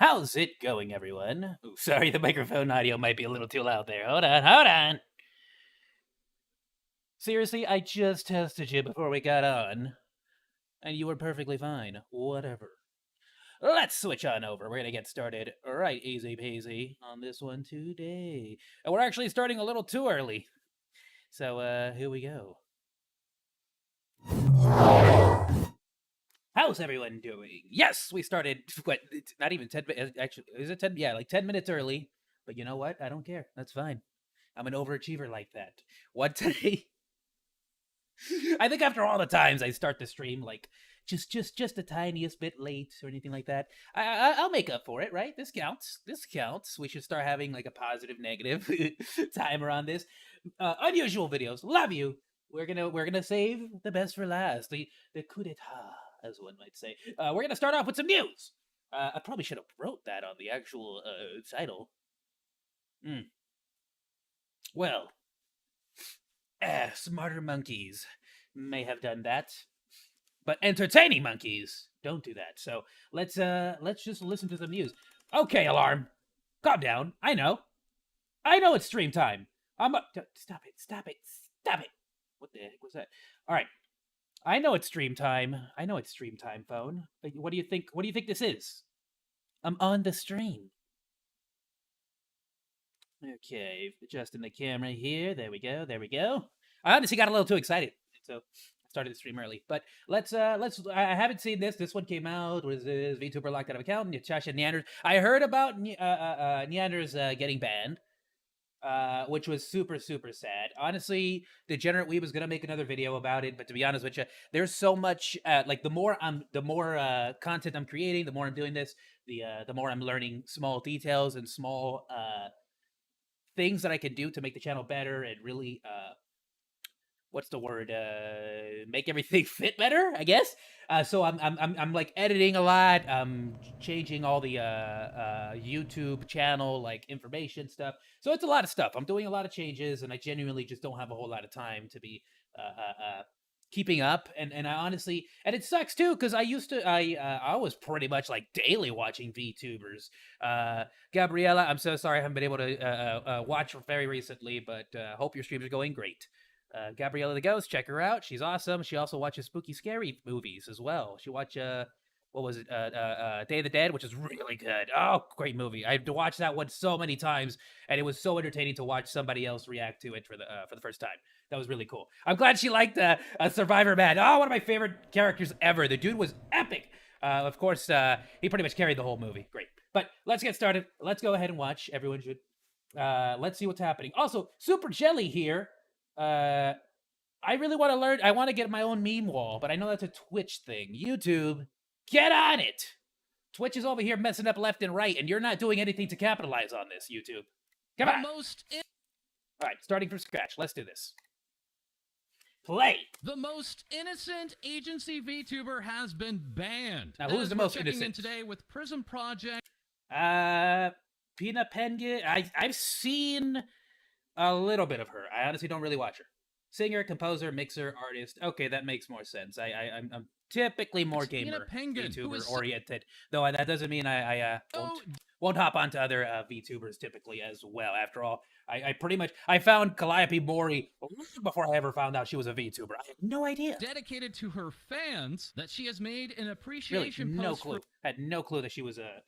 How's it going, everyone? Ooh, sorry, the microphone audio might be a little too loud there. Hold on. Seriously, I just tested you before we got on, and you were perfectly fine. Whatever. Let's switch on over. We're gonna get started right easy peasy on this one today. And we're actually starting a little too early. So, here we go. How's everyone doing? Yes, we started, what, not even 10 minutes, actually, is it 10? Yeah, like 10 minutes early. But you know what? I don't care. That's fine. I'm an overachiever like that. One day, I think after all the times I start the stream, like, just the tiniest bit late or anything like that, I'll make up for it, right? This counts. This counts. We should start having, like, a positive, negative timer on this. Unusual videos. Love you. We're gonna save the best for last. The coup d'etat, as one might say. We're gonna start off with some news. I probably should have wrote that on the actual title. Well, smarter monkeys may have done that, but entertaining monkeys don't do that. So let's just listen to some news. Okay, alarm, calm down. I know it's stream time. Stop it. What the heck was that? All right. I know it's stream time. Phone. What do you think? What do you think this is? I'm on the stream. Okay, adjusting the camera here. There we go. I honestly got a little too excited, so I started the stream early. But let's. I haven't seen this. This one came out. Was this VTuber locked out of account? Natasha Neanders. I heard about Neanders getting banned. Which was super sad. Honestly, Degenerate Weeb was gonna make another video about it, but to be honest with you, there's so much. Like the more content I'm creating, the more I'm doing this, the more I'm learning small details and small things that I can do to make the channel better and really what's the word? Make everything fit better, I guess. So I'm like editing a lot. Changing all the YouTube channel like information stuff. So it's a lot of stuff. I'm doing a lot of changes, and I genuinely just don't have a whole lot of time to be keeping up. And I honestly, and it sucks too, because I was pretty much like daily watching VTubers. Gabriella, I'm so sorry I haven't been able to watch very recently, but hope your streams are going great. Gabriella the Ghost, check her out. She's awesome. She also watches spooky, scary movies as well. She watched what was it? Day of the Dead, which is really good. Oh, great movie. I had to watch that one so many times, and it was so entertaining to watch somebody else react to it for the first time. That was really cool. I'm glad she liked Survivor Man. Oh, one of my favorite characters ever. The dude was epic. Of course, he pretty much carried the whole movie. Great. But let's get started. Let's go ahead and watch. Everyone should. Let's see what's happening. Also, Super Jelly here. I really want to learn. I want to get my own meme wall, but I know that's a Twitch thing. YouTube, get on it. Twitch is over here messing up left and right, and you're not doing anything to capitalize on this, YouTube. Come on. All right, starting from scratch. Let's do this. Play. The most innocent agency VTuber has been banned. Now, who's the most innocent? In today with Prism Project. Pina Penguin. I've seen a little bit of her. I honestly don't really watch her. Singer, composer, mixer, artist. Okay, that makes more sense. I'm typically more gamer, VTuber oriented. Though that doesn't mean I won't hop onto other VTubers typically as well. After all, I found Calliope Mori before I ever found out she was a VTuber. I had no idea. Dedicated to her fans, that she has made an appreciation really, no post. Clue. Had no clue that she was a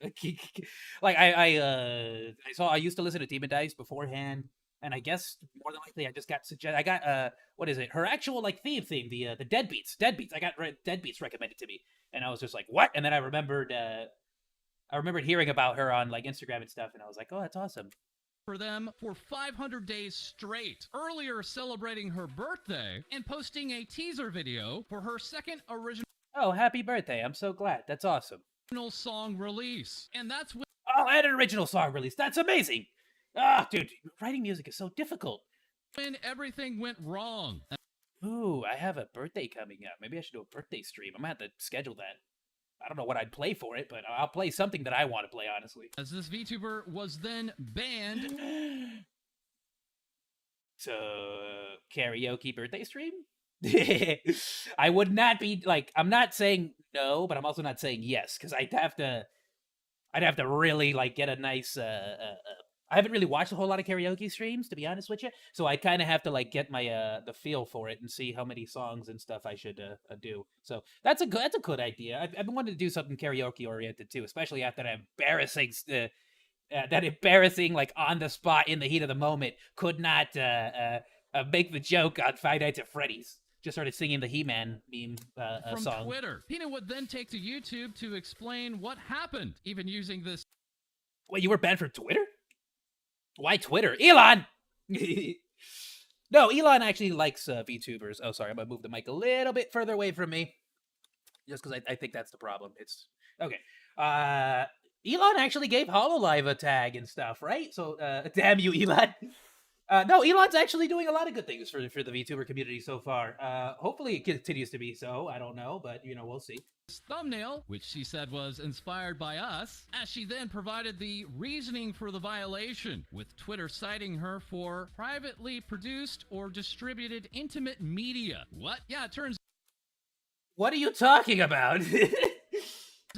like I used to listen to Demon Dice beforehand. And I guess more than likely, I just got suggested. I got what is it? Her actual like theme, the Deadbeats. I got Deadbeats recommended to me, and I was just like, what? And then I remembered hearing about her on like Instagram and stuff, and I was like, oh, that's awesome. For them for 500 days straight. Earlier, celebrating her birthday and posting a teaser video for her second original. Oh, happy birthday! I'm so glad. That's awesome. Song release, and that's when. Oh, and an original song release. That's amazing. Ah, dude, writing music is so difficult. When everything went wrong. Ooh, I have a birthday coming up. Maybe I should do a birthday stream. I'm gonna have to schedule that. I don't know what I'd play for it, but I'll play something that I want to play, honestly. As this VTuber was then banned. So, karaoke birthday stream? I would not be, like, I'm not saying no, but I'm also not saying yes, because I'd have to really, like, get a nice, I haven't really watched a whole lot of karaoke streams, to be honest with you. So I kind of have to like get my the feel for it and see how many songs and stuff I should do. So that's a good idea. I've been wanting to do something karaoke oriented too, especially after that embarrassing like on the spot in the heat of the moment could not make the joke on Five Nights at Freddy's. Just started singing the He-Man meme from song. Twitter. Pina would then take to YouTube to explain what happened, even using this. Wait, you were banned from Twitter? Why Twitter? Elon! No, Elon actually likes VTubers. Oh, sorry, I'm going to move the mic a little bit further away from me. Just because I think that's the problem. It's... Okay. Elon actually gave HoloLive a tag and stuff, right? So, damn you, Elon. No, Elon's actually doing a lot of good things for the VTuber community so far. Hopefully it continues to be so. I don't know, but, you know, we'll see. Thumbnail, which she said was inspired by us, as she then provided the reasoning for the violation, with Twitter citing her for privately produced or distributed intimate media. What? Yeah, it turns What are you talking about?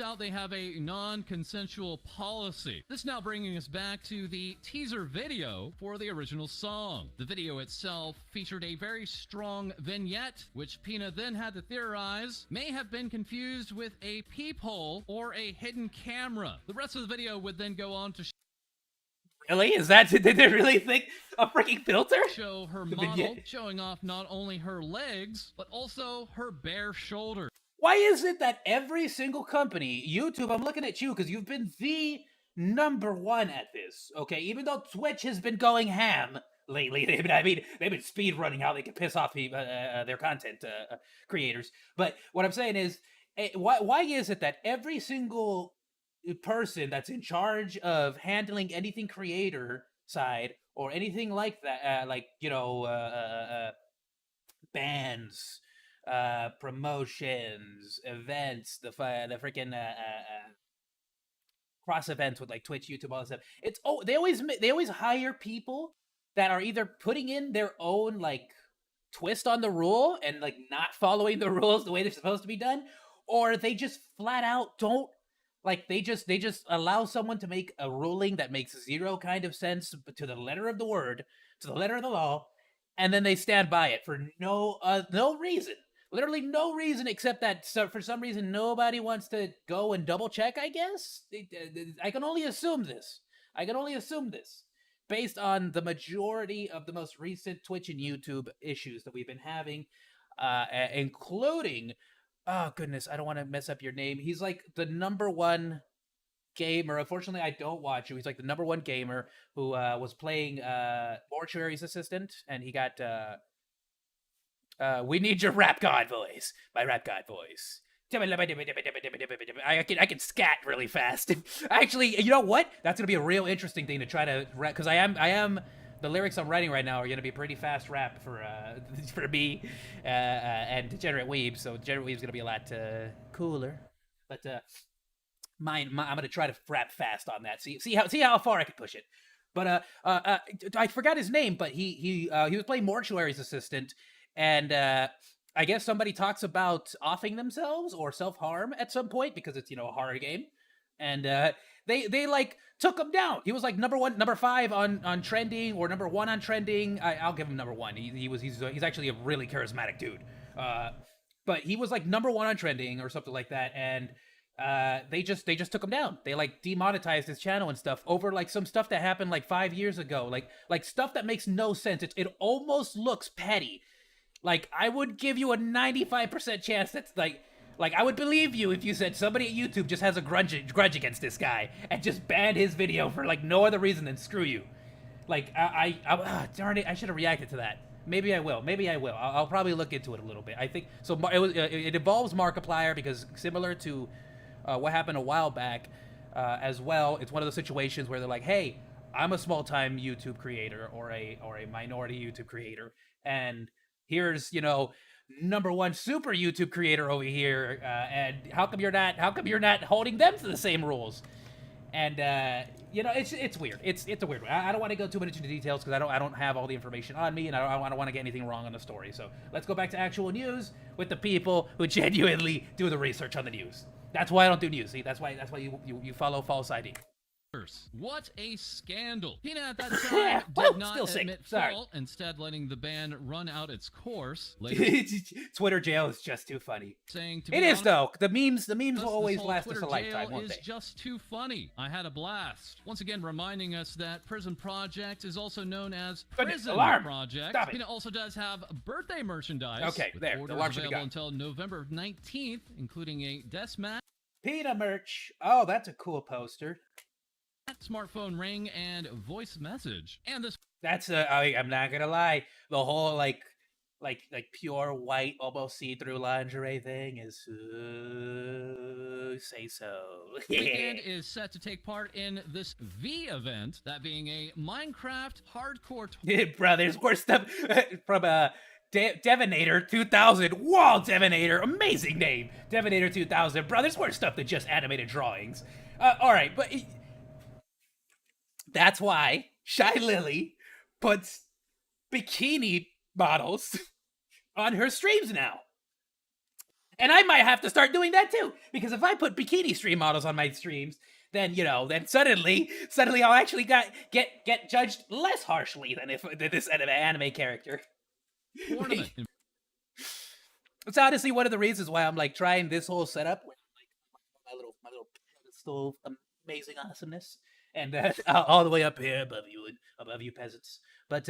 out they have a non-consensual policy. This now bringing us back to the teaser video for the original song. The video itself featured a very strong vignette, which Pina then had to theorize may have been confused with a peephole or a hidden camera. The rest of the video would then go on to Really? Did they really think a freaking filter? Show her model, showing off not only her legs, but also her bare shoulders. Why is it that every single company, YouTube, I'm looking at you because you've been the #1 at this, okay? Even though Twitch has been going ham lately. They've been speed running how they can piss off their content creators. But what I'm saying is, why is it that every single person that's in charge of handling anything creator side or anything like that, like, you know, bands, promotions, events, the freaking cross events with like Twitch, YouTube, all that stuff. They always hire people that are either putting in their own like twist on the rule and like not following the rules the way they're supposed to be done, or they just flat out don't. Like, they just allow someone to make a ruling that makes zero kind of sense to the letter of the word, to the letter of the law, and then they stand by it for no reason. Literally no reason except that for some reason nobody wants to go and double check, I guess? I can only assume this. Based on the majority of the most recent Twitch and YouTube issues that we've been having, including Oh goodness, I don't want to mess up your name. He's like the number one gamer. Unfortunately, I don't watch him. He's like the number one gamer who was playing Mortuary's assistant, and he got "We need your rap god voice." My rap god voice. I can scat really fast. Actually, you know what? That's gonna be a real interesting thing to try to rap, because I am the lyrics I'm writing right now are gonna be pretty fast rap for for me and Degenerate Weeb. So Degenerate Weeb's gonna be a lot cooler. But I'm gonna try to rap fast on that. See how far I can push it. But I forgot his name, but he was playing Mortuary's assistant, and I guess somebody talks about offing themselves or self harm at some point because it's a horror game, and they like took him down. He was like number one, number five on trending, or number one on trending. I'll give him number one. He's actually a really charismatic dude. But he was like number one on trending or something like that, and they just took him down. They like demonetized his channel and stuff over like some stuff that happened like 5 years ago, like stuff that makes no sense. It almost looks petty. Like, I would give you a 95% chance that's like I would believe you if you said somebody at YouTube just has a grudge against this guy and just banned his video for like no other reason than screw you. Like, darn it, I should have reacted to that. Maybe I will. I'll probably look into it a little bit. I think so. It involves Markiplier, because similar to what happened a while back, as well. It's one of those situations where they're like, "Hey, I'm a small-time YouTube creator or a minority YouTube creator, and here's number one super YouTube creator over here, and how come you're not holding them to the same rules?" And it's weird. It's a weird one. I don't want to go too much into details because I don't have all the information on me, and I don't want to get anything wrong on the story. So let's go back to actual news with the people who genuinely do the research on the news. That's why I don't do news. See, that's why you follow false ID. What a scandal. Peanut at that time did not admit fault, instead letting the ban run out its course. Twitter jail is just too funny. Saying it is, though. The memes will always last us a lifetime, won't they? It's just too funny. I had a blast. Once again, reminding us that Prison Project is also known as Prison Project. Peanut also does have birthday merchandise. Okay, there. Orders available until November 19th, including a desk mat. Peanut merch. Oh, that's a cool poster. Smartphone ring and voice message. And this I'm not gonna lie, the whole like pure white, almost see-through lingerie thing is say so. Weekend is set to take part in this V event, that being a Minecraft hardcore brothers, worse stuff from Devonator 2000. Whoa, Devonator, amazing name. Devonator 2000, brothers, worse stuff than just animated drawings. All right, but that's why Shy Lily puts bikini models on her streams now. And I might have to start doing that too, because if I put bikini stream models on my streams, then suddenly I'll actually get judged less harshly than this anime character. It's honestly one of the reasons why I'm like trying this whole setup with like my little pedestal amazing awesomeness. And all the way up here above you peasants. But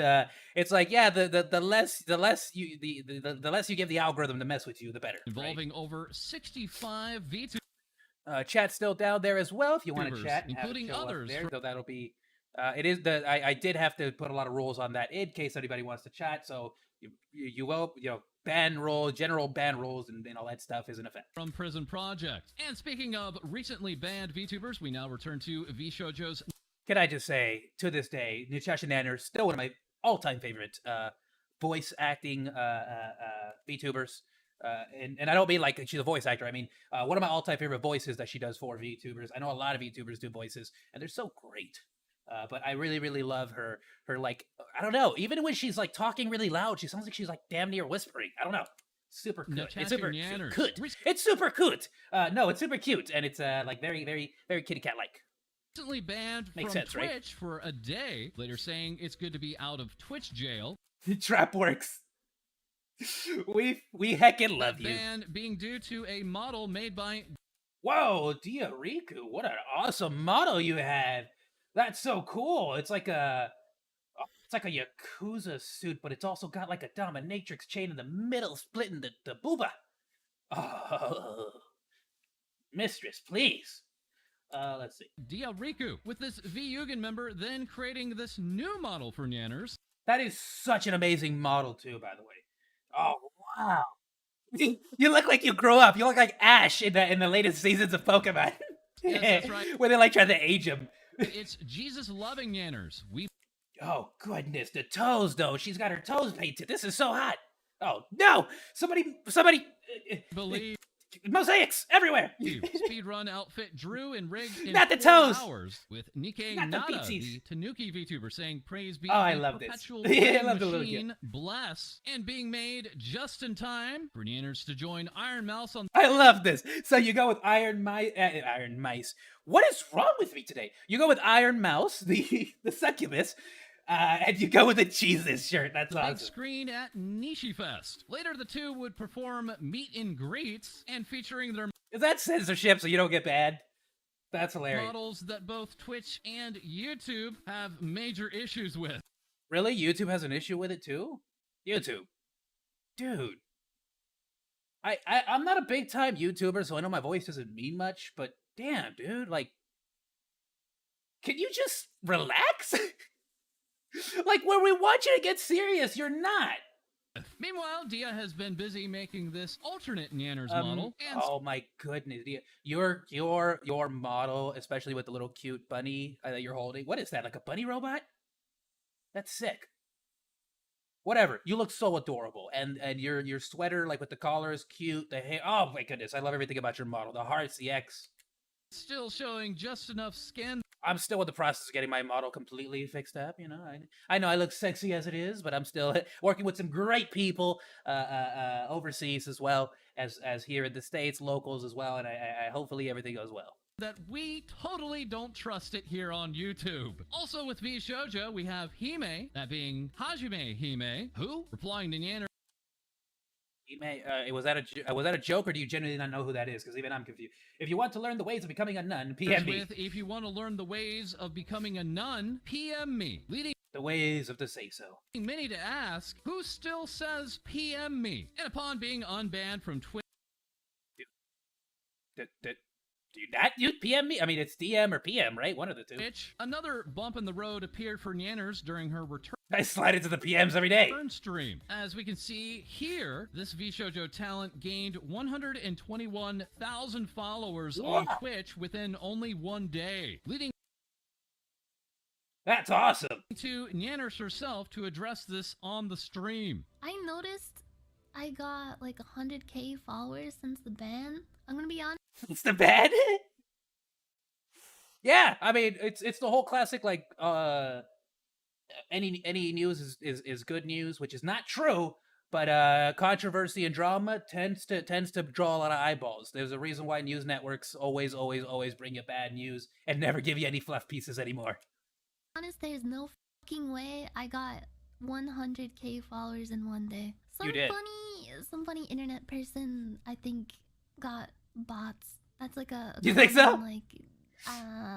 it's like, yeah, the less you give the algorithm to mess with you, the better. Involving over 65 VTubers. Chat's still down there as well if you want to chat, including others. There, so that'll be. It is I did have to put a lot of rules on that in case anybody wants to chat. So you will ban rules, general ban rules, and all that stuff is in effect. From Prison Project. And speaking of recently banned VTubers, we now return to VShojo's. Can I just say, to this day, Nuchasha Nanner is still one of my all-time favorite voice acting VTubers. And I don't mean like she's a voice actor. I mean, one of my all-time favorite voices that she does for VTubers. I know a lot of VTubers do voices, and they're so great. But I really, really love her like, I don't know, even when she's like talking really loud, she sounds like she's like damn near whispering. I don't know. Super cute. It's super cute. It's super cute. No, it's super cute, and it's like very, very, very kitty cat like. Recently banned from Twitch, right? For a day, later saying it's good to be out of Twitch jail. Trap works. We heckin' love you. Ban being due to a model made by. Whoa, Diariku, what an awesome model you have. That's so cool. It's like a Yakuza suit, but it's also got like a dominatrix chain in the middle, splitting the booba. Oh, mistress, please. Let's see. Dia Riku, with this VTUBER member then creating this new model for Nanners. That is such an amazing model too, by the way. Oh wow. You look like you grow up. You look like Ash in the latest seasons of Pokemon. Yes, that's right. Where they like try to age him. It's Jesus loving Nanners. We Oh goodness, the toes though. She's got her toes painted. This is so hot. Oh no! Somebody! believe Mosaics everywhere. speedrun outfit drew and rigged in Not the 4 toes. hours with Nikkei Not the Nada, feetsies. the Tanuki VTuber, saying praise be Oh, I the love this. perpetual Yeah, I flame love the little machine, bless, and being made just in time for Nanners to join Iron Mouse on I love this. So you go with Iron Mice. What is wrong with me today? You go with Iron Mouse, the succubus, and you go with a Jesus shirt. That's the big awesome. screen at Nishi Fest. Later, the two would perform meet and greets and featuring their Is that censorship so you don't get banned? That's hilarious. models that both Twitch and YouTube have major issues with. Really? YouTube has an issue with it too? YouTube. Dude. I'm not a big time YouTuber, so I know my voice doesn't mean much, but damn, dude, like, can you just relax? Like, when we want you to get serious, you're not. Meanwhile, Dia has been busy making this alternate Nanners model and Oh my goodness, your model, especially with the little cute bunny that you're holding. What is that? Like a bunny robot? That's sick. Whatever. You look so adorable, and your sweater, like with the collar, is cute. The hair. Oh my goodness, I love everything about your model. The hearts, the X. still showing just enough skin I'm still in the process of getting my model completely fixed up. You know, I know I look sexy as it is, but I'm still working with some great people overseas as well as here in the States, locals as well, and I hopefully everything goes well. that we totally don't trust it here on YouTube. Also with V Shoujo, we have Hime, that being Hajime Hime, who, replying to Nanners, Was that a joke, or do you genuinely not know who that is? Because even I'm confused. If you want to learn the ways of becoming a nun, PM me. with, if you want to learn the ways of becoming a nun, PM me, leading The ways of the say-so. many to ask, who still says PM me? And upon being unbanned from Twitch, Do you not use PM me? I mean, it's DM or PM, right? One of the two. another bump in the road appeared for Nanners during her return I slide into the PMs every day. stream. As we can see here, this V Shoujo talent gained 121,000 followers on Twitch within only 1 day, leading That's awesome. to Nanners herself to address this on the stream. I noticed I got like 100k followers since the ban. I'm gonna be honest. It's the bad. Yeah, I mean, it's the whole classic like any news is good news, which is not true. But controversy and drama tends to draw a lot of eyeballs. There's a reason why news networks always bring you bad news and never give you any fluff pieces anymore. Honest, there's no fucking way I got 100k followers in 1 day. You did. Some funny internet person I think got bots. That's like a You think so? common,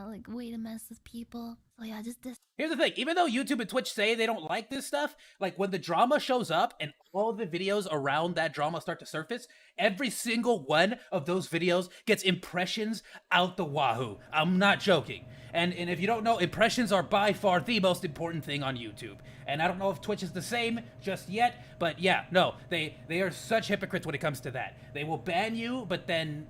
like way to mess with people. So yeah, just this. Here's the thing, even though YouTube and Twitch say they don't like this stuff, like when the drama shows up and all the videos around that drama start to surface, every single one of those videos gets impressions out the wahoo. I'm not joking. And if you don't know, impressions are by far the most important thing on YouTube. And I don't know if Twitch is the same just yet, but yeah, no, they are such hypocrites when it comes to that. They will ban you, but then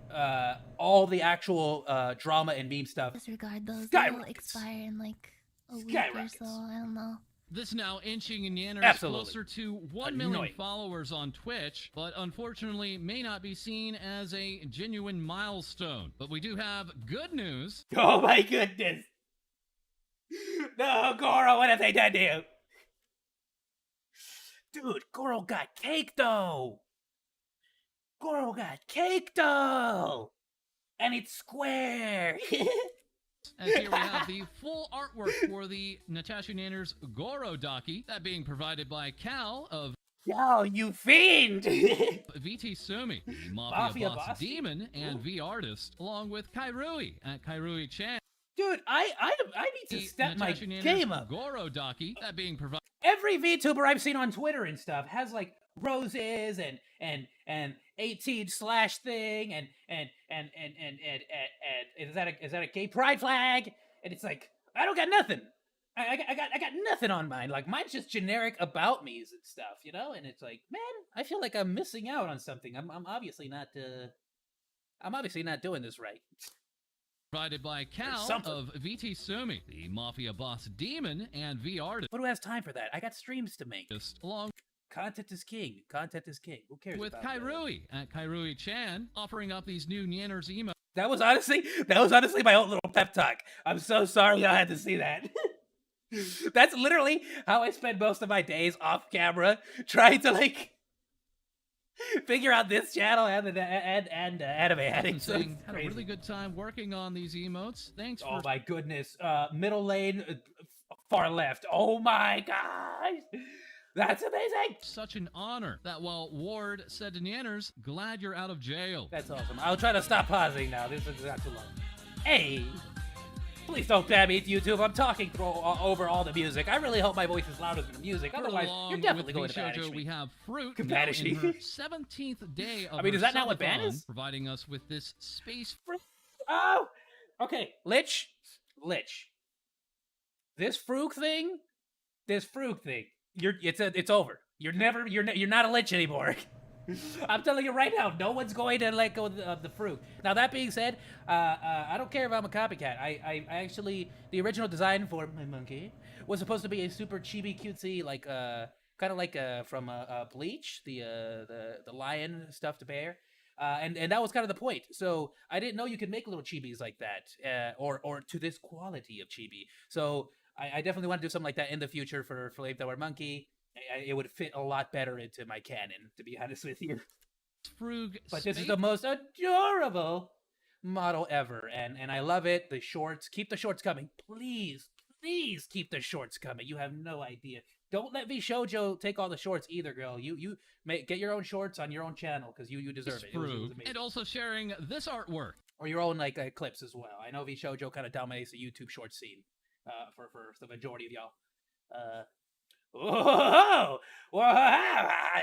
all the actual drama and meme stuff Disregard those. They'll skyrockets. expire in like a week or Skyrockets. so. I don't know. This now inching Nanners Absolutely. closer to 1 million Annoying. followers on Twitch, but unfortunately may not be seen as a genuine milestone. But we do have good news. Oh my goodness. No, Goro, what have they done to you? Dude, Goro got cake though. Goro got cake though. And it's square. As here we have the full artwork for the Natasha Nanners Goro Daki, that being provided by Cal of Yo, you fiend. VT Sumi, the Mafia Mafia Boss Boss. Demon and V Artist, along with Kairui at Kairui Chan. Dude, I need to step my Natasha Nanners game up. Goro Daki, that being provided Every VTuber I've seen on Twitter and stuff has like roses and 18 slash thing and is that a gay pride flag? And it's like I don't got nothing. I got nothing on mine. Like mine's just generic about me's and stuff, you know. And it's like, man, I feel like I'm missing out on something. I'm obviously not. I'm obviously not doing this right. Provided by Cal of VTUBER, the Mafia boss demon and V artist. Who has time for that? I got streams to make. Along content is king. Content is king. Who cares? With about Kairui at Kairui Chan offering up these new Nyanners emotes. That was honestly my own little pep talk. I'm so sorry I had to see that. That's literally how I spend most of my days off camera, trying to like figure out this channel and anime adding. So Had a really good time working on these emotes. Thanks for... Oh my goodness. Middle lane, far left. Oh my gosh. That's amazing. Such an honor that while Ward said to Nyanners, glad you're out of jail. That's awesome. I'll try to stop pausing now. This is not too long. Hey. Please don't ban me to YouTube. I'm talking over all the music. I really hope my voice is louder than the music. Otherwise, you're definitely going to banish me. We have Fruit in her 17th day of I mean, is that not what ban is? Providing us with this space. Oh, okay. Lich. This Frug thing. It's over. You're not a Lich anymore. I'm telling you right now, no one's going to let go of the fruit. Now that being said, I don't care if I'm a copycat. I actually, the original design for my monkey was supposed to be a super chibi cutesy, like kind of like from Bleach, the lion stuffed bear, and that was kind of the point. So I didn't know you could make little chibis like that, or to this quality of chibi. So I definitely want to do something like that in the future for Flamethrower Monkey. It would fit a lot better into my canon, to be honest with you. But this is the most adorable model ever, and I love it. The shorts, keep the shorts coming. Please keep the shorts coming. You have no idea. Don't let VShojo take all the shorts either, girl. You get your own shorts on your own channel, because you deserve it. It was amazing. And also sharing this artwork. Or your own like clips as well. I know VShojo kind of dominates the YouTube short scene for the majority of y'all. Whoa! I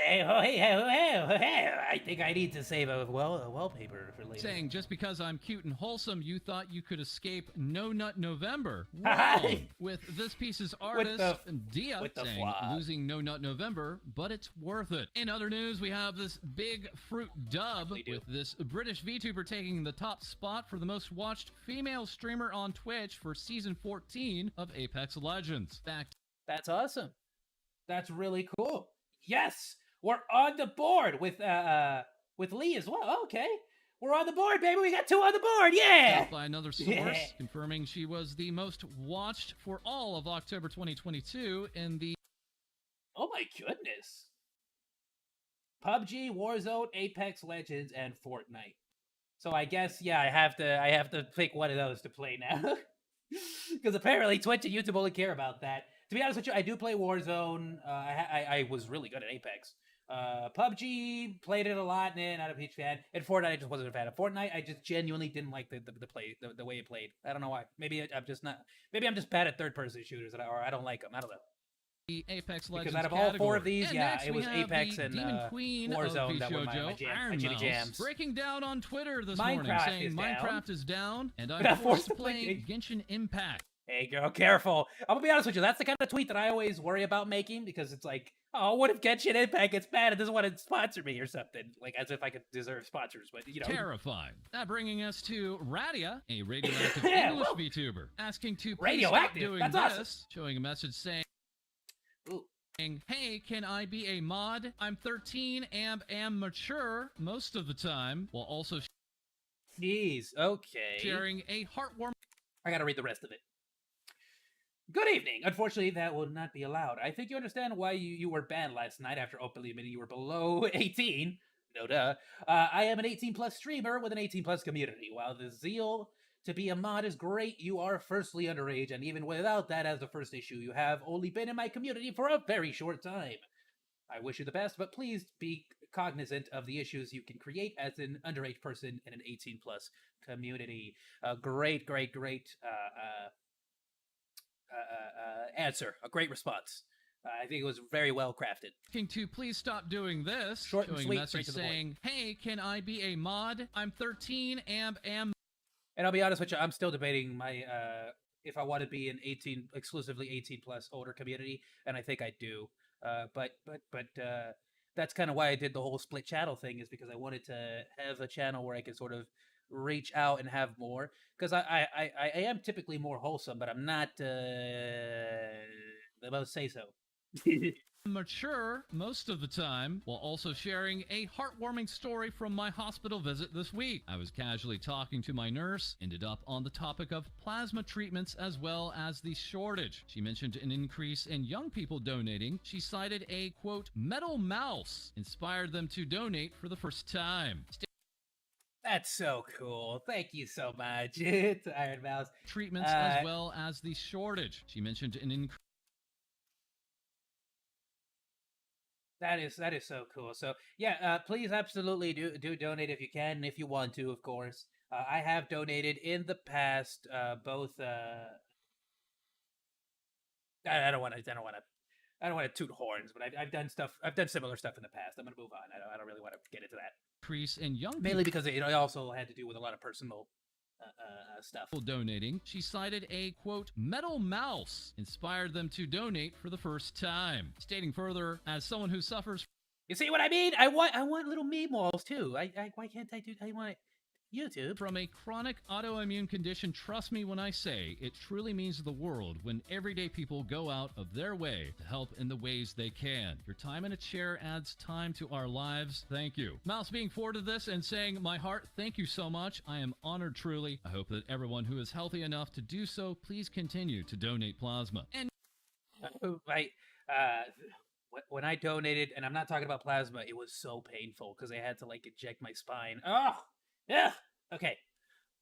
think I need to save a wallpaper for later. Saying just because I'm cute and wholesome, you thought you could escape No Nut November. Wrong. With this piece's artist, Dia, saying losing No Nut November, but it's worth it. In other news, we have this big fruit dub with this British VTuber taking the top spot for the most watched female streamer on Twitch for season 14 of Apex Legends. That's awesome. That's really cool. Yes, we're on the board with Lee as well. Okay, we're on the board, baby. We got 2 on the board. Yeah. By another source confirming she was the most watched for all of October 2022 in the. Oh my goodness. PUBG, Warzone, Apex Legends, and Fortnite. So I guess I have to pick one of those to play now, because apparently Twitch and YouTube only care about that. To be honest with you, I do play Warzone. I was really good at Apex. PUBG, played it a lot, not a huge fan. And Fortnite, I just wasn't a fan of. Fortnite, I just genuinely didn't like the way it played. I don't know why. Maybe I'm just bad at third-person shooters, or I don't like them. I don't know. The Apex Legends because out of all 4 of these, it was Apex and Warzone that were my jams. Breaking down on Twitter this morning, saying Minecraft is down, and I'm forced to play Genshin Impact. Hey girl, careful. I'm gonna be honest with you, that's the kind of tweet that I always worry about making, because it's like, oh, what if Genshin Impact gets bad and doesn't want to sponsor me or something? Like, as if I could deserve sponsors, but you know. Terrified. That bringing us to Radia, a radioactive English VTuber, asking to please stop doing this, awesome. Showing a message saying, hey, can I be a mod? I'm 13 and am mature most of the time, while also Jeez, okay. sharing a heartwarming. I gotta read the rest of it. Good evening. Unfortunately, that will not be allowed. I think you understand why you were banned last night after openly admitting you were below 18. No duh. I am an 18-plus streamer with an 18-plus community. While the zeal to be a mod is great, you are firstly underage, and even without that as the first issue, you have only been in my community for a very short time. I wish you the best, but please be cognizant of the issues you can create as an underage person in an 18-plus community. Great answer. A great response. I think it was very well crafted. Asking to please stop doing this. Short and showing sweet, a message straight to the point. saying, hey, can I be a mod? I'm 13 and am. And I'll be honest with you, I'm still debating my if I want to be an exclusively 18 plus older community, and I think I do. But that's kind of why I did the whole split channel thing, is because I wanted to have a channel where I could sort of reach out and have more. Because I am typically more wholesome, but I'm not the most say so. Mature most of the time, while also sharing a heartwarming story from my hospital visit this week. I was casually talking to my nurse, ended up on the topic of plasma treatments as well as the shortage. She mentioned an increase in young people donating. She cited a, quote, metal mouse inspired them to donate for the first time. That's so cool. Thank you so much, Iron Mouse. Treatments as well as the shortage. She mentioned an increase. That is so cool. So yeah, please absolutely do donate if you can, if you want to, of course. I have donated in the past, both. I don't want to toot horns, but I've done stuff. I've done similar stuff in the past. I'm gonna move on. I don't really want to get into that. Increase in young people. Mainly because it also had to do with a lot of personal stuff. Donating. She cited a, quote, metal mouse inspired them to donate for the first time. Stating further, as someone who suffers. You see what I mean? I want little meme walls too. Why can't I do? I want it. YouTube. From a chronic autoimmune condition, trust me when I say it truly means the world when everyday people go out of their way to help in the ways they can. Your time in a chair adds time to our lives. Thank you. Mouse being forwarded this and saying, my heart, thank you so much. I am honored truly. I hope that everyone who is healthy enough to do so, please continue to donate plasma. And when I donated, and I'm not talking about plasma, it was so painful because I had to like inject my spine. Oh, yeah. Okay.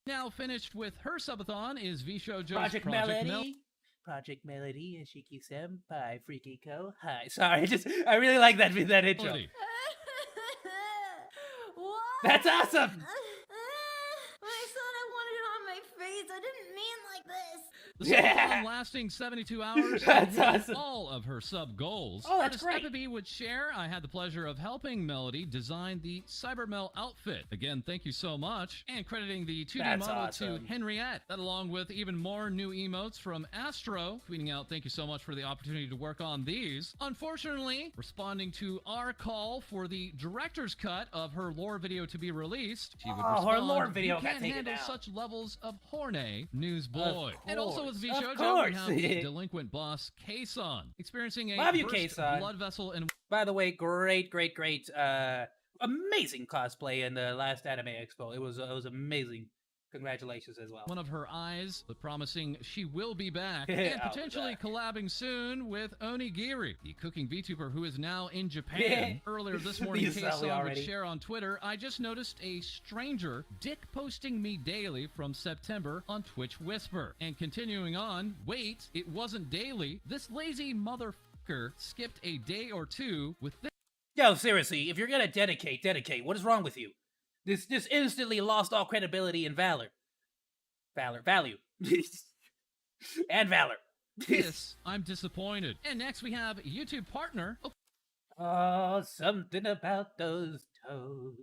Now finished with her subathon is VShowJo's Project Melody. Project Melody and Shiki Senpai, Freaky Ko. Hi. Sorry, I really like that intro. What? That's awesome. When I said I wanted it on my face, I didn't mean like this. The subathon lasting 72 hours. That's awesome. All of her sub goals. Oh, that's Artist great. Epibee would share. I had the pleasure of helping Melody design the Cybermel outfit. Again, thank you so much. And crediting the 2D That's model awesome. to Henriette. That along with even more new emotes from Astro. Tweeting out, thank you so much for the opportunity to work on these. Unfortunately, responding to our call for the director's cut of her lore video to be released, she would respond, her lore video you got can't taken handle down. such levels of horny, newsboy. And also with Of VShowJo, course. we have the delinquent boss, Kason, experiencing a Love you, burst Kason. blood vessel and By the way, great, amazing cosplay in the last Anime Expo. It was amazing. Congratulations as well. one of her eyes, but promising she will be back I'll and be potentially back. collabing soon with Onigiri, the cooking VTuber who is now in Japan. Earlier this morning, You saw me Kason would already. share on Twitter, I just noticed a stranger dick posting me daily from September on Twitch Whisper. And continuing on, wait, it wasn't daily. This lazy motherfucker skipped a day or two with this. Yo, seriously, if you're gonna dedicate. What is wrong with you? This instantly lost all credibility and value. And valor. This, I'm disappointed. And next we have YouTube partner. Oh, something about those toes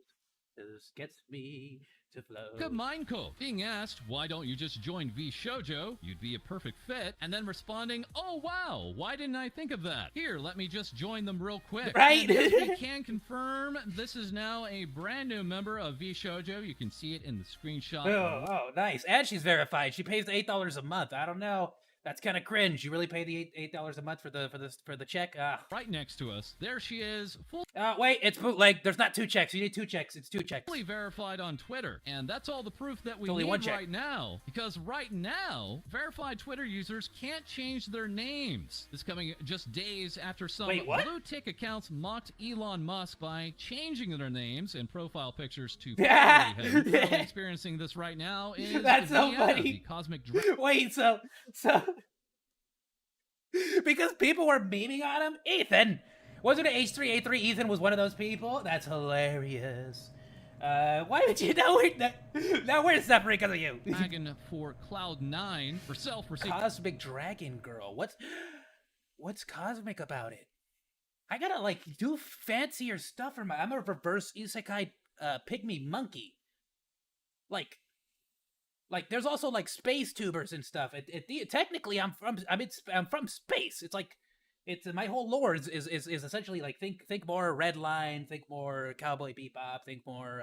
just gets me to flow. Good Mindco being asked, why don't you just join VShowJo? You'd be a perfect fit. And then responding, oh wow, why didn't I think of that? Here, let me just join them real quick. Right? And yes, we can confirm this is now a brand new member of VShowJo. You can see it in the screenshot. Oh, nice. And she's verified. She pays $8 a month. I don't know. That's kind of cringe. You really pay the $8 a month for the check? Right next to us, there she is, Wait, it's bootleg. There's not 2 checks. You need 2 checks. It's 2 checks. fully verified on Twitter. And that's all the proof that we It's only need one check. right now. Because right now, verified Twitter users can't change their names. This coming just days after some Wait, what? blue tick accounts mocked Elon Musk by changing their names and profile pictures to Yeah. him. Currently experiencing this right now is That's so Vienna, funny. the cosmic dra- Wait, so because people were memeing on him, Ethan. Wasn't it H3A3 Ethan was one of those people? That's hilarious. Why would you know now we're suffering because of you? dragon for Cloud9 herself received Cosmic Dragon Girl. What's what's cosmic about it? I gotta like do fancier stuff for my. I'm a reverse isekai pygmy monkey. Like there's also like space tubers and stuff. Technically I'm from space. It's like it's my whole lore is essentially like think more Red Line, think more Cowboy Bebop, think more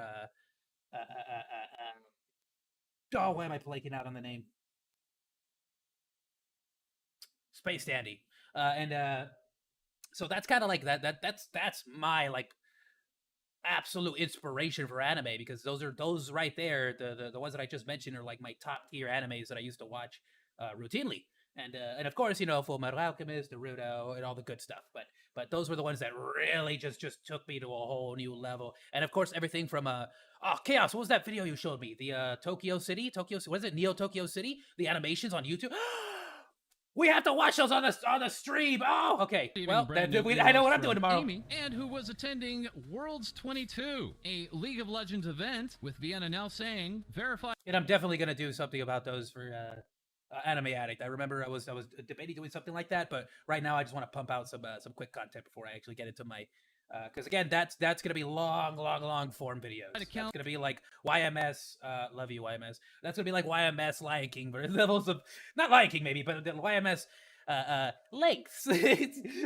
oh, why am I blanking out on the name? Space Dandy. And so that's kind of like that's my like absolute inspiration for anime, because those right there, the ones that I just mentioned are like my top tier animes that I used to watch routinely. And of course, you know, Full Metal Alchemist, Naruto, and all the good stuff. But those were the ones that really just took me to a whole new level. And of course, everything from oh, Chaos, what was that video you showed me? The Tokyo, what is it? Neo Tokyo City? The animations on YouTube. We have to watch those on the stream. Oh, okay. Well, I know what I'm doing tomorrow. Amy, and who was attending Worlds 22, a League of Legends event, with Vienna now saying verify. And I'm definitely gonna do something about those for Anime Addict. I remember I was debating doing something like that, but right now I just want to pump out some quick content before I actually get into my. Because again, that's gonna be long form videos. That's gonna be like YMS. Love you, YMS. That's gonna be like YMS Lion King, but levels of not Lion King maybe, but the YMS lengths.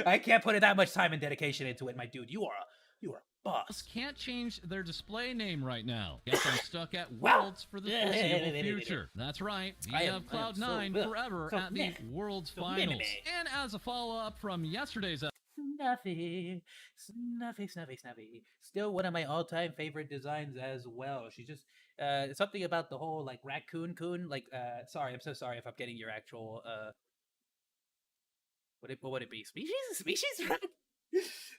I can't put that much time and dedication into it, my dude. You are a boss. Can't change their display name right now. Guess I'm stuck at Worlds for the foreseeable future. That's right. We have Cloud9 forever at the Worlds Finals. And as a follow-up from yesterday's Snuffy. Still one of my all-time favorite designs as well. She's just something about the whole like raccoon coon. Like sorry, I'm so sorry if I'm getting your actual what would it be? Species, right?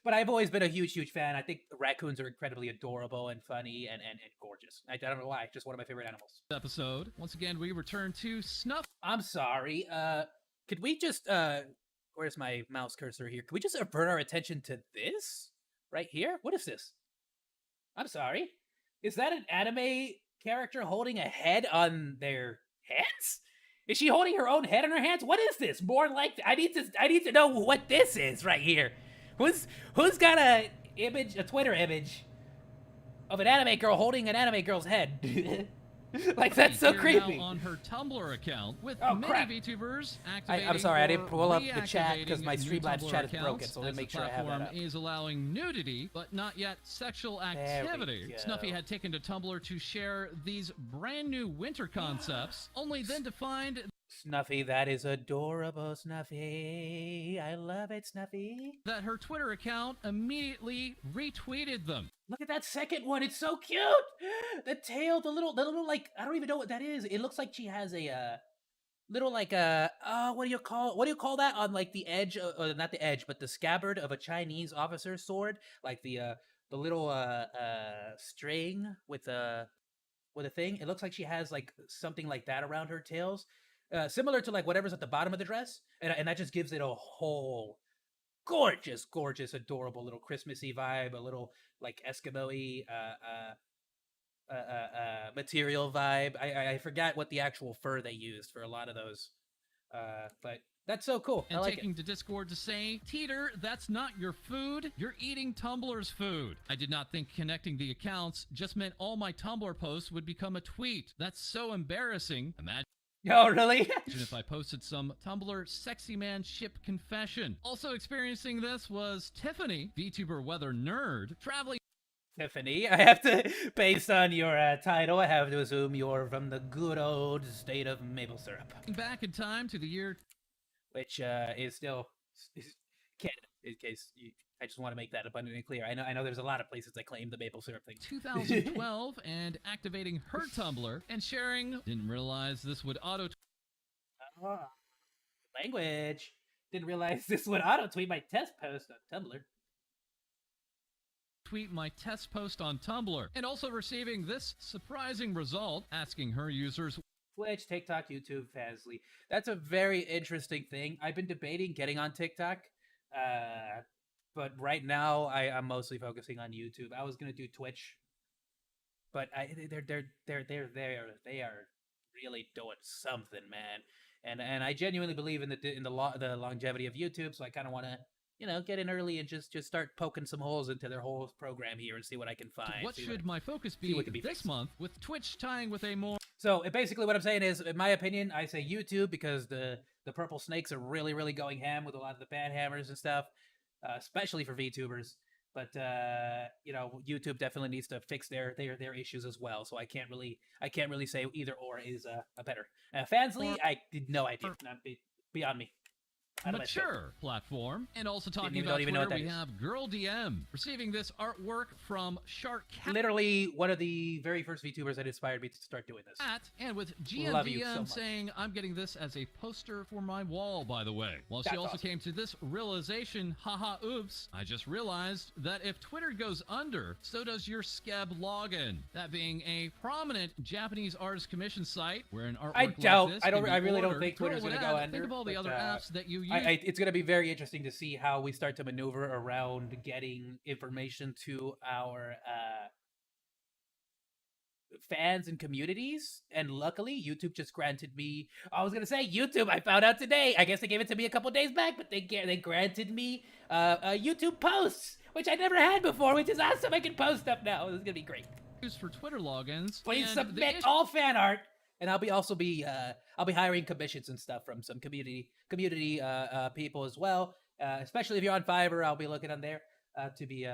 But I've always been a huge fan. I think raccoons are incredibly adorable and funny and gorgeous. I don't know why. Just one of my favorite animals. Episode. Once again, we return to Snuff. I'm sorry. Could we just where's my mouse cursor here? Can we just avert our attention to this right here? What is this? I'm sorry. Is that an anime character holding a head on their hands? Is she holding her own head on her hands? What is this? More like I need to know what this is right here. Who's got a Twitter image of an anime girl holding an anime girl's head? Like, that's so creepy. On her Tumblr account with many VTubers activating. I'm sorry, I didn't pull up the chat because my Streamlabs chat is broken, so let me make sure I have that up. Is allowing nudity, but not yet sexual activity. Snuffy had taken to Tumblr to share these brand new winter concepts, only then to find. Snuffy, that is adorable, Snuffy. I love it, Snuffy. That her Twitter account immediately retweeted them. Look at that second one. It's so cute. The tail, the little like, I don't even know what that is. It looks like she has a little like what do you call that on like the edge, or not the edge, but the scabbard of a Chinese officer's sword, like the little string with a thing. It looks like she has like something like that around her tails. Similar to like whatever's at the bottom of the dress, and that just gives it a whole gorgeous, adorable little Christmassy vibe, a little like Eskimo-y material vibe. I forgot what the actual fur they used for a lot of those, but that's so cool. And I like taking to Discord to say, Teeter, that's not your food. You're eating Tumblr's food. I did not think connecting the accounts just meant all my Tumblr posts would become a tweet. That's so embarrassing. Imagine. Oh, really? Imagine if I posted some Tumblr sexy man ship confession. Also experiencing this was Tiffany, VTuber weather nerd, traveling. Tiffany, I have to, based on your title, I have to assume you're from the good old state of maple syrup. Back in time to the year. Which is still Canada, in case I just want to make that abundantly clear. I know there's a lot of places that claim the maple syrup thing. 2012, and activating her Tumblr and sharing. Didn't realize this would auto. Language. Didn't realize this would auto tweet my test post on Tumblr. Tweet my test post on Tumblr, and also receiving this surprising result, asking her users. Twitch, TikTok, YouTube, Fazly. That's a very interesting thing. I've been debating getting on TikTok. But right now, I'm mostly focusing on YouTube. I was gonna do Twitch, but they are really doing something, man. and I genuinely believe in the longevity of YouTube. So I kind of want to get in early and just start poking some holes into their whole program here and see what I can find. What see should my focus see be what can be this fixed. month, with Twitch tying with a more So basically, what I'm saying is, in my opinion, I say YouTube because the purple snakes are really going ham with a lot of the ban hammers and stuff, especially for VTubers. But YouTube definitely needs to fix their issues as well. So I can't really say either or is a better. Fansly, I did no idea. Not beyond me. Out of my scope. mature platform. And also Didn't talking even- about don't even know Twitter, what that we is. have Girl DM receiving this artwork from Shark Cat. Literally one of the very first VTubers that inspired me to start doing this. And with Love you so GMDM much. saying, I'm getting this as a poster for my wall, by the way. Well, she That's also awesome. came to this realization, haha, oops, I just realized that if Twitter goes under, so does your Skeb login. That being a prominent Japanese artist commission site where an artwork I like doubt- this I don't- can be I really don't ordered. think Twitter's Girl would gonna go add, under, Think of all the but, other apps that you use. It's going to be very interesting to see how we start to maneuver around getting information to our fans and communities. And luckily, YouTube just granted me. I was going to say YouTube. I found out today. I guess they gave it to me a couple days back, but they granted me YouTube posts, which I never had before, which is awesome. I can post stuff now. This is going to be great. Used for Twitter logins. Please and the submit issue- all fan art, and I'll be hiring commissions and stuff from some community people as well. Especially if you're on Fiverr, I'll be looking on there to be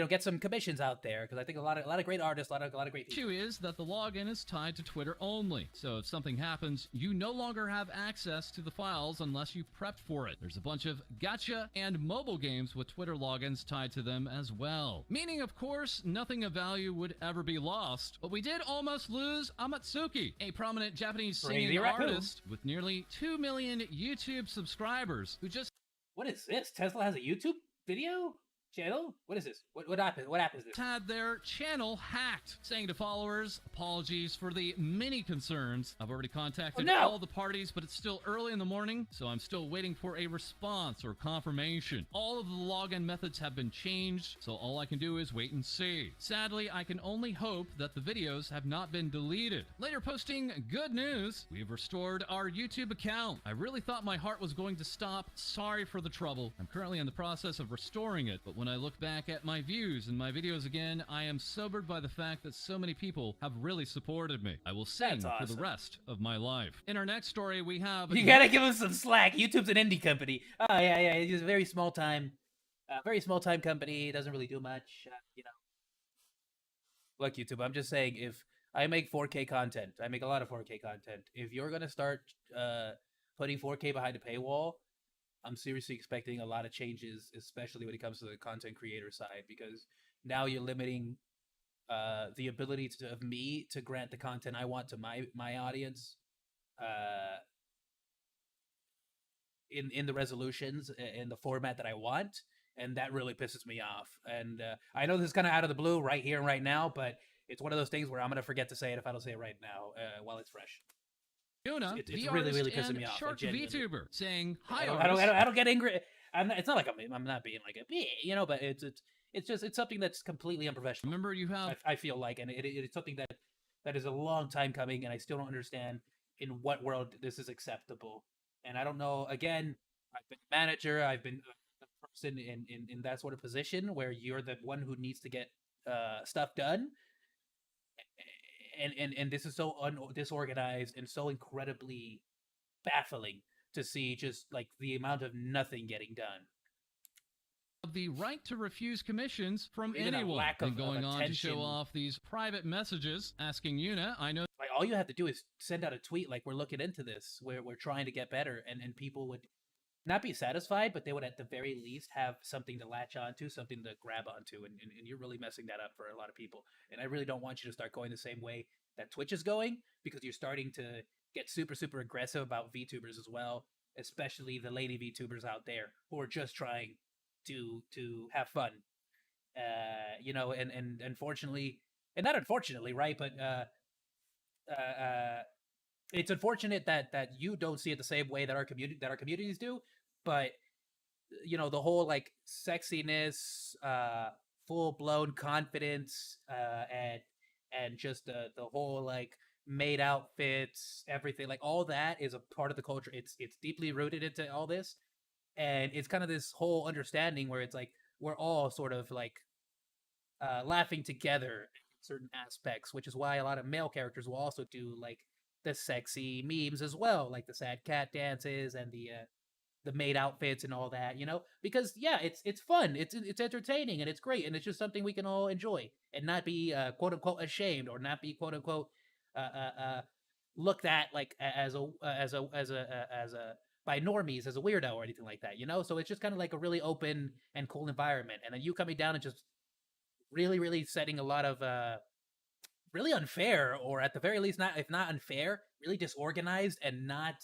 get some commissions out there, because I think a lot of great artists, a lot of great people. issue is that the login is tied to Twitter only. So if something happens, you no longer have access to the files unless you prepped for it. There's a bunch of gacha and mobile games with Twitter logins tied to them as well. Meaning, of course, nothing of value would ever be lost. But we did almost lose Amatsuki, a prominent Japanese Crazy singing raccoon. artist with nearly 2 million YouTube subscribers who just What is this? Tesla has a YouTube video channel? What is this? What app is this? had their channel hacked, saying to followers, apologies for the many concerns. I've already contacted Oh, no. all the parties, but it's still early in the morning, so I'm still waiting for a response or confirmation. All of the login methods have been changed, so all I can do is wait and see. Sadly, I can only hope that the videos have not been deleted. Later posting good news, we've restored our YouTube account. I really thought my heart was going to stop. Sorry for the trouble. I'm currently in the process of restoring it, but when I look back at my views and my videos again, I am sobered by the fact that so many people have really supported me. I will sing That's for awesome. the rest of my life. In our next story, we have... You gotta give him some slack. YouTube's an indie company. Oh yeah. It's just a very small time company. Doesn't really do much. Look, YouTube. I'm just saying, if I make 4K content, I make a lot of 4K content. If you're gonna start putting 4K behind a paywall, I'm seriously expecting a lot of changes, especially when it comes to the content creator side, because now you're limiting the ability of me to grant the content I want to my audience in the resolutions in the format that I want, and that really pisses me off. And I know this is kind of out of the blue right here and right now, but it's one of those things where I'm gonna forget to say it if I don't say it right now while it's fresh. Yuna, It's the really, artist really pissing and me off, Shark genuinely. VTuber, saying, hi, I artist. don't get angry. It's not like I'm not being like a, but it's something that's completely unprofessional. Remember, you have I feel like, and it's something that is a long time coming, and I still don't understand in what world this is acceptable. And I don't know. Again, I've been a manager. I've been a person in that sort of position where you're the one who needs to get stuff done. And this is so disorganized and so incredibly baffling to see, just like the amount of nothing getting done. the right to refuse commissions from Even a anyone. lack And of going on to show attention. off these private messages asking Yuna, I know Like, all you have to do is send out a tweet like, we're looking into this, we're trying to get better, and people would not be satisfied, but they would at the very least have something to latch onto, something to grab onto, and you're really messing that up for a lot of people. And I really don't want you to start going the same way that Twitch is going, because you're starting to get super aggressive about VTubers as well, especially the lady VTubers out there who are just trying to have fun. And unfortunately, and not unfortunately, right? But it's unfortunate that you don't see it the same way that our communities do. But the whole like sexiness, full blown confidence, and just the whole like made outfits, everything. Like all that is a part of the culture. It's deeply rooted into all this, and it's kind of this whole understanding where it's like we're all sort of like laughing together in certain aspects, which is why a lot of male characters will also do like the sexy memes as well, like the sad cat dances and the maid outfits and all that, you know? Because yeah, it's fun, it's entertaining, and it's great, and it's just something we can all enjoy and not be quote unquote ashamed or not be quote unquote looked at like as a by normies as a weirdo or anything like that, you know? So it's just kind of like a really open and cool environment, and then you coming down and just really setting a lot of really unfair, or at the very least not, if not unfair, really disorganized and not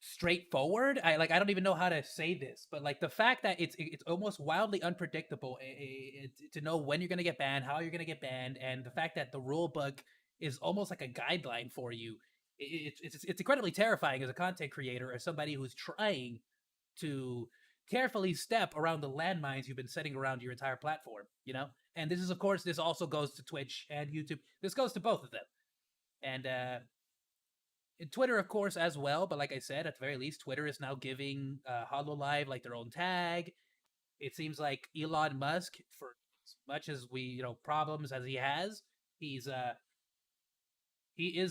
straightforward. I don't even know how to say this, but like the fact that it's almost wildly unpredictable to know when you're gonna get banned, how you're gonna get banned, and the fact that the rule book is almost like a guideline for you. It's incredibly terrifying as a content creator, as somebody who's trying to carefully step around the landmines you've been setting around your entire platform, you know? And this is, of course, this also goes to Twitch and YouTube. This goes to both of them. And Twitter, of course, as well. But like I said, at the very least, Twitter is now giving HoloLive like their own tag. It seems like Elon Musk, for as much as problems as he has, he is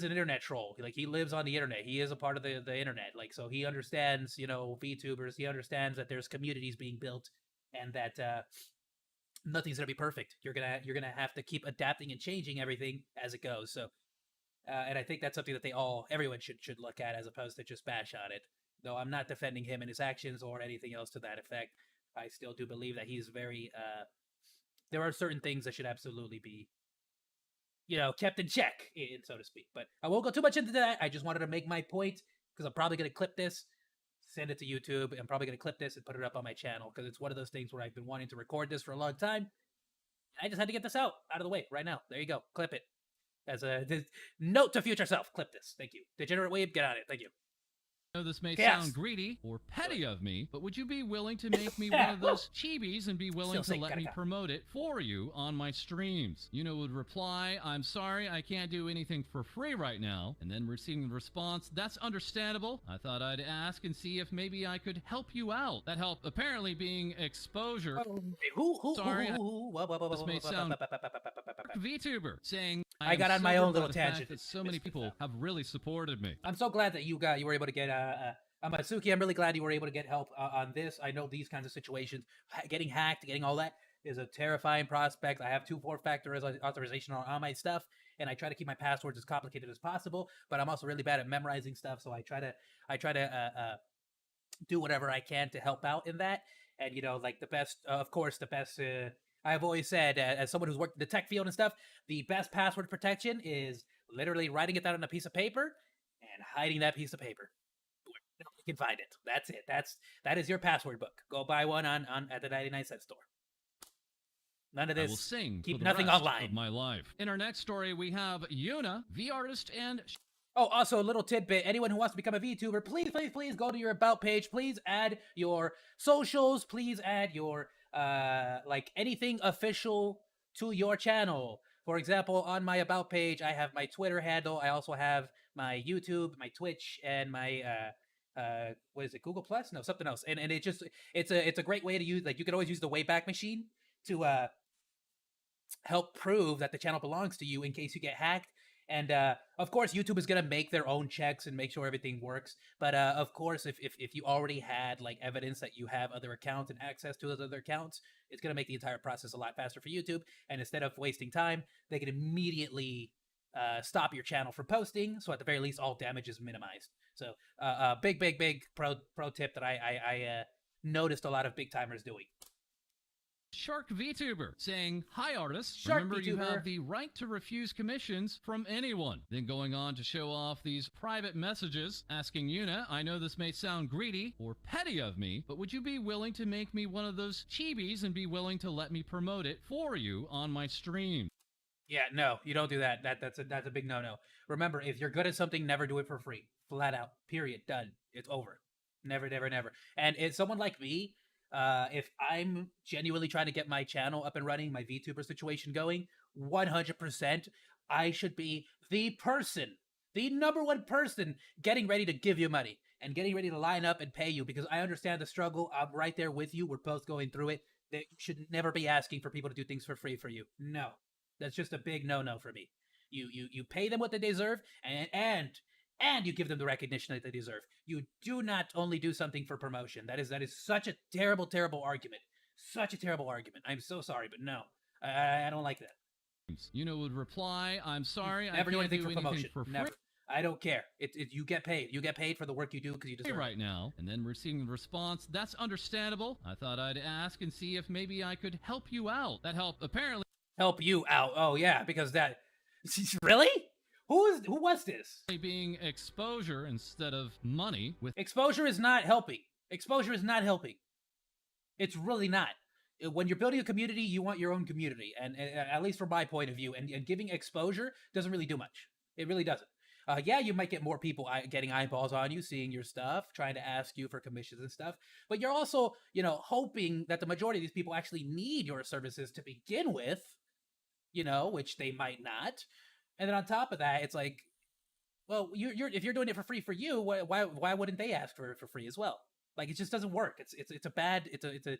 an internet troll. Like he lives on the internet. He is a part of the internet. Like so he understands, VTubers. He understands that there's communities being built and that nothing's gonna be perfect. You're gonna have to keep adapting and changing everything as it goes. So and I think that's something that everyone should look at as opposed to just bash on it. Though I'm not defending him and his actions or anything else to that effect. I still do believe that he's very there are certain things that should absolutely be kept in check, so to speak. But I won't go too much into that. I just wanted to make my point because I'm probably going to clip this, send it to YouTube. I'm probably going to clip this and put it up on my channel because it's one of those things where I've been wanting to record this for a long time. I just had to get this out of the way right now. There you go. Clip it. As a note to future self. Clip this. Thank you. Degenerate Weeb, get on it. Thank you. I know this may Chaos. sound greedy or petty of me, but would you be willing to make me one of those chibis and be willing to let me promote it for you on my streams? Would reply, I'm sorry, I can't do anything for free right now. And then receiving the response, that's understandable. I thought I'd ask and see if maybe I could help you out. That help apparently being exposure. Sorry, this may sound VTuber saying I got on my own little tangent. That so many people have really supported me. I'm so glad that you were able to get Amatsuki. I'm really glad you were able to get help on this. I know these kinds of situations, getting hacked, getting all that is a terrifying prospect. I have 2-4-factor authorization on my stuff, and I try to keep my passwords as complicated as possible. But I'm also really bad at memorizing stuff, so I try to do whatever I can to help out in that. And like the best. I've always said, as someone who's worked in the tech field and stuff, the best password protection is literally writing it down on a piece of paper and hiding that piece of paper where nobody can find it. That's it. That is your password book. Go buy one at the 99-cent store. None of this. I will sing. Keep for the nothing rest online. Of my life. In our next story, we have Yuna, V artist, and. Oh, also a little tidbit. Anyone who wants to become a VTuber, please go to your about page. Please add your socials. Please add your like anything official to your channel. For example, on my about page, I have my Twitter handle. I also have my YouTube, my Twitch, and my what is it, Google Plus? No, something else. And it's a great way to use. Like you can always use the Wayback Machine to help prove that the channel belongs to you in case you get hacked. And of course, YouTube is gonna make their own checks and make sure everything works. But of course, if you already had like evidence that you have other accounts and access to those other accounts, it's gonna make the entire process a lot faster for YouTube. And instead of wasting time, they can immediately stop your channel from posting. So at the very least, all damage is minimized. So big pro tip that I noticed a lot of big timers doing. Shark VTuber saying, hi artists, Shark remember VTuber. You have the right to refuse commissions from anyone. Then going on to show off these private messages asking Yuna, I know this may sound greedy or petty of me, but would you be willing to make me one of those chibis and be willing to let me promote it for you on my stream? Yeah, no, you don't do that. That's a big no-no. Remember, if you're good at something, never do it for free. Flat out. Period. Done. It's over. Never. And it's someone like me, If I'm genuinely trying to get my channel up and running, my VTuber situation going, 100%, I should be the person, the number one person getting ready to give you money and getting ready to line up and pay you, because I understand the struggle. I'm right there with you. We're both going through it. That you should never be asking for people to do things for free for you. No, that's just a big no for me. You pay them what they deserve, and you give them the recognition that they deserve. You do not only do something for promotion. That is such a terrible argument. Such a terrible argument. I'm so sorry, but no, I don't like that. Would reply, "I'm sorry, Never I do can't anything do for anything promotion. for free Never. I don't care. You get paid. You get paid for the work you do because you deserve right it. now." And then receiving the response, "That's understandable. I thought I'd ask and see if maybe I could help you out." That help apparently Help you out. Oh yeah, because that. Really? Who was this? being exposure instead of money with Exposure is not helping. Exposure is not helping. It's really not. When you're building a community, you want your own community, and at least from my point of view, and giving exposure doesn't really do much. It really doesn't. Yeah, you might get more people getting eyeballs on you, seeing your stuff, trying to ask you for commissions and stuff. But you're also, hoping that the majority of these people actually need your services to begin with, which they might not. And then on top of that, it's like, well, if you're doing it for free for you, why wouldn't they ask for free as well? Like, it just doesn't work. It's a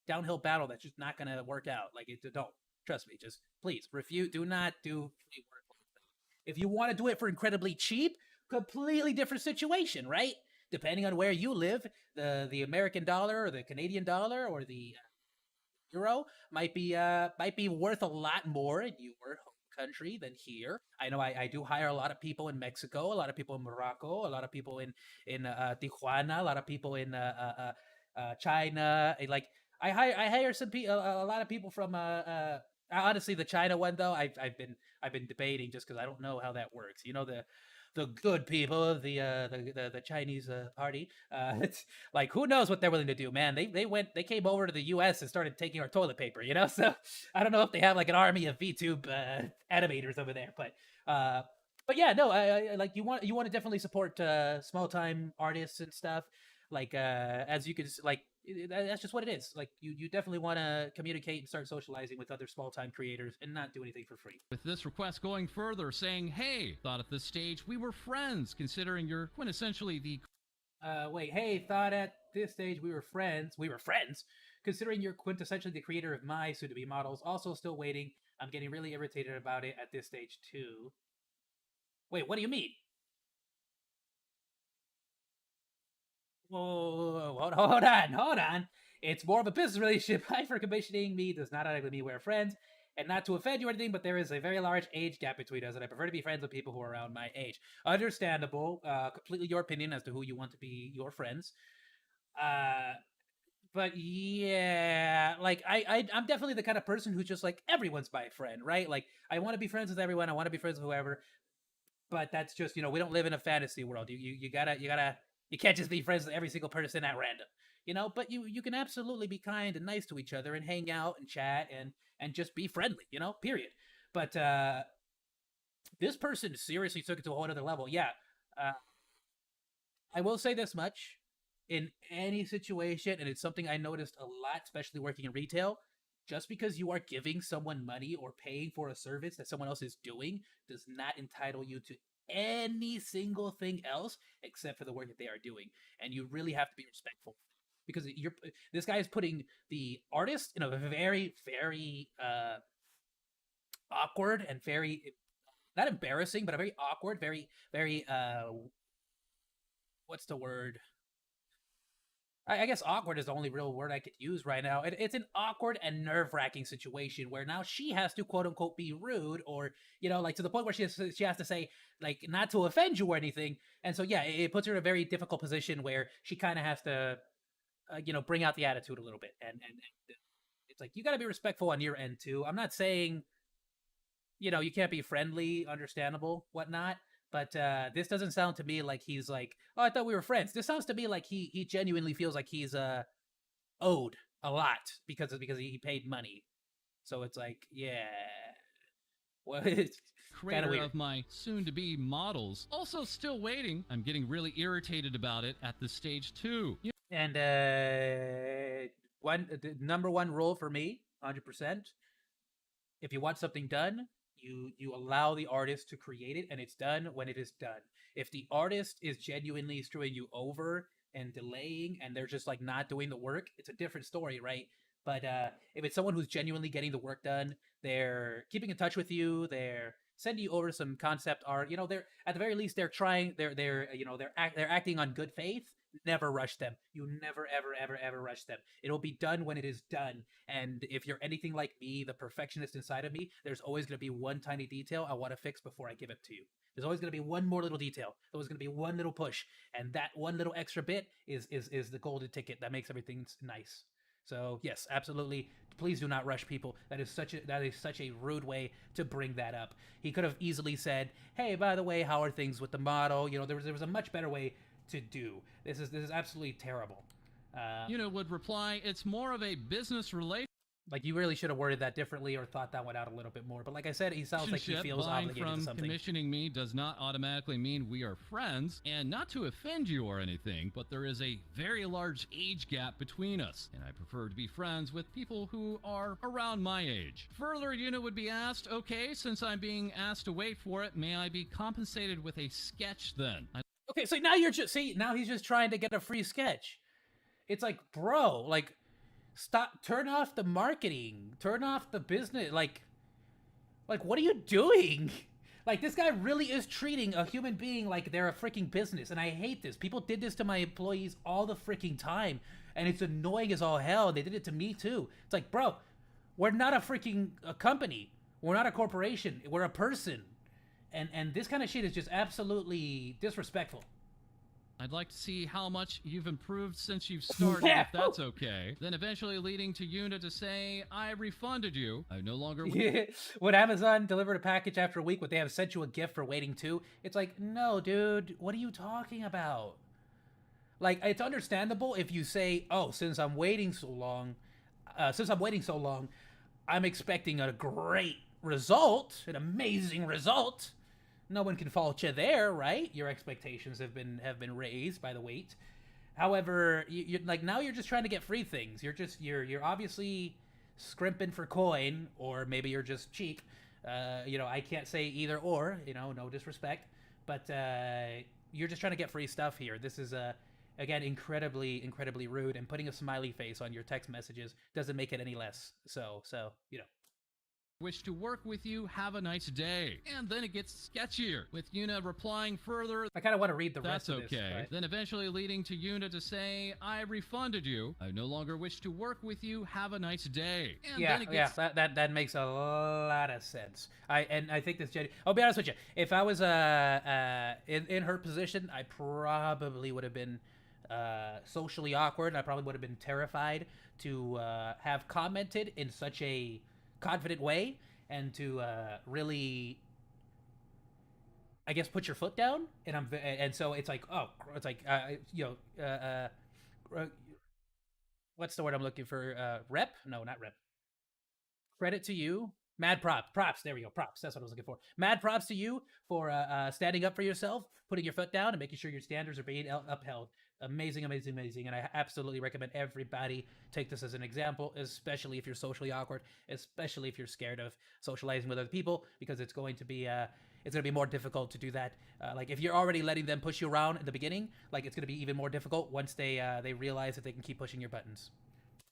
downhill battle that's just not gonna work out. Like, don't trust me. Just please refuse. Do not do free work. If you want to do it for incredibly cheap, completely different situation, right? Depending on where you live, the American dollar or the Canadian dollar or the euro might be worth a lot more in your home country than here. I know I do hire a lot of people in Mexico, a lot of people in Morocco, a lot of people in Tijuana, a lot of people in China. Like I hire a lot of people from honestly, the China one though, I've been debating just because I don't know how that works. The good people of the Chinese party. It's like, who knows what they're willing to do, man. They came over to the U.S. and started taking our toilet paper, So I don't know if they have like an army of VTube animators over there, but yeah, no, I like you want to definitely support small time artists and stuff. Like as you can like that's just what it is. Like you definitely want to communicate and start socializing with other small time creators and not do anything for free. with this request going further, saying, "Hey, thought at this stage we were friends, considering you're quintessentially the Wait, hey, thought at this stage we were friends. We were friends. Considering you're quintessentially the creator of my soon-to-be models, also still waiting. I'm getting really irritated about it at this stage too. Wait, what do you mean? Whoa, hold on. It's more of a business relationship. Hi for commissioning me does not automatically mean we're friends. And not to offend you or anything, but there is a very large age gap between us, and I prefer to be friends with people who are around my age. Understandable. Completely your opinion as to who you want to be your friends. But yeah, like I'm definitely the kind of person who's just like, everyone's my friend, right? Like, I want to be friends with everyone. I want to be friends with whoever. But that's just, we don't live in a fantasy world. You can't just be friends with every single person at random, but you can absolutely be kind and nice to each other and hang out and chat and just be friendly, period. But this person seriously took it to a whole other level. Yeah. I will say this much: in any situation, and it's something I noticed a lot, especially working in retail, just because you are giving someone money or paying for a service that someone else is doing does not entitle you to any single thing else except for the work that they are doing. And you really have to be respectful, because this guy is putting the artist in a very, very awkward and very, not embarrassing, but a very awkward, very, very what's the word? I guess awkward is the only real word I could use right now. It's an awkward and nerve-wracking situation where now she has to quote unquote be rude, or like to the point where she has to say, like, not to offend you or anything. And so yeah, it puts her in a very difficult position where she kind of has to bring out the attitude a little bit, and it's like, you got to be respectful on your end too. I'm not saying you can't be friendly, understandable, whatnot. But this doesn't sound to me like he's like, oh, I thought we were friends. This sounds to me like he genuinely feels like he's owed a lot because he paid money. So it's like, yeah, well, it's kind of creator weird. of my soon-to-be models, also still waiting. I'm getting really irritated about it at this stage too. And the number one rule for me, 100%. If you want something done, you allow the artist to create it, and it's done when it is done. If the artist is genuinely screwing you over and delaying, and they're just like not doing the work, it's a different story, right? But if it's someone who's genuinely getting the work done, they're keeping in touch with you, they're sending you over some concept art. They're at the very least they're trying. They're acting on good faith. Never rush them. You never ever ever ever rush them. It'll be done when it is done. And if you're anything like me, the perfectionist inside of me, there's always going to be one tiny detail I want to fix before I give it to you. There's always going to be one more little detail. There's always going to be one little push, and that one little extra bit is the golden ticket that makes everything nice. So yes, absolutely. Please do not rush people. That is such a rude way to bring that up. He could have easily said, "Hey, by the way, how are things with the model?" There was a much better way to do. This is absolutely terrible. Would reply, "It's more of a business relationship." Like, you really should have worded that differently or thought that one out a little bit more. But like I said, he sounds like he feels Buying obligated from to something. commissioning me does not automatically mean we are friends, and not to offend you or anything, but there is a very large age gap between us, and I prefer to be friends with people who are around my age. Further, Yuna would be asked, "Okay, since I'm being asked to wait for it, may I be compensated with a sketch then?" Okay, so now now he's just trying to get a free sketch. It's like, bro, like, stop, turn off the marketing, turn off the business, like what are you doing? Like, this guy really is treating a human being like they're a freaking business, and I hate this. People did this to my employees all the freaking time, and it's annoying as all hell. They did it to me too. It's like, bro, we're not a company. We're not a corporation. We're a person. And this kind of shit is just absolutely disrespectful. I'd like to see how much you've improved since you've started, if that's okay. Then eventually leading to Yuna to say, "I refunded you. I no longer..." Would Amazon deliver a package after a week? Would they have sent you a gift for waiting too? It's like, no, dude, what are you talking about? Like, it's understandable if you say, "Oh, since I'm waiting so long, I'm expecting a great result, an amazing result." No one can fault you there, right? Your expectations have been raised by the wait. However, you're like, now you're just trying to get free things. You're obviously scrimping for coin, or maybe you're just cheap. I can't say either or. No disrespect, but you're just trying to get free stuff here. This is again incredibly rude, and putting a smiley face on your text messages doesn't make it any less. So. "Wish to work with you. Have a nice day." And then it gets sketchier, with Yuna replying further, I kind of want to read the rest "That's of this. okay." Then eventually leading to Yuna to say, "I refunded you. I no longer wish to work with you. Have a nice day." And then it gets... that makes a lot of sense. I think this Jenny. I'll be honest with you. If I was in her position, I probably would have been socially awkward. I probably would have been terrified to have commented in such a confident way, and to really, I guess, put your foot down. And so it's like, what's the word I'm looking for? Rep? No, not rep. Credit to you. Mad props. There we go. Props. That's what I was looking for. Mad props to you for standing up for yourself, putting your foot down, and making sure your standards are being upheld. Amazing. And I absolutely recommend everybody take this as an example, especially if you're socially awkward, especially if you're scared of socializing with other people, because it's going to be more difficult to do that. Like, if you're already letting them push you around in the beginning, like, it's going to be even more difficult once they realize that they can keep pushing your buttons.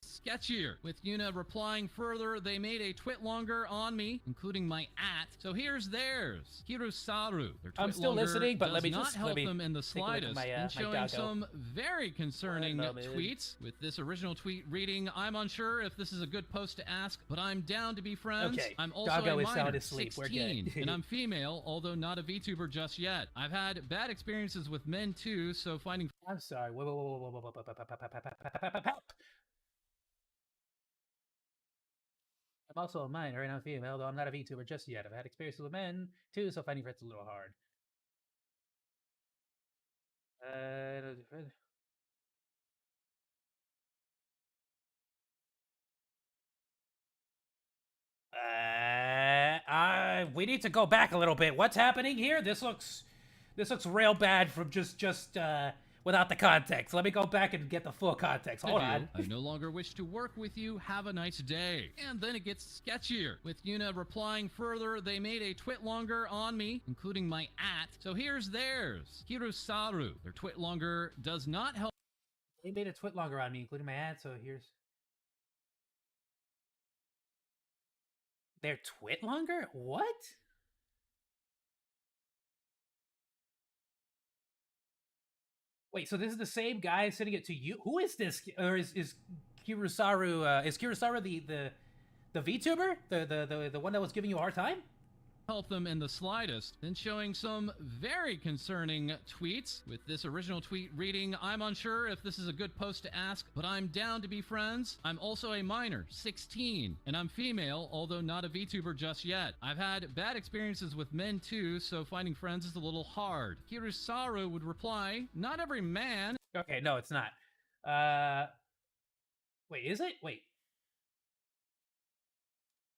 Sketchier, with Yuna replying further, "They made a twit longer on me, including my @. So here's theirs. Hirosaru. Their twit I'm still longer listening, but does let me not just help them in the take a look at slightest, my, and showing doggo. some very concerning tweets. With this original tweet reading, "I'm unsure if this is a good post to ask, but I'm down to be friends. Okay, I'm also doggo a is sound minor, asleep. We're 16, good. and I'm female, although not a VTuber just yet. I've had bad experiences with men too, so finding..." I'm sorry. Whoa. I'm also a minor and I'm female, though I'm not a VTuber just yet. I've had experiences with men too, so finding friends is a little hard. We need to go back a little bit. What's happening here? This looks real bad from just without the context. Let me go back and get the full context. Hold Video, on. I no longer wish to work with you. Have a nice day. And then it gets sketchier. With Yuna replying further, they made a twit longer on me, including my @ So here's theirs. Hirusaru. Their twit longer does not help. They made a twit longer on me, including my ad, so here's... Their twit longer? What? Wait, so this is the same guy sending it to you? Who is this? Or is Kurosaru, is Kurosaru the VTuber? The one that was giving you a hard time? Help them in the slightest, then showing some very concerning tweets, with this original tweet reading, I'm unsure if this is a good post to ask, but I'm down to be friends. I'm also a minor, 16, and I'm female, although not a VTuber just yet. I've had bad experiences with men too, so finding friends is a little hard. Hirusaru would reply, not every man... Okay, no, it's not. Wait, is it? Wait.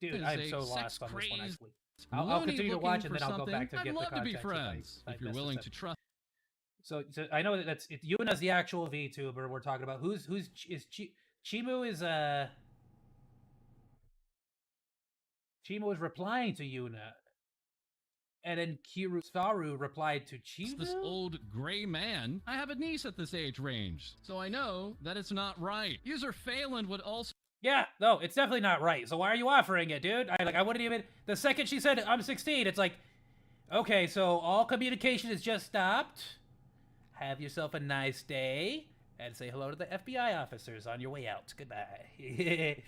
Dude, I'm so lost on this one, actually. I'll continue to watch and then I'll go back to get the context. I'd love to be friends if you're willing to trust. So I know that Yuna's the actual VTuber we're talking about. Chimu is Chimu is replying to Yuna, and then Kurosaru replied to Chimu. This old gray man. I have a niece at this age range, so I know that it's not right. User Phelan would also. Yeah, no, it's definitely not right. So why are you offering it, dude? I wouldn't even... The second she said, I'm 16, it's like, okay, so all communication is just stopped. Have yourself a nice day. And say hello to the FBI officers on your way out. Goodbye.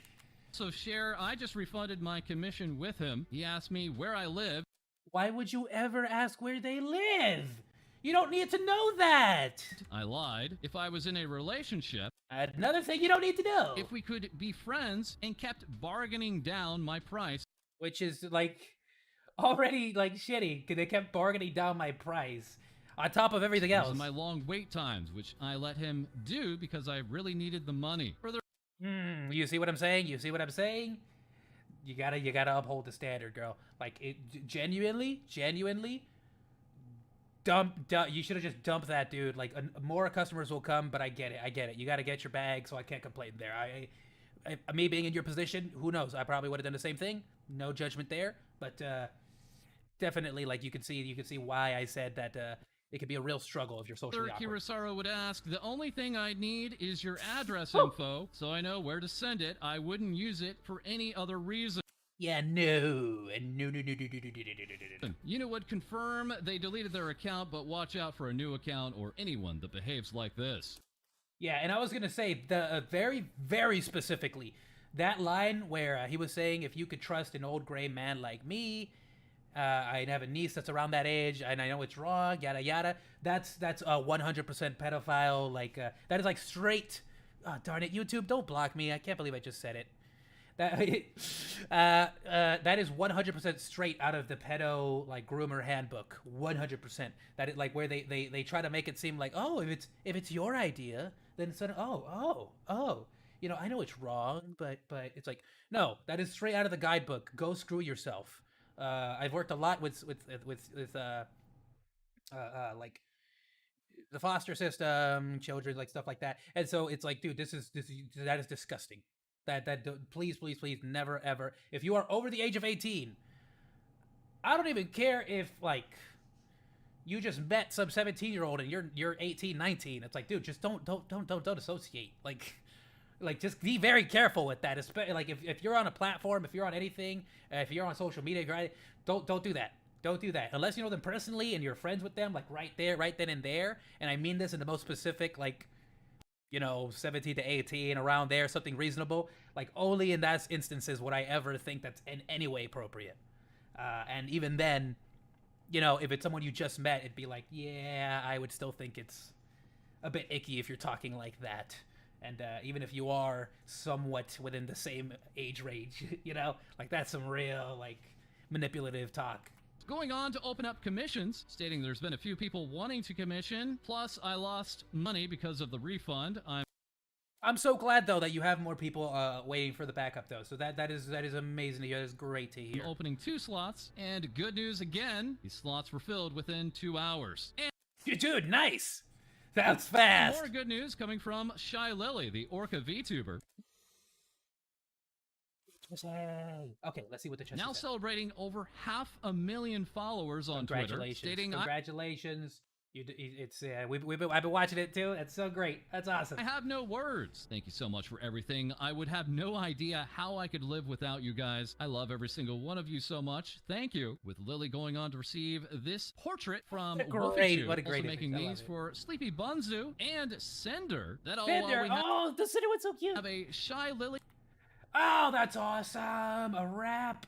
So, Cher, I just refunded my commission with him. He asked me where I live. Why would you ever ask where they live? You don't need to know that. I lied. If I was in a relationship... Another thing you don't need to know. If we could be friends, and kept bargaining down my price. Which is, like, already, like, shitty, because they kept bargaining down my price. On top of everything else. My long wait times, which I let him do because I really needed the money. Further... You see what I'm saying? You see what I'm saying? You gotta uphold the standard, girl. Like, it genuinely... You should have just dumped that dude. Like, more customers will come, but I get it. You got to get your bag, so I can't complain there. Me being in your position, who knows? I probably would have done the same thing. No judgment there, but definitely, like, you can see why I said that it could be a real struggle if you're socially awkward. Kurosaru would ask, the only thing I'd need is your address info, so I know where to send it. I wouldn't use it for any other reason. Yeah, no. Yuna would confirm they deleted their account, but watch out for a new account or anyone that behaves like this. Yeah, and I was going to say, very, very specifically, that line where he was saying, if you could trust an old gray man like me, I have a niece that's around that age, and I know it's wrong, yada, yada. That's a 100% pedophile, like, that is like straight... Oh, darn it, YouTube, don't block me. I can't believe I just said it. That is 100% straight out of the pedo like groomer handbook. 100%. That is like where they try to make it seem like, oh, if it's your idea, then it's you know, I know it's wrong, but it's like, no, that is straight out of the guidebook. Go screw yourself. I've worked a lot with like the foster system, children, like stuff like that, and so it's like, dude, that is disgusting. Please never ever, if you are over the age of 18, I don't even care if like you just met some 17-year-old and you're 18, 19. It's like, dude, just don't associate. Like just be very careful with that. Especially like if you're on a platform, if you're on anything, if you're on social media, don't do that. Don't do that unless you know them personally and you're friends with them, like right then and there. And I mean this in the most specific, like, you know, 17 to 18, around there, something reasonable. Like, only in that instances would I ever think that's in any way appropriate. And even then, you know, if it's someone you just met, it'd be like, yeah, I would still think it's a bit icky if you're talking like that. And even if you are somewhat within the same age range, you know, like that's some real, like, manipulative talk. Going on to open up commissions, stating there's been a few people wanting to commission, plus I lost money because of the refund. I'm so glad, though, that you have more people waiting for the backup, though. So that is amazing to hear. That is great to hear. Opening 2 slots, and good news again, these slots were filled within 2 hours. Dude, nice! That's fast. More good news coming from Shy Lily, the Orca VTuber. Okay, let's see what the chest Now said. celebrating over 500,000 followers on Twitter. Congratulations. Congratulations. I've been watching it too. It's so great. That's awesome. I have no words. Thank you so much for everything. I would have no idea how I could live without you guys. I love every single one of you so much. Thank you. With Lily going on to receive this portrait from Great. What a also great making image. I these love it. for Sleepy Bunzu and Cinder. That all Fender. we have, Oh, the Cinder one's so cute. have a Shy Lily. Oh, that's awesome. A wrap.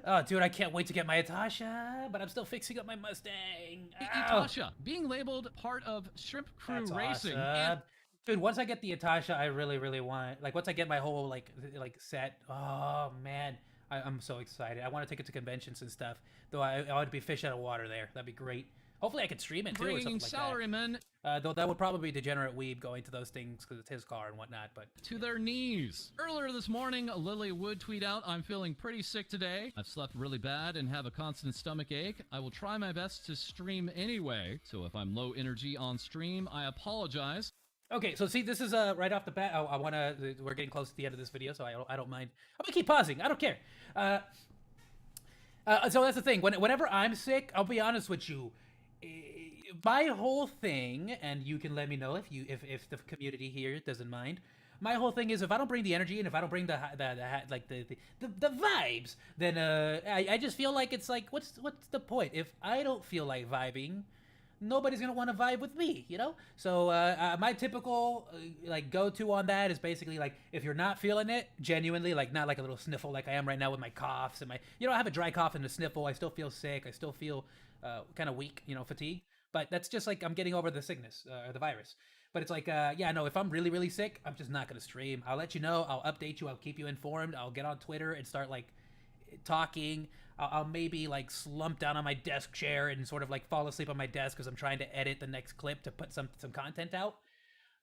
Oh, dude, I can't wait to get my Atasha, but I'm still fixing up my Mustang. Ow. Atasha being labeled part of Shrimp Crew That's Racing. awesome. And Dude, once I get the Atasha, I really want, like, once I get my whole, like set, oh, man, I'm so excited. I want to take it to conventions and stuff, though I would be fish out of water there. That'd be great. Hopefully I could stream it, too, or bringing something like salarymen that. Though that would probably be Degenerate Weeb going to those things because it's his car and whatnot, but... to their knees. Earlier this morning, Lily would tweet out, "I'm feeling pretty sick today. I've slept really bad and have a constant stomach ache. I will try my best to stream anyway. So if I'm low energy on stream, I apologize." Okay, so see, this is right off the bat. I want to. We're getting close to the end of this video, so I don't mind. I'm gonna keep pausing. I don't care. So that's the thing. Whenever I'm sick, I'll be honest with you. My whole thing, and you can let me know if the community here doesn't mind. My whole thing is if I don't bring the energy and if I don't bring the vibes, then I just feel like it's like what's the point? If I don't feel like vibing, nobody's gonna want to vibe with me, you know. So my typical like go-to on that is basically like if you're not feeling it genuinely, like not like a little sniffle like I am right now with my coughs and my, you know, I have a dry cough and a sniffle. I still feel sick. I still feel kind of weak, you know, fatigue. But that's just like I'm getting over the sickness or the virus. But it's like, yeah, no, if I'm really sick, I'm just not gonna stream. I'll let you know. I'll update you. I'll keep you informed. I'll get on Twitter and start like talking. I'll maybe like slump down on my desk chair and sort of like fall asleep on my desk because I'm trying to edit the next clip to put some content out,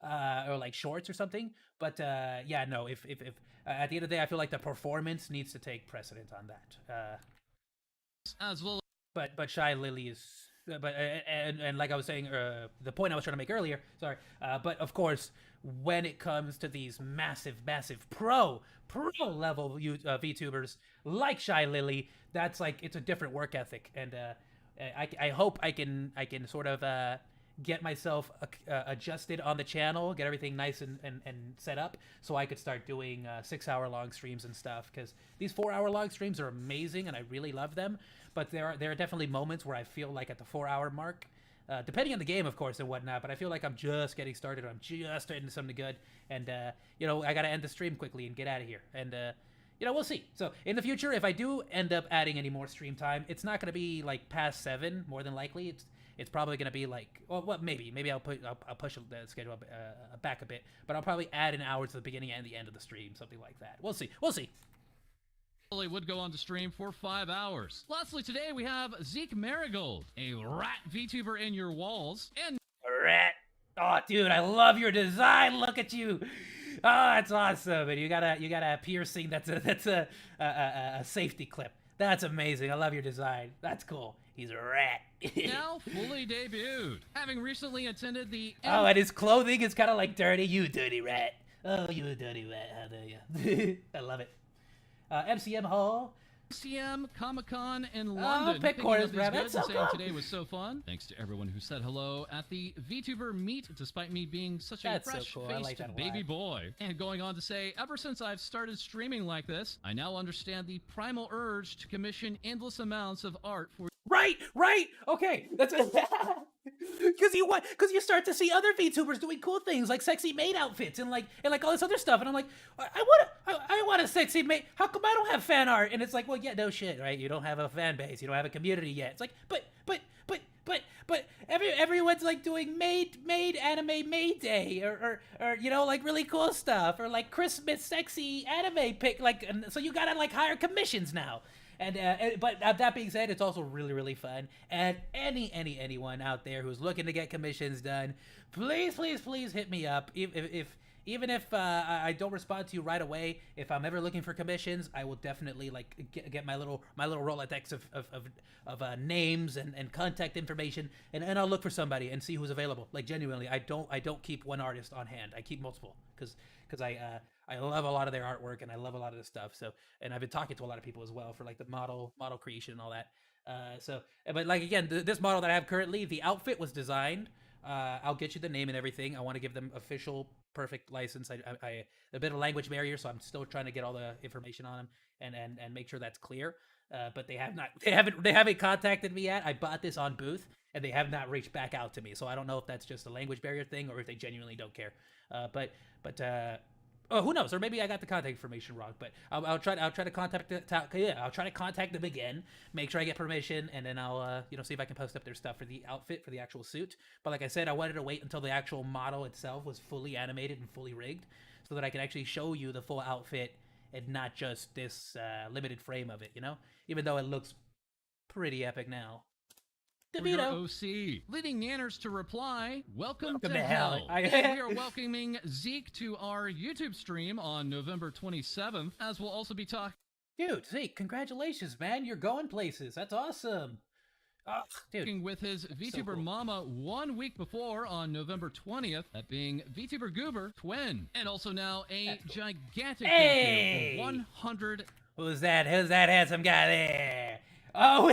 or like shorts or something. But yeah, no, if at the end of the day, I feel like the performance needs to take precedent on that. As well. But Shy Lily is, but and like I was saying, the point I was trying to make earlier. Sorry, but of course, when it comes to these massive pro level VTubers like Shy Lily, that's like it's a different work ethic, and I hope I can sort of get myself adjusted on the channel, get everything nice and set up, so I could start doing 6-hour-long streams and stuff. Because these 4-hour-long streams are amazing, and I really love them. But there are definitely moments where I feel like at the 4-hour mark, depending on the game, of course, and whatnot. But I feel like I'm just getting started. I'm just starting to something good, and you know, I gotta end the stream quickly and get out of here. And you know, we'll see. So in the future, if I do end up adding any more stream time, it's not gonna be like past 7, more than likely. It's probably gonna be like, well, what maybe I'll push the schedule back a bit, but I'll probably add an hour to the beginning and the end of the stream, something like that. We'll see. Lily would go on to stream for 5 hours. Lastly, today we have Zeke Marigold, a rat VTuber in your walls, and Rat. Oh, dude, I love your design. Look at you. Oh, that's awesome. And you got a piercing. That's a safety clip. That's amazing. I love your design. That's cool. He's a rat. now fully debuted, having recently attended the Oh, and his clothing is kind of like dirty. You dirty rat. Oh, you dirty rat. How dare you? I love it. MCM Hall. MCM Comic-Con in London. Pick corners, Picking up Brad. these goods That's and so saying cool. today was so fun. Thanks to everyone who said hello at the VTuber meet, despite me being such a That's so fresh-faced cool. I like that a baby lot. boy. And going on to say, ever since I've started streaming like this, I now understand the primal urge to commission endless amounts of art for Right. Okay, that's because you start to see other VTubers doing cool things like sexy maid outfits and like all this other stuff, and I'm like, I want a sexy maid. How come I don't have fan art? And it's like, well, yeah, no shit, right? You don't have a fan base, you don't have a community yet. It's like, but everyone's like doing maid anime maid day or you know, like really cool stuff, or like Christmas sexy anime pick, like, and so you gotta like hire commissions now. But that being said, it's also really fun. And anyone out there who's looking to get commissions done, please hit me up. even if I don't respond to you right away, if I'm ever looking for commissions, I will definitely like get my little Rolodex of names and contact information, and I'll look for somebody and see who's available. Like genuinely, I don't keep one artist on hand. I keep multiple because I love a lot of their artwork and I love a lot of the stuff. So, and I've been talking to a lot of people as well for like the model creation and all that. But like again, this model that I have currently, the outfit was designed. I'll get you the name and everything. I want to give them official, perfect license. I a bit of language barrier, so I'm still trying to get all the information on them and make sure that's clear. But they haven't contacted me yet. I bought this on Booth, and they have not reached back out to me. So I don't know if that's just a language barrier thing or if they genuinely don't care. But oh, who knows? Or maybe I got the contact information wrong. But I'll try to contact I'll try to contact them again, make sure I get permission, and then I'll see if I can post up their stuff for the outfit for the actual suit. But like I said, I wanted to wait until the actual model itself was fully animated and fully rigged, so that I could actually show you the full outfit and not just this limited frame of it. Even though it looks pretty epic now. Your OC. Leading Nanners to reply, welcome to hell. hell. And we are welcoming Zeke to our YouTube stream on November 27th, as we'll also be talking. Dude, Zeke, congratulations, man. You're going places. That's awesome. Oh, dude. With his VTuber so cool. mama 1 week before on November 20th, that being VTuber twin. And also now a gigantic hey! 100. Who's that handsome guy there? Oh,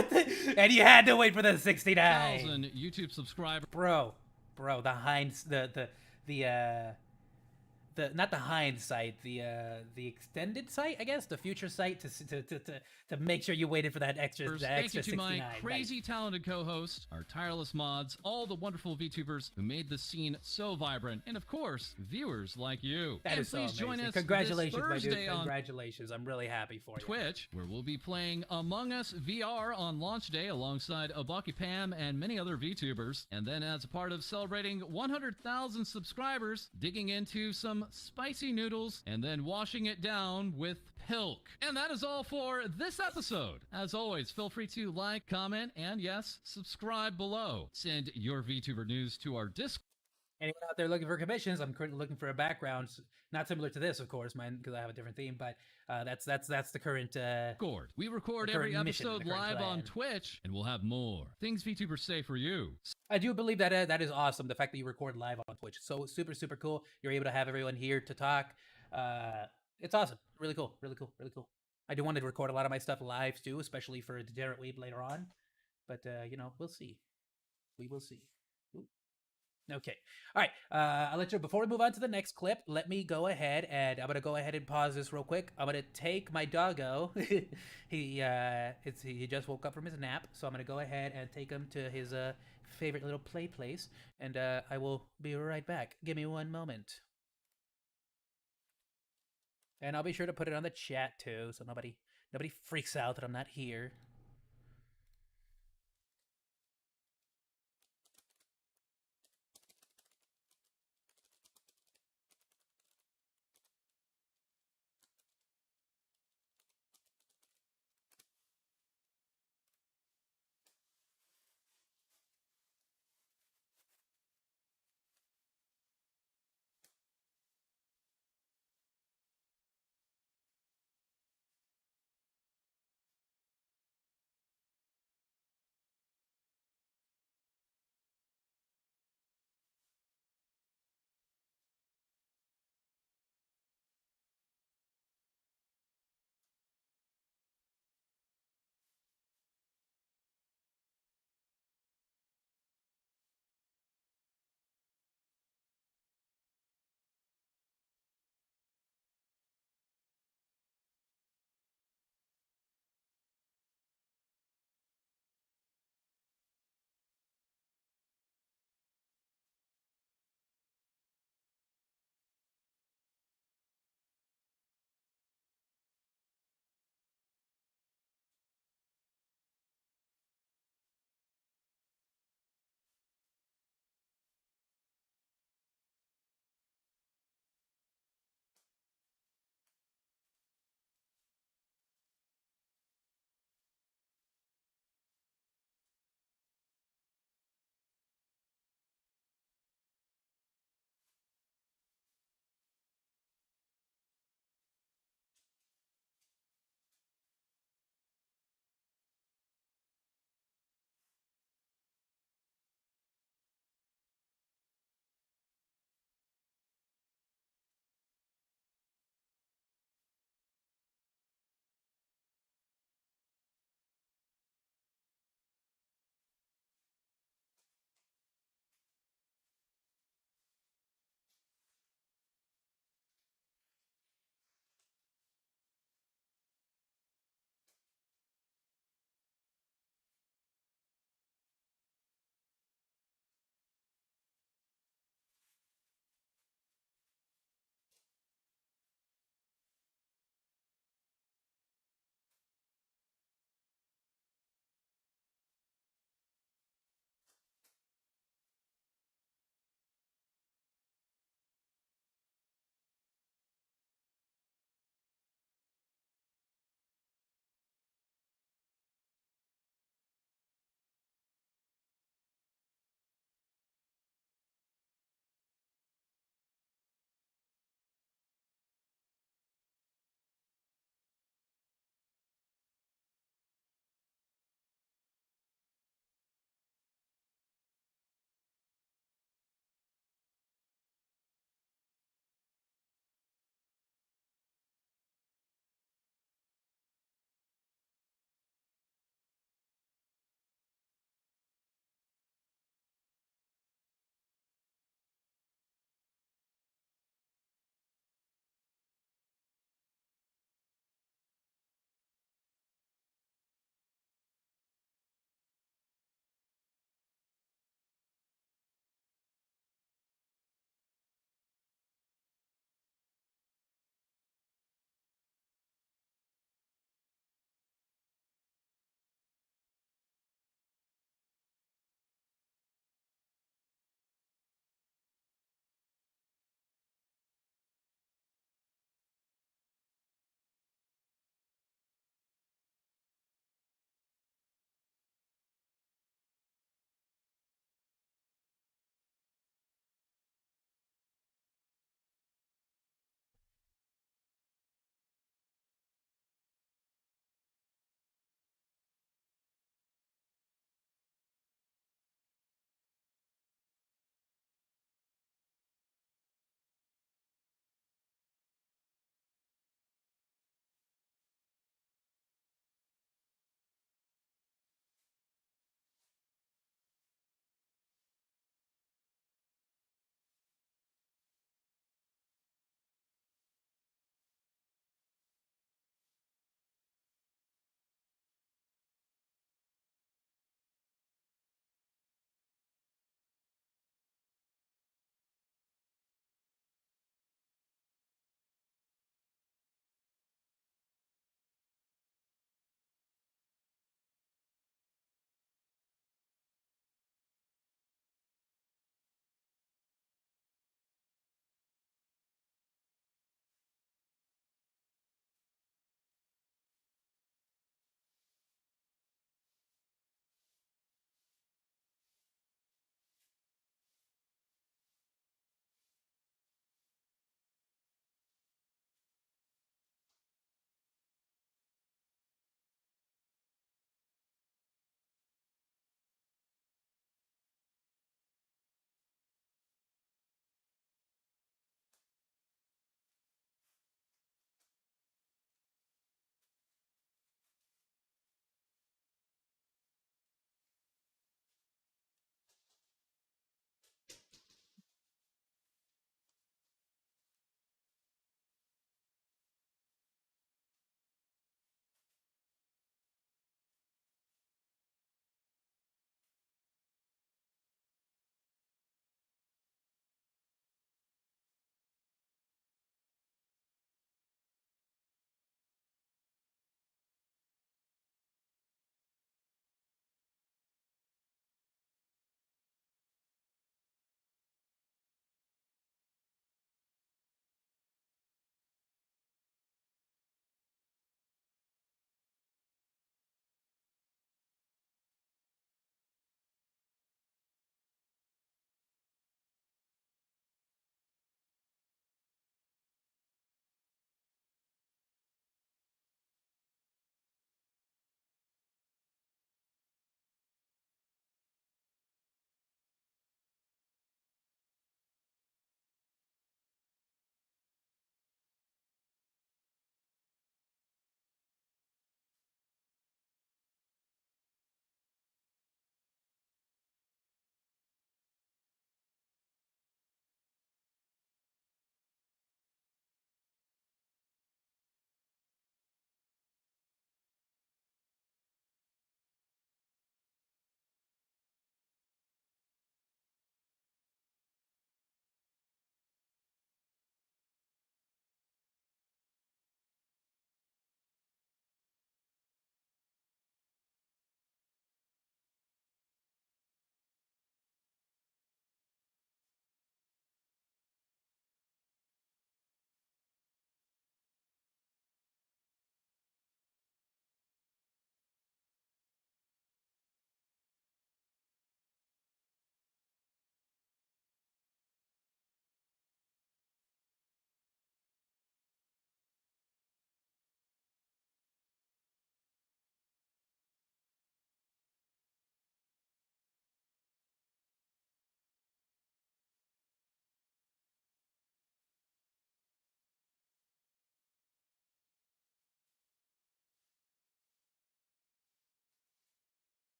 and you had to wait for the 69 1,000 YouTube subscribers. Bro, the not the hindsight, the extended site, I guess, the future site to make sure you waited for that extra Thank you to 69. my crazy talented co-host, our tireless mods, all the wonderful VTubers who made the scene so vibrant, and of course, viewers like you. That and is please so join us Congratulations, this Thursday my dude. on Congratulations. I'm really happy for you. Twitch, where we'll be playing Among Us VR on launch day alongside Obaki Pam and many other VTubers. And then as a part of celebrating 100,000 subscribers, digging into some spicy noodles and then washing it down with Pilk. And that is all for this episode. As always, feel free to like, comment, and yes, subscribe below. Send your VTuber news to our Discord. Anyone out there looking for commissions? I'm currently looking for a background, not similar to this, of course, mine, because I have a different theme. But that's the current. We record the every current mission, episode the current live plan. on Twitch, and we'll have more things VTubers say for you. I do believe that that is awesome. The fact that you record live on Twitch, so super cool. You're able to have everyone here to talk. It's awesome. Really cool. I do want to record a lot of my stuff live too, especially for Degenerate Weeb later on. But we'll see. We will see. Ooh. Okay. All right. I'll let you. Before we move on to the next clip, let me go ahead and I'm gonna go ahead and pause this real quick. I'm gonna take my doggo. He just woke up from his nap, so I'm gonna go ahead and take him to his favorite little play place, and I will be right back. Give me one moment. And I'll be sure to put it on the chat too, so nobody freaks out that I'm not here.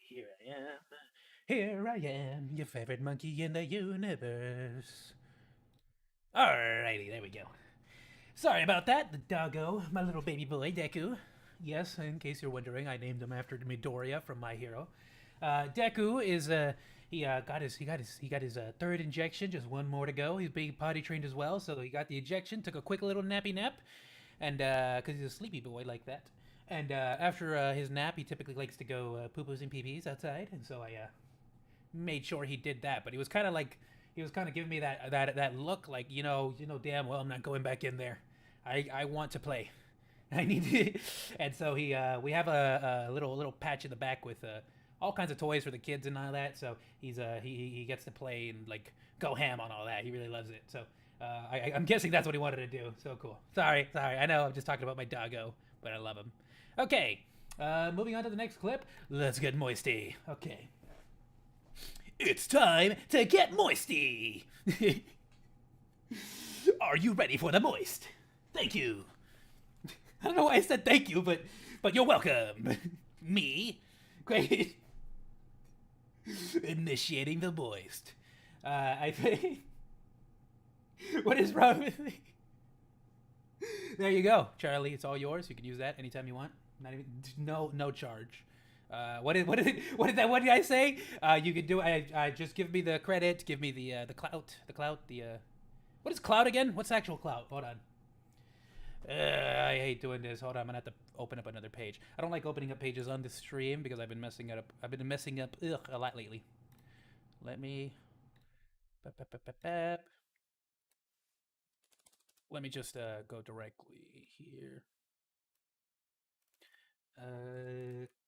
Here I am. Here I am, your favorite monkey in the universe. Alrighty, there we go. Sorry about that, the doggo, my little baby boy, Deku. Yes, in case you're wondering, I named him after Midoriya from My Hero. Deku is he got his third injection, just one more to go. He's being potty trained as well, so he got the injection, took a quick little nappy nap, and because he's a sleepy boy like that. And after his nap, he typically likes to go poo-poos and pee-pees outside, and so I made sure he did that. But he was kind of giving me that look, like you know, damn well I'm not going back in there. I want to play. I need to. And so we have a little patch in the back with all kinds of toys for the kids and all that. So he gets to play and like go ham on all that. He really loves it. So I'm guessing that's what he wanted to do. So cool. Sorry. I know I'm just talking about my doggo, but I love him. Okay, moving on to the next clip. Let's get moisty. Okay. It's time to get moisty. Are you ready for the moist? Thank you. I don't know why I said thank you, but you're welcome. Me? Great. Initiating the moist. I think... What is wrong with me? There you go, Charlie. It's all yours. You can use that anytime you want. Not even no charge. What did I say? You could do. I just give me the credit. Give me the clout. What is clout again? What's actual clout? Hold on. I hate doing this. Hold on, I'm gonna have to open up another page. I don't like opening up pages on the stream because I've been messing up a lot lately. Let me. Let me just go directly here.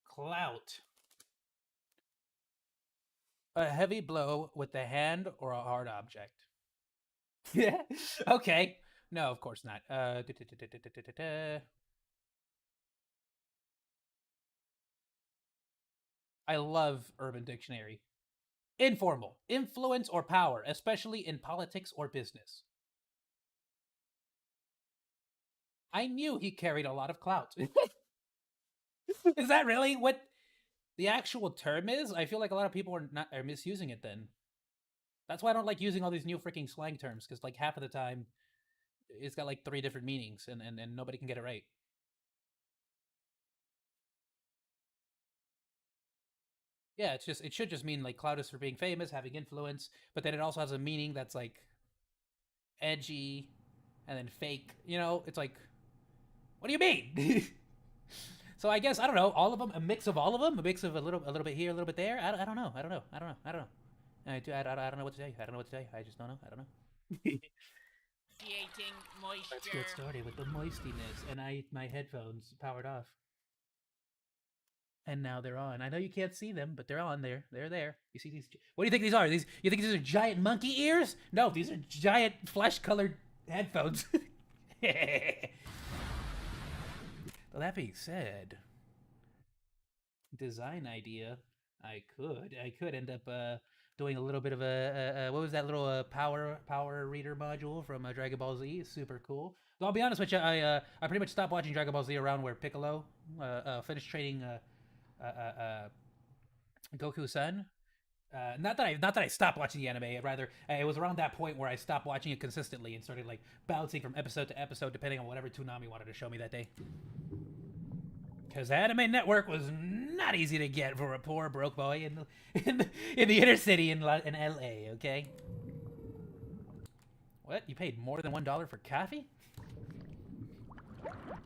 Clout. A heavy blow with the hand or a hard object. Yeah. Okay. No, of course not. I love Urban Dictionary. Informal, influence or power, especially in politics or business. I knew he carried a lot of clout. Is that really what the actual term is? I feel like a lot of people are misusing it then. That's why I don't like using all these new freaking slang terms, because like half of the time it's got like 3 different meanings and nobody can get it right. Yeah, it should just mean like clout is for being famous, having influence, but then it also has a meaning that's like edgy and then fake. You know, it's like, what do you mean? So I guess I don't know, all of them, a mix of all of them, a mix of a little bit here, a little bit there. I don't know. I don't know what to tell you. I don't know what to tell you. I just don't know. I don't know. Let's get started with the moistiness, and my headphones powered off. And now they're on. I know you can't see them, but they're on there. They're there. You see these? What do you think these are? You think these are giant monkey ears? No, these are giant flesh-colored headphones. Well, that being said, design idea. I could end up doing a little bit of a what was that little power reader module from Dragon Ball Z? Super cool. So I'll be honest with you, I pretty much stopped watching Dragon Ball Z around where Piccolo finished training Goku-san. Not that I stopped watching the anime. Rather, it was around that point where I stopped watching it consistently and started like bouncing from episode to episode depending on whatever Toonami wanted to show me that day. Because Anime Network was not easy to get for a poor broke boy in the inner city in LA. Okay. What? You paid more than $1 for coffee?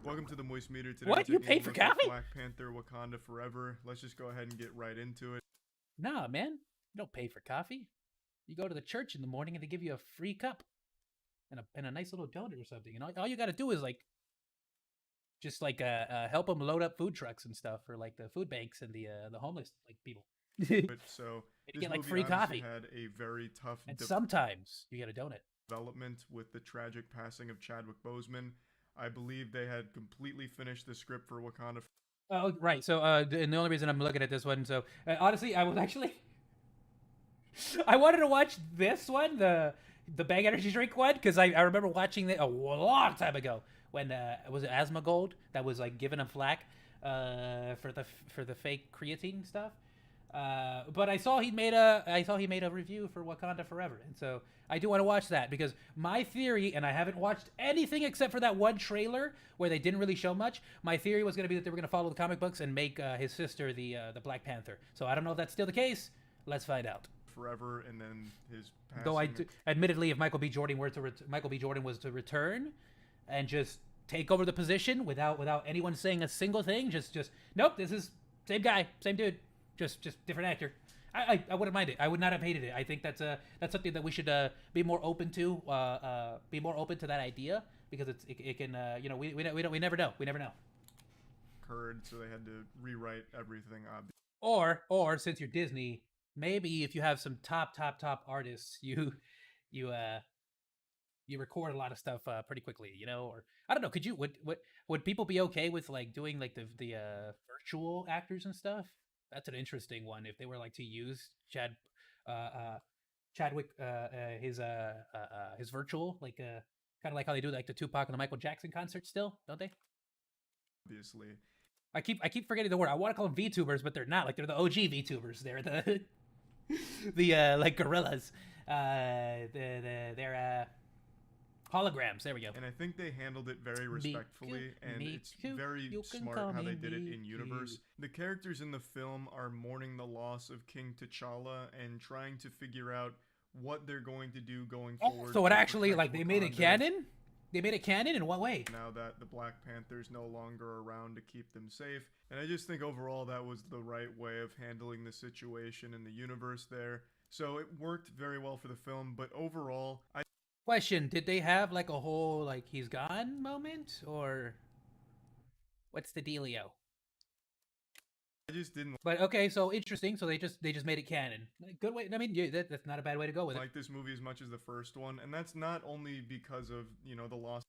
Welcome to the Moist Meter today. What? You paid for coffee? Black Panther, Wakanda Forever. Let's just go ahead and get right into it. Nah, man. You don't pay for coffee. You go to the church in the morning and they give you a free cup and a nice little donut or something. And all you got to do is like just like help them load up food trucks and stuff for like the food banks and the homeless like people. So you get like free coffee. Had a very tough and sometimes you get a donut. Development with the tragic passing of Chadwick Boseman. I believe they had completely finished the script for Wakanda. Oh, right. So, and the only reason I'm looking at this one, so honestly, I was actually, I wanted to watch this one, the Bang Energy drink one, because I remember watching it a long time ago when was it Asmongold that was like giving him flack for the fake creatine stuff. But I saw he made a review for Wakanda Forever, and so I do want to watch that because my theory, and I haven't watched anything except for that one trailer where they didn't really show much. My theory was going to be that they were going to follow the comic books and make his sister the Black Panther. So I don't know if that's still the case. Let's find out. Forever, and then his passing. Though admittedly, if Michael B. Jordan was to return and just take over the position without anyone saying a single thing, just nope, this is same guy, same dude, just different actor. I wouldn't mind it. I would not have hated it. I think that's something that we should be more open to. Be more open to that idea because it can we never know. We never know. Occurred, so they had to rewrite everything. Or since you're Disney, maybe if you have some top artists, you record a lot of stuff pretty quickly, or I don't know. Could you would people be okay with like doing like the virtual actors and stuff? That's an interesting one. If they were like to use Chadwick his virtual like kind of like how they do like the Tupac and the Michael Jackson concert still, don't they? Obviously, I keep forgetting the word. I want to call them VTubers, but they're not. Like they're the OG VTubers. They're the like gorillas. They're holograms. There we go. and I think they handled it very respectfully, and it's very smart how they did it in universe. The characters in the film are mourning the loss of King T'Challa and trying to figure out what they're going to do going forward. So it to actually protect like they made it Wakanda. canon. They made it canon in what way? Now that the Black Panther's no longer around to keep them safe. And I just think overall that was the right way of handling the situation in the universe there. So it worked very well for the film, but overall, I Question: did they have like a whole like he's gone moment, or what's the dealio? just didn't But okay, so interesting. So they just made it canon. Good way. I mean, yeah, that's not a bad way to go with it. like this movie as much as the first one, and that's not only because of, the loss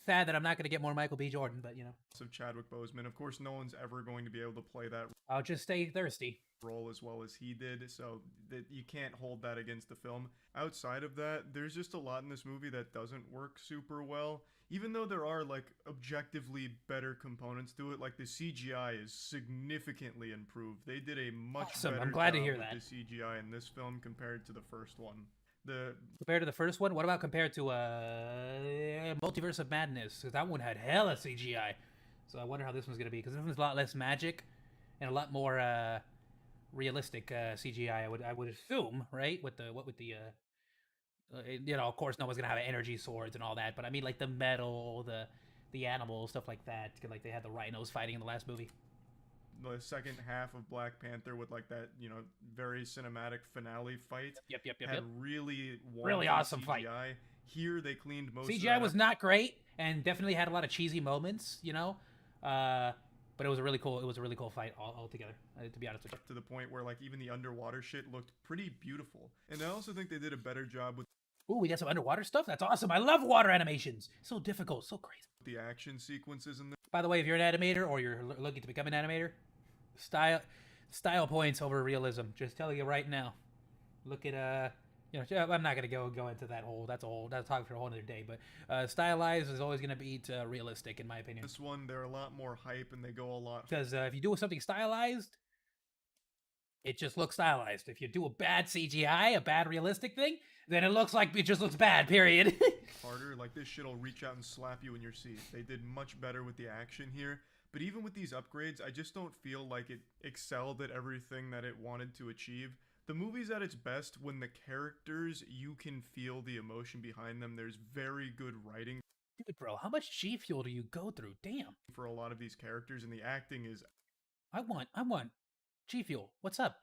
Sad that I'm not going to get more Michael B. Jordan, but of Chadwick Boseman. Of course, no one's ever going to be able to play that I'll just stay thirsty. role as well as he did, so that you can't hold that against the film. Outside of that, there's just a lot in this movie that doesn't work super well. Even though there are like objectively better components to it, like the CGI is significantly improved. They did a much Awesome. better I'm glad to job hear with that. the CGI in this film compared to the first one. The Compared to the first one, what about compared to Multiverse of Madness? Because that one had hella CGI. So I wonder how this one's gonna be. Because this one's a lot less magic and a lot more realistic CGI. I would assume, right? With the of course, no one's gonna have energy swords and all that. But I mean, like the metal, the animals, stuff like that. Like they had the rhinos fighting in the last movie. second half of Black Panther with like that, very cinematic finale fight. Yep. Had really Really wonky awesome CGI. fight. Here they cleaned most of CGI that was up. not great and definitely had a lot of cheesy moments, but it was a really cool. It was a really cool fight altogether. To be honest with you. To the point where like even the underwater shit looked pretty beautiful. And I also think they did a better job with Ooh, we got some underwater stuff. That's awesome. I love water animations. So difficult, so crazy. the action sequences in this. By the way, if you're an animator or you're looking to become an animator, style points over realism. Just telling you right now. Look at I'm not gonna go into that whole. That's talking for a whole other day. But stylized is always gonna beat realistic in my opinion. This one, they're a lot more hype and they go a lot Because if you do something stylized, it just looks stylized. If you do a bad CGI, a bad realistic thing, then it looks like it just looks bad. Period. harder. Like this shit'll reach out and slap you in your seat. They did much better with the action here. But even with these upgrades, I just don't feel like it excelled at everything that it wanted to achieve. The movie's at its best when the characters, you can feel the emotion behind them. There's very good writing Dude, bro, how much G Fuel do you go through? Damn. for a lot of these characters, and the acting is I want G Fuel. What's up?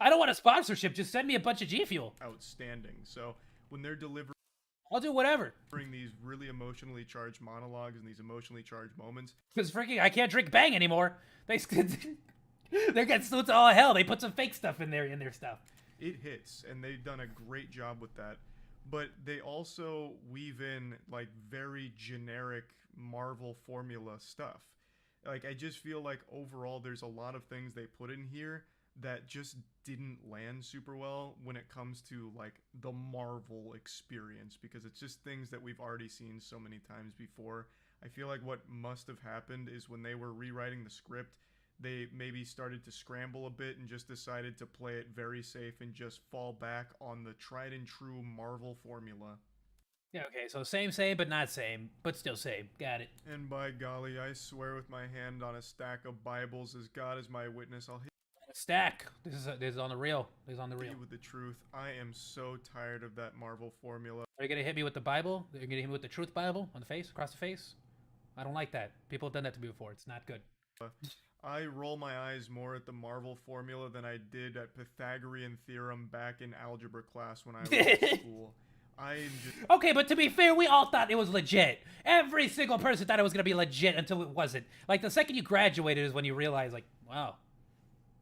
I don't want a sponsorship. Just send me a bunch of G Fuel. outstanding. So when they're delivering I'll do whatever. these really emotionally charged monologues and these emotionally charged moments, Because freaking, I can't drink Bang anymore. They get so it's all hell. They put some fake stuff in their stuff. it hits, and they've done a great job with that. But they also weave in like very generic Marvel formula stuff. Like I just feel like overall there's a lot of things they put in here that just didn't land super well when it comes to like the Marvel experience, because it's just things that we've already seen so many times before. I feel like what must have happened is when they were rewriting the script, they maybe started to scramble a bit and just decided to play it very safe and just fall back on the tried and true Marvel formula. Yeah, okay, so same, but not same, but still same. Got it. And by golly, I swear with my hand on a stack of Bibles, as God is my witness, I'll hit Stack. This is on the real. This is on the real. you with the truth. I am so tired of that Marvel formula. Are you gonna hit me with the Bible? Are you gonna hit me with the truth Bible on the face, across the face? I don't like that. People have done that to me before. It's not good. I roll my eyes more at the Marvel formula than I did at Pythagorean theorem back in algebra class when I was in school. I am just... Okay, but to be fair, we all thought it was legit. Every single person thought it was gonna be legit until it wasn't. Like the second you graduated is when you realize, like, wow.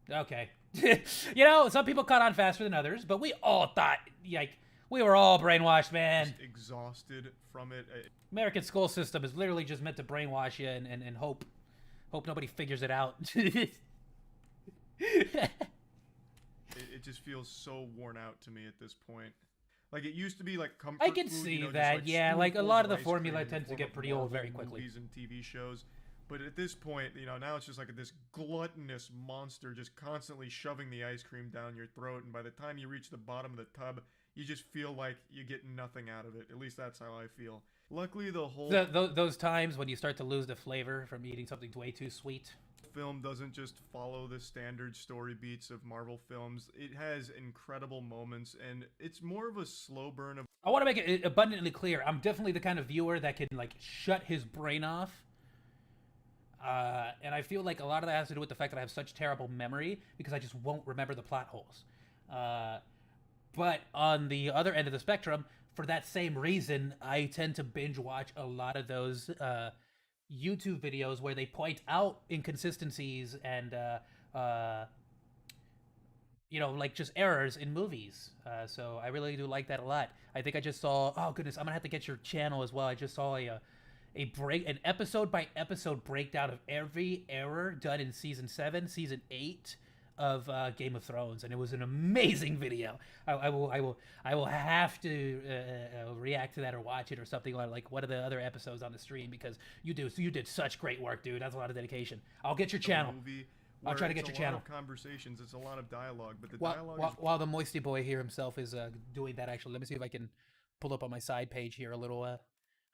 Okay. You know, some people caught on faster than others, but we all thought, like, we were all brainwashed, man. Just exhausted from it. American school system is literally just meant to brainwash you and hope nobody figures it out. It just feels so worn out to me at this point. Like, it used to be like comfort I can food, see you know, that, just yeah. Like a spoonfuls lot of the ice formula cream in tends to form get of pretty old Marvel very quickly. Movies and TV shows. But at this point, you know, now it's just like this gluttonous monster just constantly shoving the ice cream down your throat, and by the time you reach the bottom of the tub, you just feel like you get nothing out of it. At least that's how I feel. Luckily, the whole Those times when you start to lose the flavor from eating something way too sweet. film doesn't just follow the standard story beats of Marvel films. It has incredible moments, and it's more of a slow burn of... I want to make it abundantly clear. I'm definitely the kind of viewer that can, like, shut his brain off. And I feel like a lot of that has to do with the fact that I have such terrible memory because I just won't remember the plot holes. But on the other end of the spectrum, for that same reason, I tend to binge watch a lot of those YouTube videos where they point out inconsistencies and, you know, like just errors in movies. So I really do like that a lot. I think I just saw, oh goodness, I'm gonna have to get your channel as well. I just saw an episode by episode breakdown of every error done in season 7, season 8 of Game of Thrones, and it was an amazing video. I will have to react to that or watch it or something, like one of the other episodes on the stream, because you did such great work, dude. That's a lot of dedication. I'll get your channel. I'll try to get your channel. It's a lot of conversations. It's a lot of dialogue, but the dialogue is... While the Moisty Boy here himself is doing that, actually, let me see if I can pull up on my side page here a little.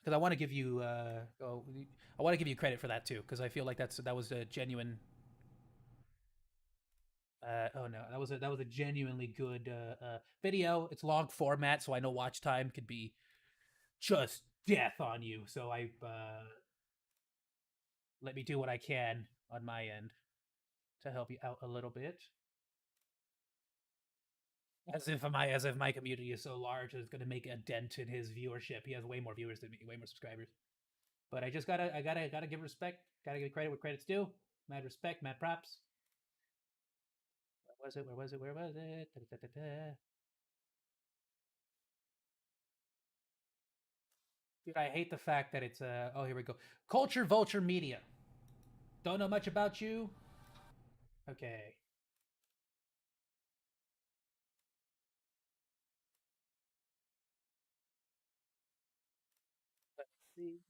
Because I want to give you, credit for that too, because I feel like that was a genuine. Oh no, that was a genuinely good video. It's long format, so I know watch time could be just death on you. So let me do what I can on my end to help you out a little bit. As if my community is so large, it's gonna make a dent in his viewership. He has way more viewers than me, way more subscribers. But I gotta give respect. Gotta give credit where credit's due. Mad respect, mad props. Where was it? Da-da-da-da. Dude, I hate the fact that it's oh, here we go. Culture Vulture Media. Don't know much about you. Okay. See.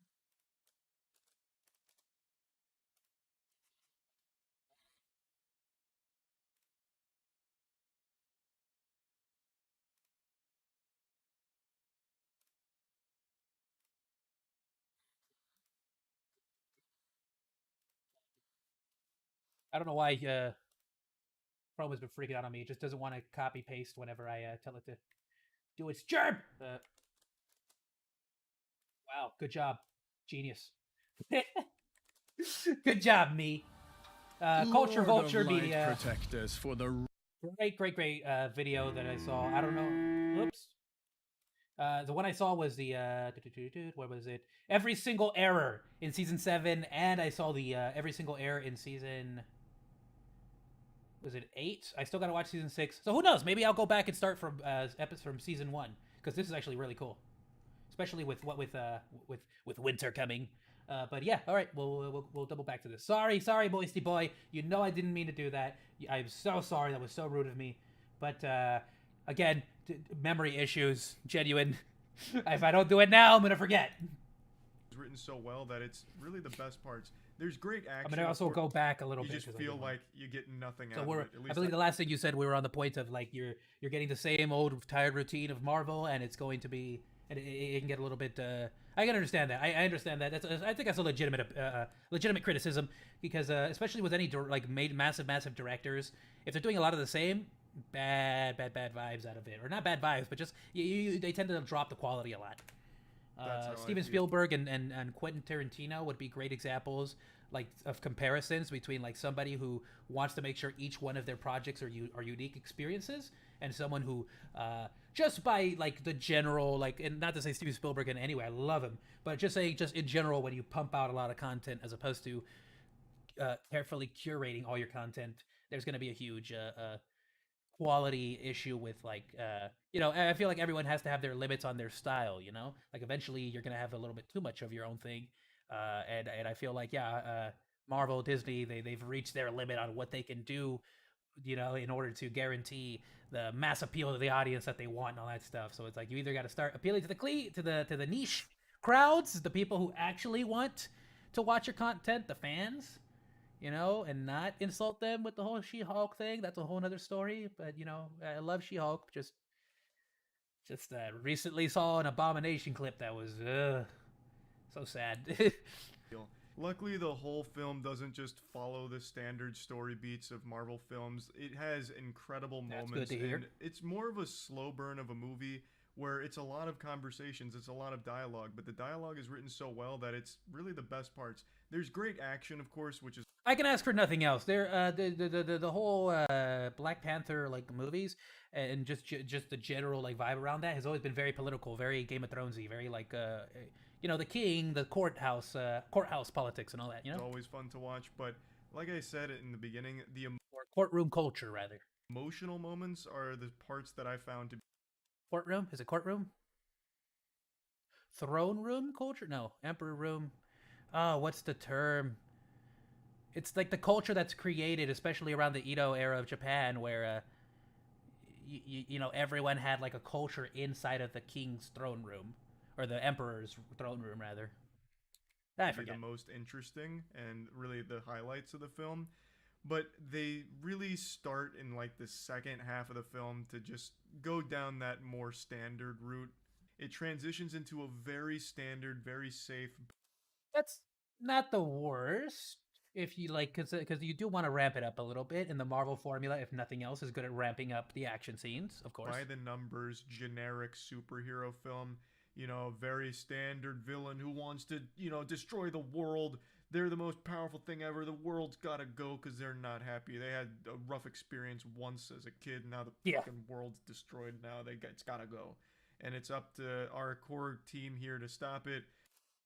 I don't know why Chrome has been freaking out on me. It just doesn't want to copy paste whenever I tell it to do its job. Wow, good job, genius. Good job, me. Culture Vulture Media. Protectors for the Great video that I saw. I don't know. Oops. The one I saw was the what was it? Every single error in season 7, and I saw the every single error in season. Was it 8? I still gotta watch season 6. So who knows? Maybe I'll go back and start from episodes from season 1, because this is actually really cool, especially with winter coming. But yeah, all right, we'll double back to this. Sorry, Moisty Boy. You know I didn't mean to do that. I'm so sorry. That was so rude of me. But again, memory issues, genuine. If I don't do it now, I'm gonna forget. It's written so well that it's really the best parts. There's great I'm action. gonna also of course. go back a little You bit. just 'cause I feel didn't wanna- like you get nothing So out we're, of it. At I least believe the last thing you said, we were on the point of like you're getting the same old tired routine of Marvel, and it's going to be, and it can get a little bit. I can understand that. I understand that. I think that's a legitimate criticism because especially with any like made massive directors, if they're doing a lot of the same, bad vibes out of it, or not bad vibes, but just they tend to drop the quality a lot. That's how I Steven feel. Spielberg and Quentin Tarantino would be great examples, like of comparisons between like somebody who wants to make sure each one of their projects are unique experiences, and someone who just by like the general, like, and not to say Steven Spielberg in any way, I love him, but just saying just in general, when you pump out a lot of content as opposed to carefully curating all your content, there's going to be a huge quality issue with like I feel like everyone has to have their limits on their style, like eventually you're gonna have a little bit too much of your own thing, and I feel like Marvel, Disney, they've reached their limit on what they can do, in order to guarantee the mass appeal to the audience that they want and all that stuff. So it's like you either got to start appealing to the niche crowds, the people who actually want to watch your content, the fans, and not insult them with the whole She-Hulk thing. That's a whole nother story. But I love She-Hulk. Just recently saw an Abomination clip that was so sad. Luckily, the whole film doesn't just follow the standard story beats of Marvel films. It has incredible That's moments, good to hear. and it's more of a slow burn of a movie where it's a lot of conversations, it's a lot of dialogue, but the dialogue is written so well that it's really the best parts. There's great action, of course, which is I can ask for nothing else. There, the whole Black Panther like movies and just the general like vibe around that has always been very political, very Game of Thronesy, very like the king, the courthouse politics and all that. always fun to watch. But like I said in the beginning, the Or courtroom culture rather. emotional moments are the parts that I found to be Courtroom? Is it courtroom? Throne room culture? No, emperor room. Oh, what's the term? It's like the culture that's created, especially around the Edo era of Japan, where everyone had like a culture inside of the king's throne room, or the emperor's throne room rather. I forget. the most interesting and really the highlights of the film. But they really start in like the second half of the film to just go down that more standard route. It transitions into a very standard, very safe. That's not the worst. If you like, because you do want to ramp it up a little bit, and the Marvel formula, if nothing else, is good at ramping up the action scenes, of course. By the numbers, generic superhero film. Very standard villain who wants to, destroy the world. They're the most powerful thing ever. The world's gotta go because they're not happy. They had a rough experience once as a kid. Now the fucking world's destroyed. Now it's gotta go, and it's up to our core team here to stop it.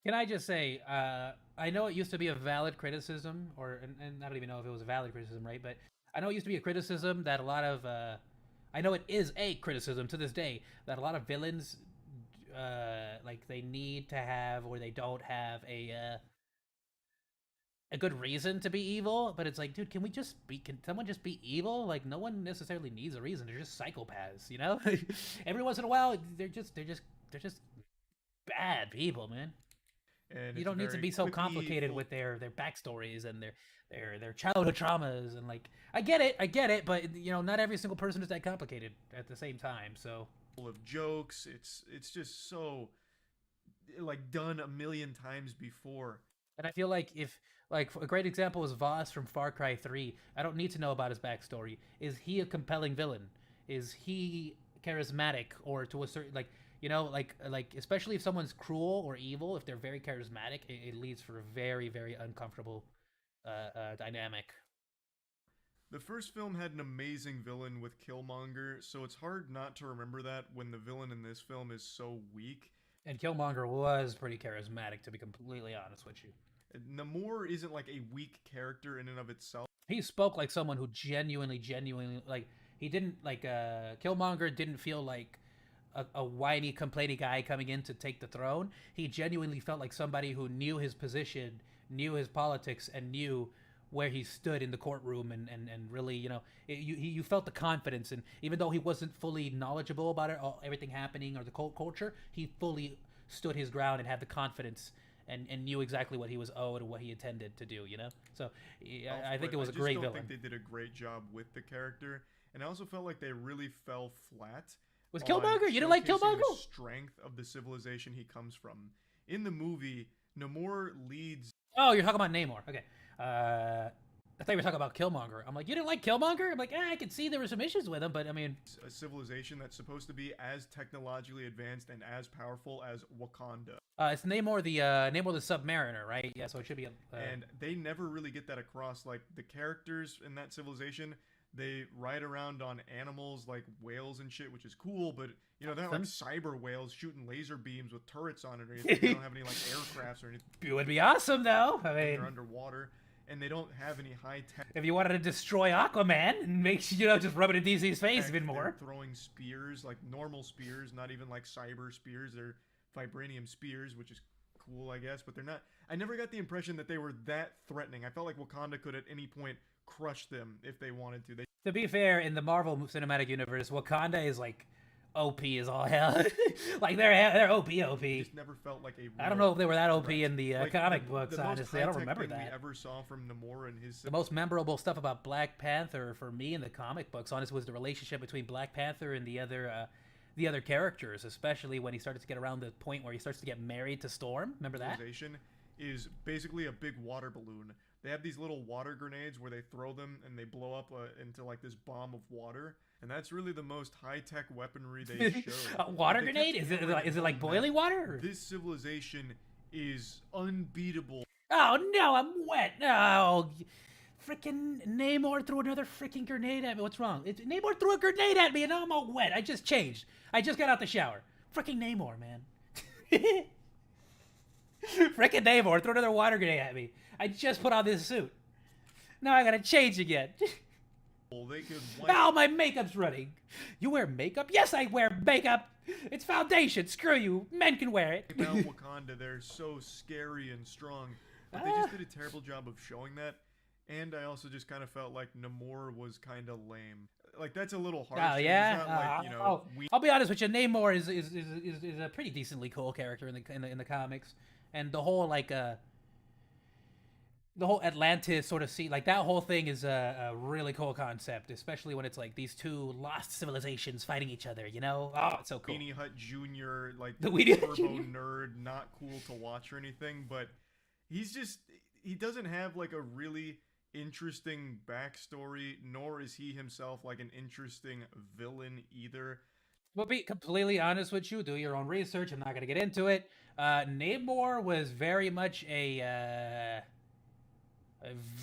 Can I just say, I know it used to be a valid criticism, and I don't even know if it was a valid criticism, right? But I know it used to be a criticism that a lot of, I know it is a criticism to this day that a lot of villains, like they need to have or they don't have a good reason to be evil. But it's like, dude, can someone just be evil? Like, no one necessarily needs a reason. They're just psychopaths, Every once in a while, they're just bad people, man. And you don't need to be so complicated with their backstories and their childhood traumas, and like I get it, but not every single person is that complicated at the same time. So full of jokes. It's just so like done a million times before. And I feel like if like a great example is Voss from Far Cry 3. I don't need to know about his backstory. Is he a compelling villain? Is he charismatic, or to a certain like especially if someone's cruel or evil, if they're very charismatic, it leads for a very, very uncomfortable dynamic. The first film had an amazing villain with Killmonger, so it's hard not to remember that when the villain in this film is so weak. And Killmonger was pretty charismatic, to be completely honest with you. Namor isn't like a weak character in and of itself. He spoke like someone who genuinely like he didn't like Killmonger didn't feel like a whiny, complainy guy coming in to take the throne. He genuinely felt like somebody who knew his position, knew his politics, and knew where he stood in the courtroom, and really, you felt the confidence. And even though he wasn't fully knowledgeable about everything happening or the cult culture, he fully stood his ground and had the confidence and knew exactly what he was owed and what he intended to do. You know, so yeah, I think But it was a just great don't villain. think they did a great job with the character, and I also felt like they really fell flat. Was on Killmonger? You didn't like showcasing Killmonger? the strength of the civilization he comes from. In the movie, Namor leads Oh, you're talking about Namor. Okay. I thought you were talking about Killmonger. I'm like, you didn't like Killmonger? I'm like, I could see there were some issues with him, but I mean, a civilization that's supposed to be as technologically advanced and as powerful as Wakanda. it's Namor the Submariner, right? Yeah, so it should be. And they never really get that across. Like, the characters in that civilization, they ride around on animals like whales and shit, which is cool, but you know, they're not like cyber whales shooting laser beams with turrets on it or anything. They don't have any like aircrafts or anything. It would be awesome, though. I mean, They're underwater, and they don't have any high tech. if you wanted to destroy Aquaman and make just rub it in DC's face even more. They're throwing spears, like normal spears, not even like cyber spears. They're vibranium spears, which is cool, I guess, but they're not. I never got the impression that they were that threatening. I felt like Wakanda could at any point crush them if they wanted to. To be fair, in the Marvel Cinematic Universe, Wakanda is like OP as all hell. Like they're OP. Just never felt like a. I don't know if they were that OP threat. in the Like, comic books. The most Honestly, I don't high-tech remember thing that. we ever saw from Namor and his. The most memorable stuff about Black Panther for me in the comic books, honestly, was the relationship between Black Panther and the other characters, especially when he started to get around the point where he starts to get married to Storm. Remember that? Civilization is basically a big water balloon. They have these little water grenades where they throw them and they blow up into like this bomb of water, and that's really the most high-tech weaponry they showed. A water They kept grenade? Is it hammering like home boiling that water? This civilization is unbeatable. Oh no, I'm wet. Oh, freaking Namor threw another freaking grenade at me. What's wrong? Namor threw a grenade at me and now I'm all wet. I just changed. I just got out the shower. Freaking Namor, man. Freaking Namor threw another water grenade at me. I just put on this suit. Now I gotta change again. They could Now my makeup's running. You wear makeup? Yes, I wear makeup. It's foundation. Screw you. Men can wear it. wipe out Wakanda. They're so scary and strong, but they just did a terrible job of showing that. And I also just kind of felt like Namor was kind of lame. Like, that's a little harsh. Oh yeah. He's not like, you know, I'll be honest with you. Namor is a pretty decently cool character in the comics, and the whole the whole Atlantis sort of scene, like that whole thing is a really cool concept, especially when it's like these two lost civilizations fighting each other. You know, oh, it's so cool. Weenie Hut Jr., like The Weenie Hut turbo Jr. nerd, not cool to watch or anything, but he doesn't have like a really interesting backstory, nor is he himself like an interesting villain either. Well, be completely honest with you. Do your own research. I'm not gonna get into it. Namor was very much a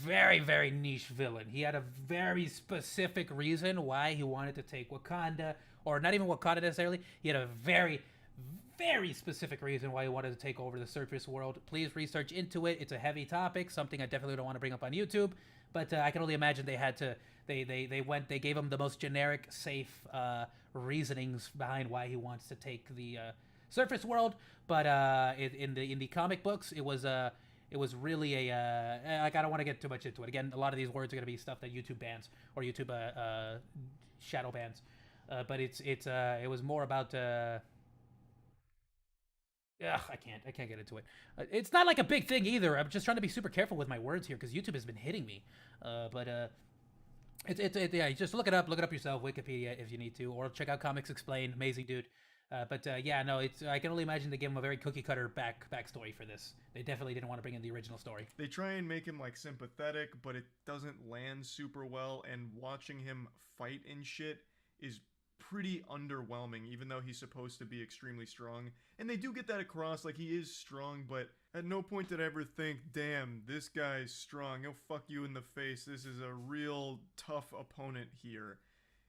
very, very niche villain. He had a very specific reason why he wanted to take Wakanda, or not even Wakanda necessarily. He had a very, very specific reason why he wanted to take over the surface world. Please research into it. It's a heavy topic, something I definitely don't want to bring up on YouTube, but I can only imagine they had to, they gave him the most generic, safe reasonings behind why he wants to take the surface world, but in the comic books, it was really like, I don't want to get too much into it. Again, a lot of these words are going to be stuff that YouTube bans or YouTube shadow bans. But it was more about I can't get into it. It's not like a big thing either. I'm just trying to be super careful with my words here because YouTube has been hitting me. Yeah, just look it up yourself, Wikipedia if you need to, or check out Comics Explained. Amazing dude. Yeah, no, I can only imagine they gave him a very cookie cutter backstory for this. They definitely didn't want to bring in the original story. They try and make him like sympathetic, but it doesn't land super well, and watching him fight and shit is pretty underwhelming, even though he's supposed to be extremely strong. And they do get that across, like he is strong, but at no point did I ever think, damn, this guy's strong, he'll fuck you in the face, this is a real tough opponent here.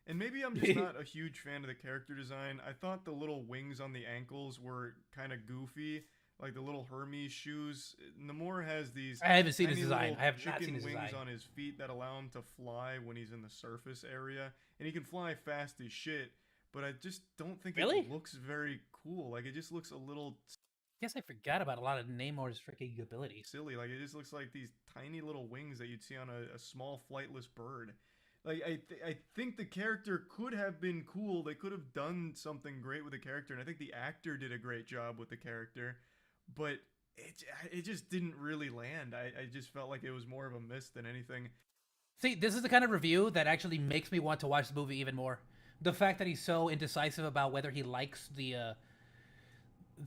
And maybe I'm just not a huge fan of the character design. I thought the little wings on the ankles were kind of goofy, like the little Hermes shoes. Namor has these. I haven't seen his tiny design. little I have not chicken seen his wings design. on his feet that allow him to fly when he's in the surface area, and he can fly fast as shit. But I just don't think Really? it looks very cool. Like, it just looks a little I guess I forgot about a lot of Namor's freaking abilities. silly. Like, it just looks like these tiny little wings that you'd see on a small flightless bird. Like, I think the character could have been cool. They could have done something great with the character, and I think the actor did a great job with the character. But it just didn't really land. I just felt like it was more of a miss than anything. See, this is the kind of review that actually makes me want to watch the movie even more. The fact that he's so indecisive about whether he likes the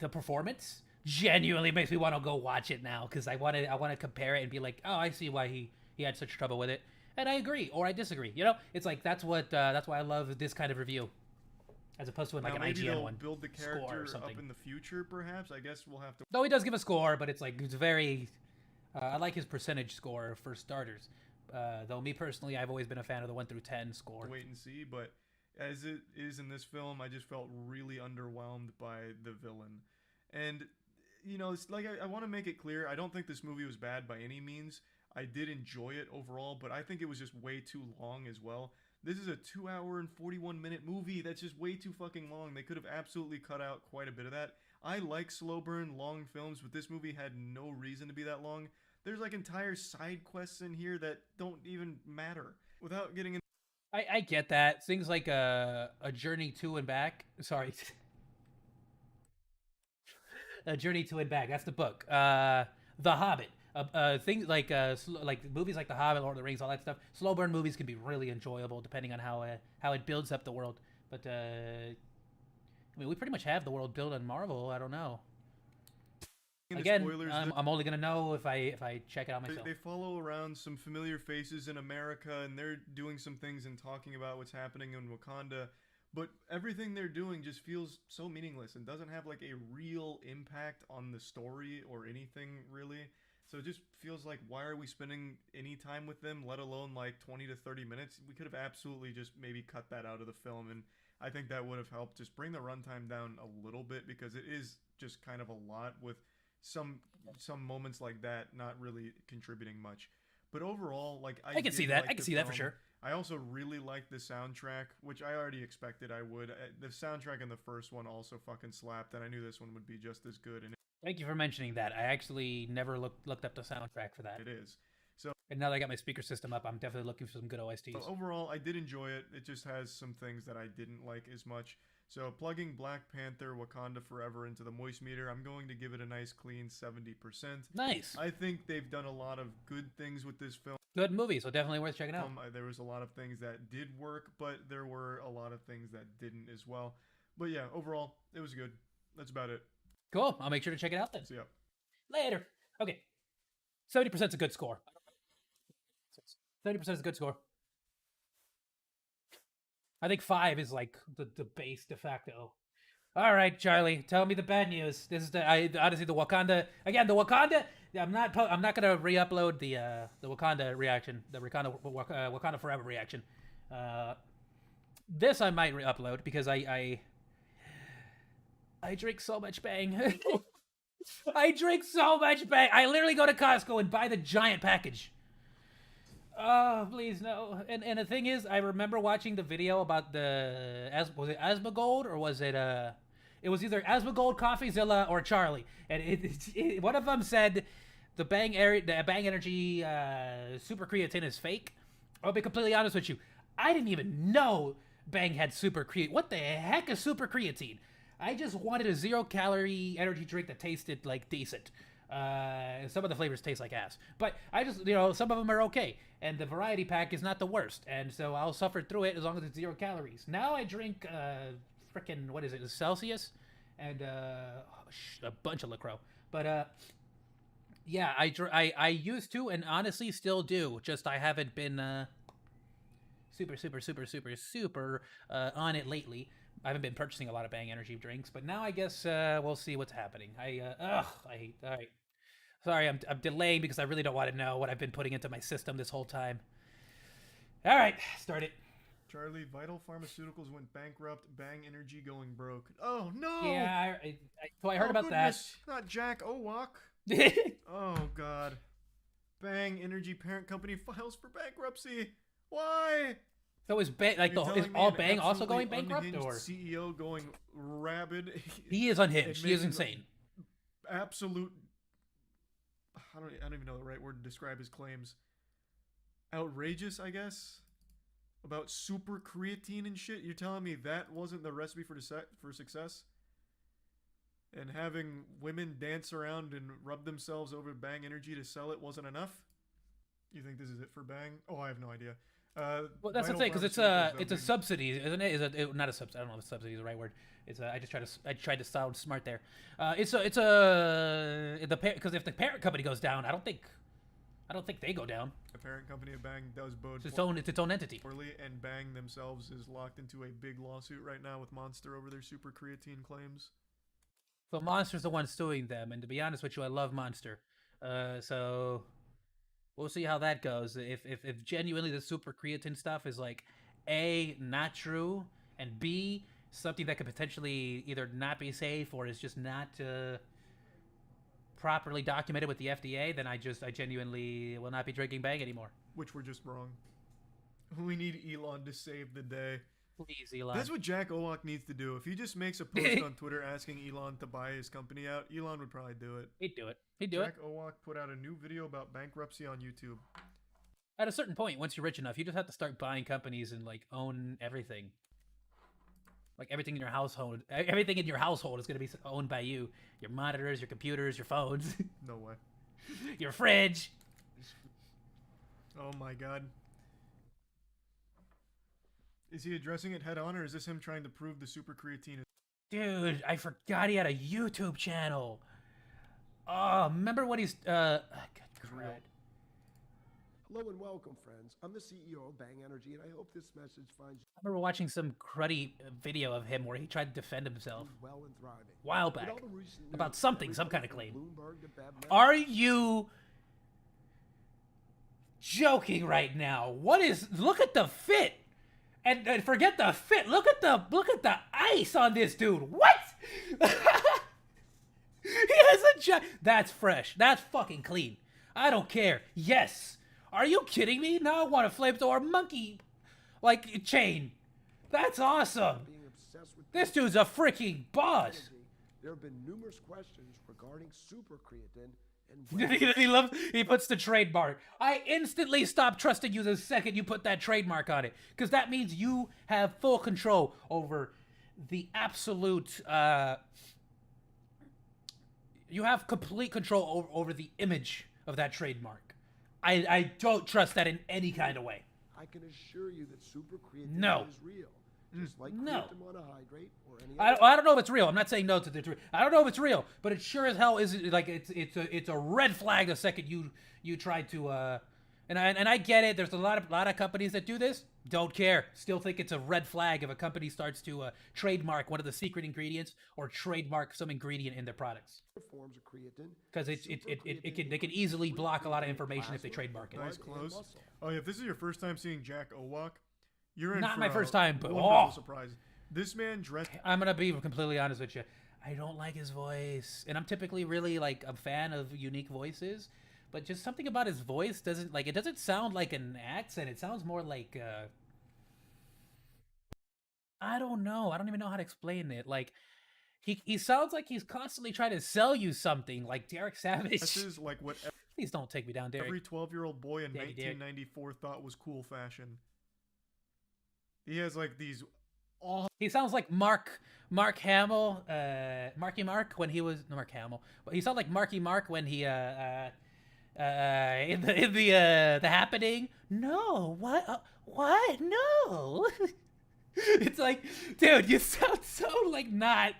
performance genuinely makes me want to go watch it now, because I want to compare it and be like, oh, I see why he had such trouble with it, and I agree or I disagree. You know, it's like that's why I love this kind of review, as opposed to like an maybe IGN they'll one. build the Score or character something. up in the future, perhaps. I guess we'll have to. Though he does give a score, but it's like it's very. I like his percentage score for starters. Though me personally, I've always been a fan of the 1 through 10 score. Wait and see, but as it is in this film, I just felt really underwhelmed by the villain. And, you know, it's like I want to make it clear, I don't think this movie was bad by any means. I did enjoy it overall, but I think it was just way too long as well. This is a 2 hour and 41-minute movie that's just way too fucking long. They could have absolutely cut out quite a bit of that. I like slow burn, long films, but this movie had no reason to be that long. There's like entire side quests in here that don't even matter. Without getting in. I get that. Things like a journey to and back. Sorry. A Journey to and Back. That's the book. The Hobbit. Things like movies like The Hobbit, Lord of the Rings, all that stuff. Slow burn movies can be really enjoyable depending on how it builds up the world. But I mean, we pretty much have the world built on Marvel. I don't know. Again, spoilers, I'm only gonna know if I check it out myself. They follow around some familiar faces in America, and they're doing some things and talking about what's happening in Wakanda. But everything they're doing just feels so meaningless and doesn't have like a real impact on the story or anything really. So it just feels like, why are we spending any time with them, let alone like 20 to 30 minutes? We could have absolutely just maybe cut that out of the film, and I think that would have helped just bring the runtime down a little bit, because it is just kind of a lot with some moments like that not really contributing much. But overall, like I can see that. I can see that for sure. I also really liked the soundtrack, which I already expected I would. The soundtrack in the first one also fucking slapped, and I knew this one would be just as good. And thank you for mentioning that. I actually never looked up the soundtrack for that. it is. So, and now that I got my speaker system up, I'm definitely looking for some good OSTs. So overall, I did enjoy it. It just has some things that I didn't like as much. So plugging Black Panther Wakanda Forever into the moist meter, I'm going to give it a nice clean 70%. Nice. I think they've done a lot of good things with this film. Good movie, so definitely worth checking out. There was a lot of things that did work, but there were a lot of things that didn't as well. But yeah, overall, it was good. That's about it. Cool. I'll make sure to check it out then. See ya. Later. Okay. 70% is a good score. 70% is a good score. I think 5 is like the base de facto. All right, Charlie, tell me the bad news. This is honestly the Wakanda again. The Wakanda. I'm not gonna re-upload the Wakanda reaction, the Wakanda Forever reaction. This I might re-upload because I drink so much Bang. I drink so much Bang. I literally go to Costco and buy the giant package. Oh, please no. And the thing is, I remember watching the video about was it Asmongold or was it it was either Asmongold, CoffeeZilla, or Charlie, and one of them said the Bang Energy super creatine is fake. I'll be completely honest with you, I didn't even know Bang had super creatine. What the heck is super creatine? I just wanted a 0-calorie energy drink that tasted like decent. Some of the flavors taste like ass, but I just, some of them are okay, and the variety pack is not the worst, and so I'll suffer through it as long as it's 0 calories. Now I drink frickin' what is it, Celsius, and a bunch of LaCroix, but yeah, I used to, and honestly still do, just I haven't been super on it lately. I haven't been purchasing a lot of Bang energy drinks, but now I guess we'll see what's happening. I hate. All right, sorry, I'm delaying because I really don't want to know what I've been putting into my system this whole time. All right, start it. Charlie, Vital Pharmaceuticals went bankrupt. Bang Energy going broke. Oh no! Yeah, so I heard about goodness. Not Jack Owak. that. Oh god. Bang Energy parent company files for bankruptcy. Why? So is Bang is all Bang also going bankrupt, or CEO going rabid? He is unhinged. He is insane. Absolute. I don't even know the right word to describe his claims. Outrageous, I guess. About super creatine and shit. You're telling me that wasn't the recipe for success? And having women dance around and rub themselves over Bang Energy to sell it wasn't enough? You think this is it for Bang? Oh, I have no idea. Well, that's the Vital thing, because it's Pharmaceuticals, though, a dude. subsidy, isn't it? Is it not a subsidy? I don't know if subsidy is the right word. It's I tried to sound smart there. It's a because if the parent company goes down, I don't think they go down. The parent company of Bang does bode It's its own entity. poorly, and Bang themselves is locked into a big lawsuit right now with Monster over their super creatine claims. So Monster's the one suing them, and to be honest with you, I love Monster. So we'll see how that goes. If genuinely the super creatine stuff is like A, not true, and B, something that could potentially either not be safe or is just not properly documented with the FDA, then I genuinely will not be drinking Bang anymore. Which we're just wrong. We need Elon to save the day. Please, Elon. That's what Jack Owak needs to do. If he just makes a post on Twitter asking Elon to buy his company out, Elon would probably do it. He'd do it. He'd do it. Jack Owak put out a new video about bankruptcy on YouTube. At a certain point, once you're rich enough, you just have to start buying companies and like own everything. Like everything in your household is going to be owned by you. Your monitors, your computers, your phones, No way. your fridge. Oh my god. Is he addressing it head on, or is this him trying to prove the super creatine is... Dude, I forgot he had a YouTube channel. Oh, remember when he's good crud. Hello and welcome, friends. I'm the CEO of Bang Energy, and I hope this message finds I remember watching some cruddy video of him where he tried to defend himself you well and thriving. a while With back all the recent about news, something, some everybody kind of from claim. Bloomberg to Bab- Are you joking right now? What is? Look at the fit, and forget the fit. Look at the ice on this dude. What? He has a That's fresh. That's fucking clean. I don't care. Yes. Are you kidding me? Now I want a Flamethrower Monkey like chain. That's awesome. being obsessed with This dude's a freaking boss. energy, there have been numerous questions regarding super creatine and He puts the trademark. I instantly stop trusting you the second you put that trademark on it, because that means you have full control over the absolute. You have complete control over the image of that trademark. I don't trust that in any kind of way. I can assure you that super creatine No. is real. Just like No. creatine monohydrate or any I other. don't know if it's real. I'm not saying no to the. I don't know if it's real, but it sure as hell is like it's a red flag the second you try to and I get it. There's a lot of companies that do this. Don't care. Still think it's a red flag if a company starts to trademark one of the secret ingredients or trademark some ingredient in their products, Forms of creatine because they can easily block a lot of information if they trademark it. Nice blood and close. muscle. Oh yeah, if this is your first time seeing Jack Owak, you're in Not for my a first time, but wonderful oh. surprise. This man dressed... I'm gonna be completely honest with you. I don't like his voice, and I'm typically really like a fan of unique voices, but just something about his voice doesn't like. It doesn't sound like an accent. It sounds more like I don't know. I don't even know how to explain it. Like he sounds like he's constantly trying to sell you something, like Derek Savage. This is like what Please don't take me down, Derek. every 12-year-old boy in Daddy Derek. 1994 thought was cool fashion. He has like these awesome... He sounds like Mark Hamill, Marky Mark when he was no Mark Hamill, but he sounds like Marky Mark when he in the Happening. No, what? No. It's like, dude, you sound so like not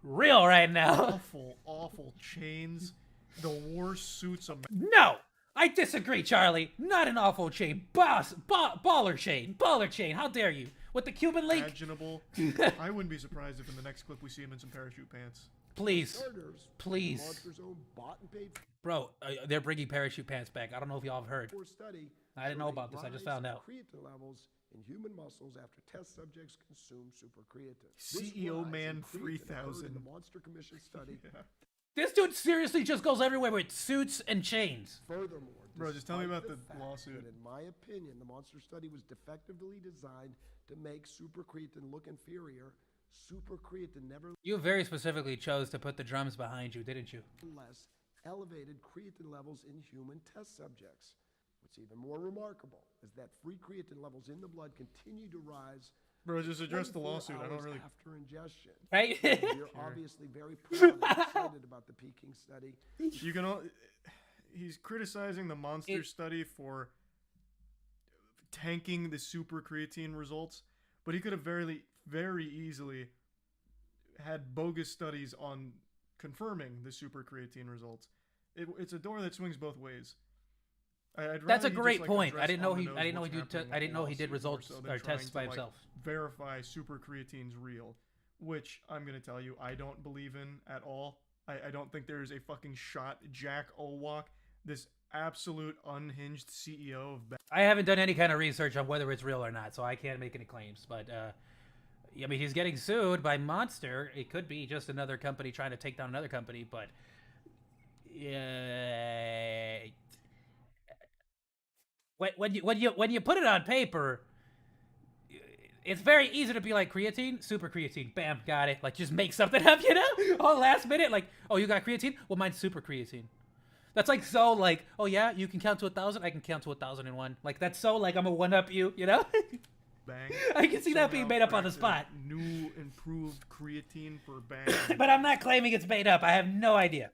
real right now. awful chains. The worst suits of... No, I disagree, Charlie. Not an awful chain, baller chain. How dare you? With the Cuban link, imaginable. I wouldn't be surprised if in the next clip we see him in some parachute pants. please, Starters, please, Monster's own bought and paid bro. They're bringing parachute pants back. I don't know if y'all have heard. for study. I didn't know showed a about this. I just rise found in out. Creatine levels in human muscles after test subjects consumed super creatine. This CEO rise Man in creatine occurred 3000. in the Monster Commission study. This dude seriously just goes everywhere with suits and chains. Furthermore, Bro, just tell me despite about the fact lawsuit. that in my opinion, the Monster study was defectively designed to make super creatine look inferior. Super creatine You very specifically chose to put the drums behind you, didn't you? nevertheless elevated creatine levels in human test subjects. What's even more remarkable is that free creatine levels in the blood continue to rise Bro, just address the 24 lawsuit. I don't hours really. after ingestion. Right? You're obviously very proud and excited about the Peking study. You can. He's criticizing the monster study for tanking the super creatine results, but he could have very easily had bogus studies on confirming the super creatine results. It's a door that swings both ways. That's a great point. I didn't know he did results or tests by himself. Verify super creatine's real, which I'm gonna tell you I don't believe in at all. I don't think there's a fucking shot Jack Owalk, this absolute unhinged CEO of. I haven't done any kind of research on whether it's real or not, so I can't make any claims. But I mean, he's getting sued by Monster. It could be just another company trying to take down another company, but yeah. When you put it on paper, it's very easy to be like, creatine, super creatine, bam, got it. Like, just make something up, you know? All last minute, like, oh, you got creatine? Well, mine's super creatine. That's like so like, oh yeah, you can count to 1,000, I can count to 1,001. Like, that's so like, I'm gonna one up you, you know? Bang. I can see that being made up on the spot. New improved creatine for Bang. But I'm not claiming it's made up. I have no idea.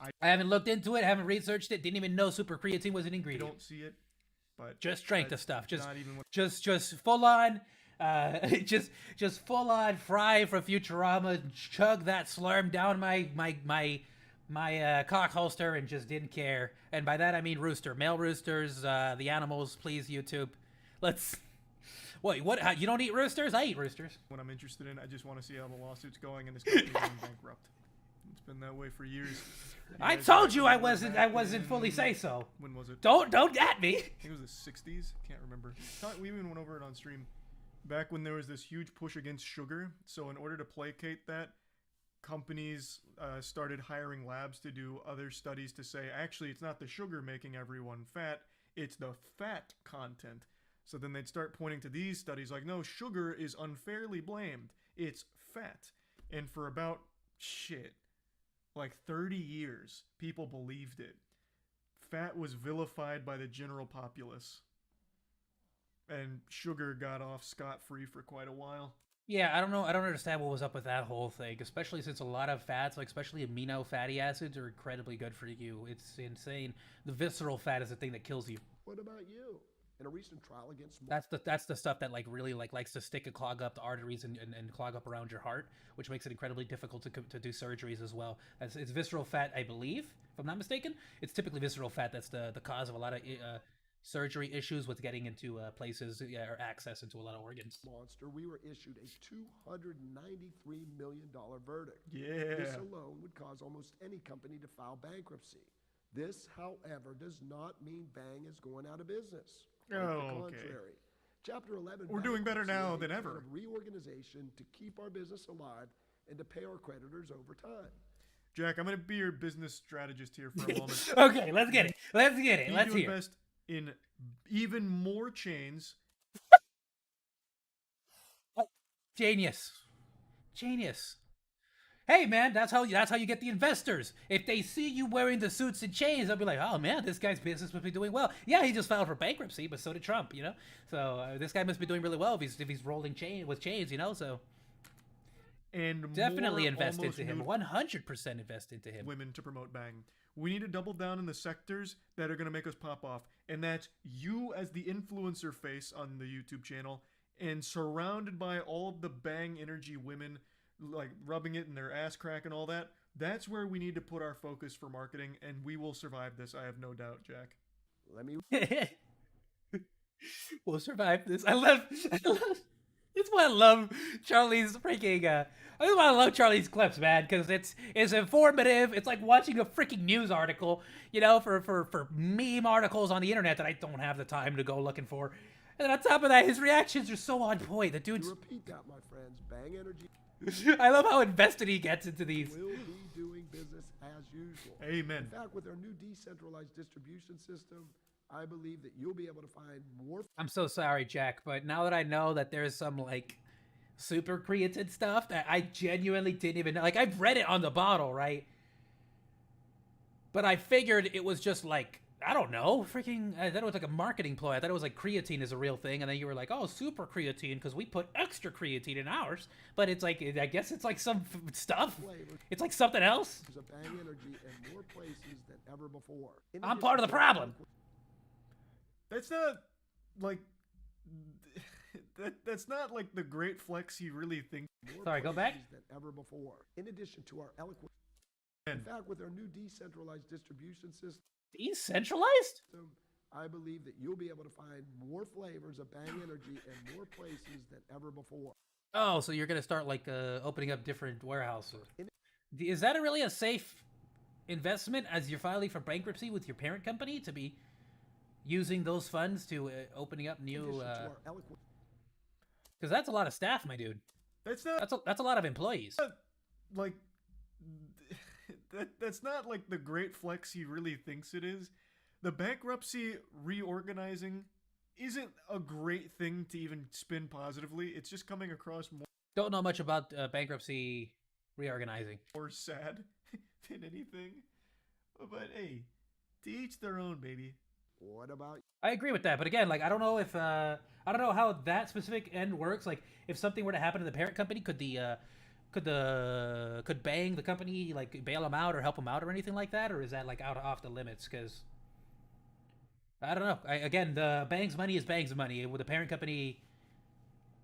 I haven't looked into it, haven't researched it, didn't even know super creatine was an ingredient. You don't see it, but just drank the stuff. Just full on, just full on fry for Futurama. Chug that slurm down my cock holster and just didn't care. And by that I mean rooster, male roosters, the animals. Please, YouTube, let's. Wait, what? You don't eat roosters? I eat roosters. What I'm interested in, I just want to see how the lawsuit's going and this company's going bankrupt. It's been that way for years. I told you I wasn't fully say so. When was it? Don't at me. I think it was the 60s. Can't remember. We even went over it on stream. Back when there was this huge push against sugar. So in order to placate that, companies started hiring labs to do other studies to say, actually, it's not the sugar making everyone fat, it's the fat content. So then they'd start pointing to these studies like, no, sugar is unfairly blamed. It's fat. And for about, like 30 years, people believed it. Fat was vilified by the general populace. And sugar got off scot-free for quite a while. Yeah, I don't know. I don't understand what was up with that whole thing, especially since a lot of fats, like especially amino fatty acids, are incredibly good for you. It's insane. The visceral fat is the thing that kills you. What about you? In a recent trial against that's the stuff that like really like likes to stick and clog up the arteries and clog up around your heart, which makes it incredibly difficult to do surgeries as well. It's visceral fat, I believe, if I'm not mistaken. It's typically visceral fat that's the cause of a lot of surgery issues with getting into places or access into a lot of organs. Monster, we were issued a $293 million verdict. Yeah. This alone would cause almost any company to file bankruptcy. This, however, does not mean Bang is going out of business. Quite the contrary. Chapter 11. We're doing better now than ever. Reorganization to keep our business alive and to pay our creditors over time. Jack, I'm going to be your business strategist here for a moment. Okay, let's get it. Let's hear. Invest in even more chains. Genius. Hey man, that's how you get the investors. If they see you wearing the suits and chains, they'll be like, "Oh man, this guy's business must be doing well." Yeah, he just filed for bankruptcy, but so did Trump, you know. So this guy must be doing really well if he's rolling with chains, you know. So and definitely invest into him. 100% invest into him. Women to promote Bang. We need to double down in the sectors that are going to make us pop off, and that's you as the influencer face on the YouTube channel, and surrounded by all of the Bang energy women. Like rubbing it in their ass crack and all that. That's where we need to put our focus for marketing, and we will survive this. I have no doubt, Jack. We'll survive this. I love. It's why I love Charlie's freaking. This is why I love Charlie's clips, man, because it's informative. It's like watching a freaking news article, you know, for meme articles on the internet that I don't have the time to go looking for. And on top of that, his reactions are so on point. The dude's. To repeat that, my friends. Bang Energy. I love how invested he gets into these. We'll be doing business as usual. Amen. In fact, with our new decentralized distribution system, I believe that you'll be able to find more. I'm so sorry, Jack, but now that I know that there's some like super creatine stuff that I genuinely didn't even know. Like, I've read it on the bottle, right? But I figured it was just like I don't know. Freaking, I thought it was like a marketing ploy. I thought it was like creatine is a real thing, and then you were like, oh, super creatine because we put extra creatine in ours. But it's like, I guess it's like some stuff. It's like something else. Of Bang energy in more places than ever before. I'm part of the problem. That's not like that's not like the great flex he really thinks. Sorry, go back. Than ever before. In addition to our eloquent, in fact, with our new decentralized distribution system, Decentralized? I believe that you'll be able to find more flavors of Bang energy in more places than ever before. Oh, so you're gonna start like opening up different warehouses. Is that really a safe investment as you're filing for bankruptcy with your parent company to be using those funds to opening up new? Because that's a lot of staff, my dude. That's not. That's a lot of employees. Like that's not like the great flex he really thinks it is. The bankruptcy reorganizing isn't a great thing to even spin positively. It's just coming across Don't know much about bankruptcy reorganizing. more sad than anything. But hey, to each their own, baby. What about I agree with that, but again, like I don't know if I don't know how that specific end works. Like if something were to happen to the parent company, could Bang the company like bail them out or help them out or anything like that, or is that like off the limits? Because I don't know. Again, the Bang's money is Bang's money. With the parent company,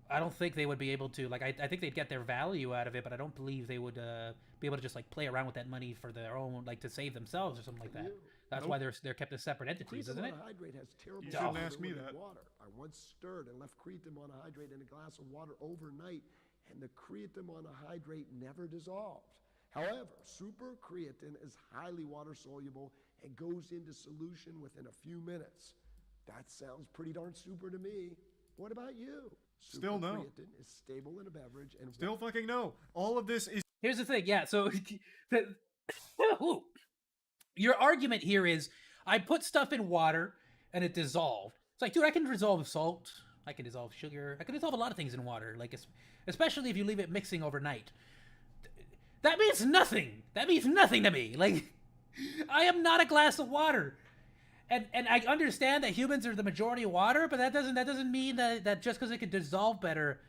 I don't think they would be able to. Like I think they'd get their value out of it, but I don't believe they would be able to just like play around with that money for their own, like to save themselves or something like that. That's why they're kept as separate entities, isn't it? Creatine monohydrate has terrible You shouldn't ask me solubility in that. Water. I once stirred and left creatine monohydrate in a glass of water overnight, and the creatine monohydrate never dissolved. However, super creatine is highly water soluble and goes into solution within a few minutes. That sounds pretty darn super to me. What about you? Still no. Creatine is stable in a beverage and Still fucking no. All of this is Here's the thing, yeah. So, your argument here is I put stuff in water and it dissolved. It's like, dude, I can dissolve salt, I can dissolve sugar, I can dissolve a lot of things in water. Like, especially if you leave it mixing overnight. That means nothing. That means nothing to me. Like, I am not a glass of water. And I understand that humans are the majority of water, but that doesn't mean that just because it can dissolve better.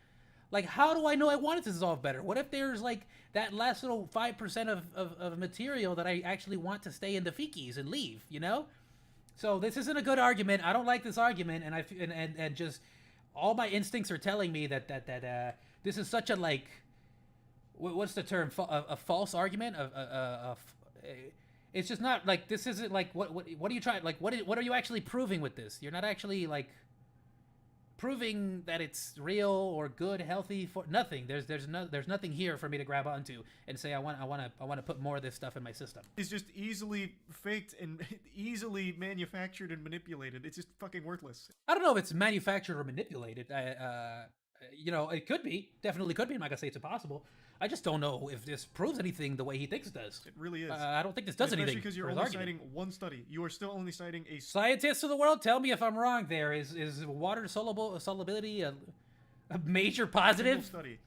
Like, how do I know I want it to dissolve better? What if there's like that last little 5% of material that I actually want to stay in the fekis and leave, you know? So this isn't a good argument. I don't like this argument, and just all my instincts are telling me that this is such a like, what's the term? A false argument. It's just not like this isn't like what are you trying like what are you actually proving with this? You're not actually like proving that it's real or good, healthy for nothing. There's nothing here for me to grab onto and say I want to put more of this stuff in my system. It's just easily faked and easily manufactured and manipulated. It's just fucking worthless. I don't know if it's manufactured or manipulated. You know, it could be. Definitely could be. I'm not gonna say it's impossible. I just don't know if this proves anything the way he thinks it does. It really is. I don't think this does anything. Especially because you're for his only argument. citing one study. You are still only citing a Scientists of the world, tell me if I'm wrong. There is water solubility a major single positive, study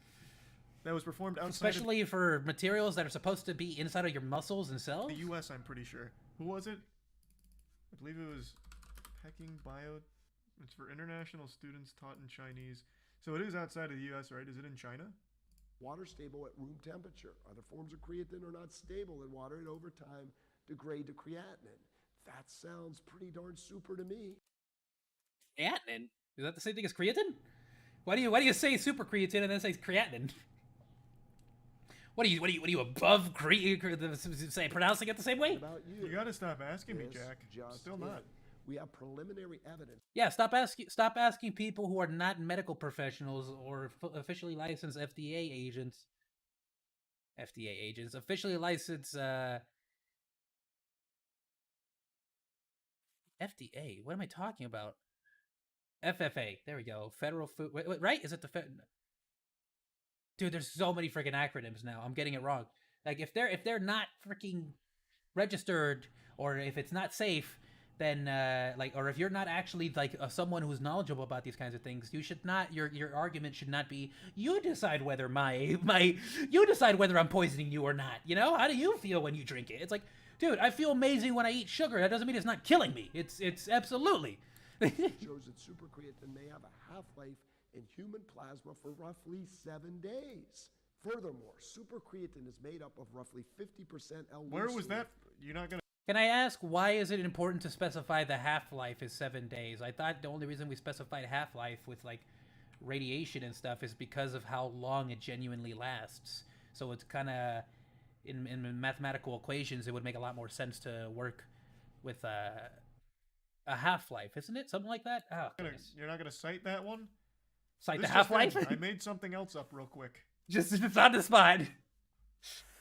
that was performed outside especially for materials that are supposed to be inside of your muscles and of cells? the U.S. I'm pretty sure. Who was it? I believe it was Peking Bio. It's for international students taught in Chinese. So it is outside of the U.S., right? Is it in China? water stable at room temperature. Other forms of creatine are not stable in water and over time degrade to creatinine. That sounds pretty darn super to me. Creatinine? Is that the same thing as creatine? Why do you say super creatine and then say creatinine? What are you above say pronouncing it the same way? About you? You gotta stop asking me, This Jack. just Still in. not. We have preliminary evidence. Yeah, stop asking people who are not medical professionals or officially licensed FDA agents, officially licensed FDA. What am I talking about? FFA. There we go. Federal Food. Wait, right? Is it the Dude, there's so many freaking acronyms now. I'm getting it wrong. Like if they're not freaking registered or if it's not safe, then or if you're not actually like someone who's knowledgeable about these kinds of things, you should not your argument should not be you decide whether you decide whether I'm poisoning you or not. You know, how do you feel when you drink it? It's like, Dude, I feel amazing when I eat sugar. That doesn't mean it's not killing me. It's absolutely. Shows that supercreatine may have a half-life in human plasma for roughly 7 days. Furthermore, supercreatine is made up of roughly 50% L-leucine. Where was that? You're not gonna. Can I ask, why is it important to specify the half-life is 7 days? I thought the only reason we specified half-life with, like, radiation and stuff is because of how long it genuinely lasts. So it's kind of, in mathematical equations, it would make a lot more sense to work with a half-life, isn't it? Something like that? Oh, goodness. You're not gonna cite that one? Cite This the just half-life? happened. I made something else up real quick. Just it's on the spot.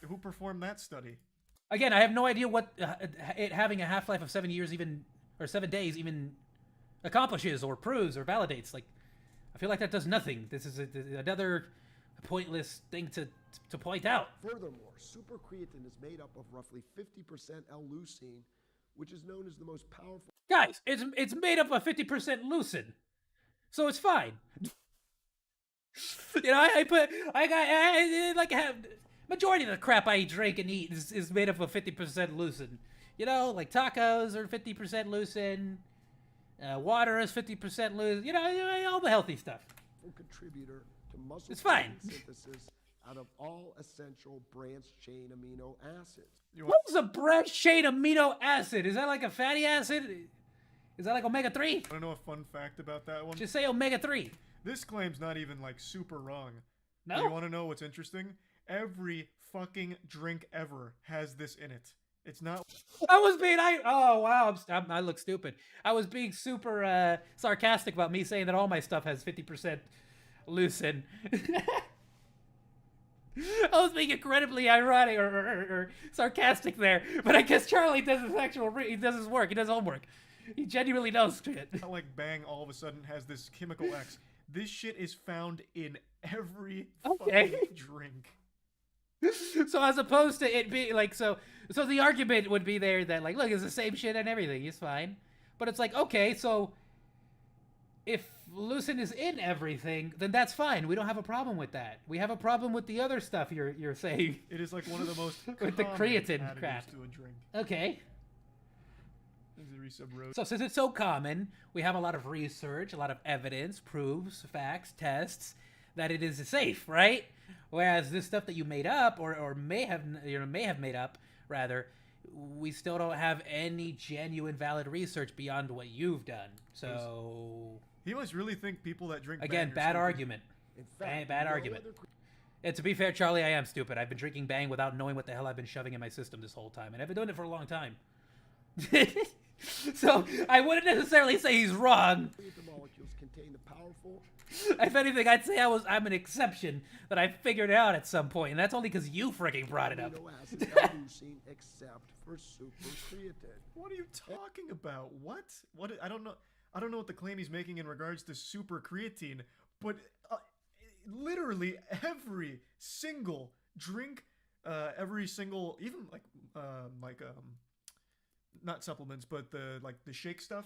Who performed that study? Again, I have no idea what it having a half-life of 7 years even, or 7 days even accomplishes or proves or validates. Like, I feel like that does nothing. This is another pointless thing to point out. Furthermore, supercreatine is made up of roughly 50% L-leucine, which is known as the most powerful. Guys, it's made up of 50% leucine, so it's fine. You know, majority of the crap I drink and eat is made up of 50% leucine. You know, like tacos are 50% leucine, water is 50% leucine. You know, all the healthy stuff. Contributor to muscle It's fine. protein synthesis out of all essential branched chain amino acids. What's a branched chain amino acid? Is that like a fatty acid? Is that like omega-3? I don't know a fun fact about that one. Just say omega-3. This claim's not even like super wrong. No? You want to know what's interesting? Every fucking drink ever has this in it. It's not. Oh wow, I look stupid. I was being super sarcastic about me saying that all my stuff has 50% leucine. I was being incredibly ironic or sarcastic there, but I guess Charlie does he does his work, he does homework. He genuinely knows shit. Not like Bang all of a sudden has this chemical X. This shit is found in every fucking drink. So as opposed to it being like, so the argument would be there that like, look, it's the same shit and everything, it's fine. But it's like, okay, so if leucine is in everything, then that's fine. We don't have a problem with that. We have a problem with the other stuff you're saying. It is like one of the most with the creatine additives crap. to a drink. Okay. Sub-road. So since it's so common, we have a lot of research, a lot of evidence, proofs, facts, tests that it is safe, right? Whereas this stuff that you made up or may have made up, rather, we still don't have any genuine valid research beyond what you've done. So He must really think people that drink again, Bang are bad stupid. argument. In fact, Bad no argument. other And to be fair, Charlie, I am stupid. I've been drinking Bang without knowing what the hell I've been shoving in my system this whole time, and I've been doing it for a long time. So I wouldn't necessarily say he's wrong. creatine molecules contain the powerful If anything, I'd say I'm an exception that I figured it out at some point, and that's only because you freaking brought it up. amino acids L-leucine except for supercreatine. What are you talking about? What? What? I don't know. I don't know what the claim he's making in regards to super creatine, but literally every single drink, every single, even not supplements, but the shake stuff.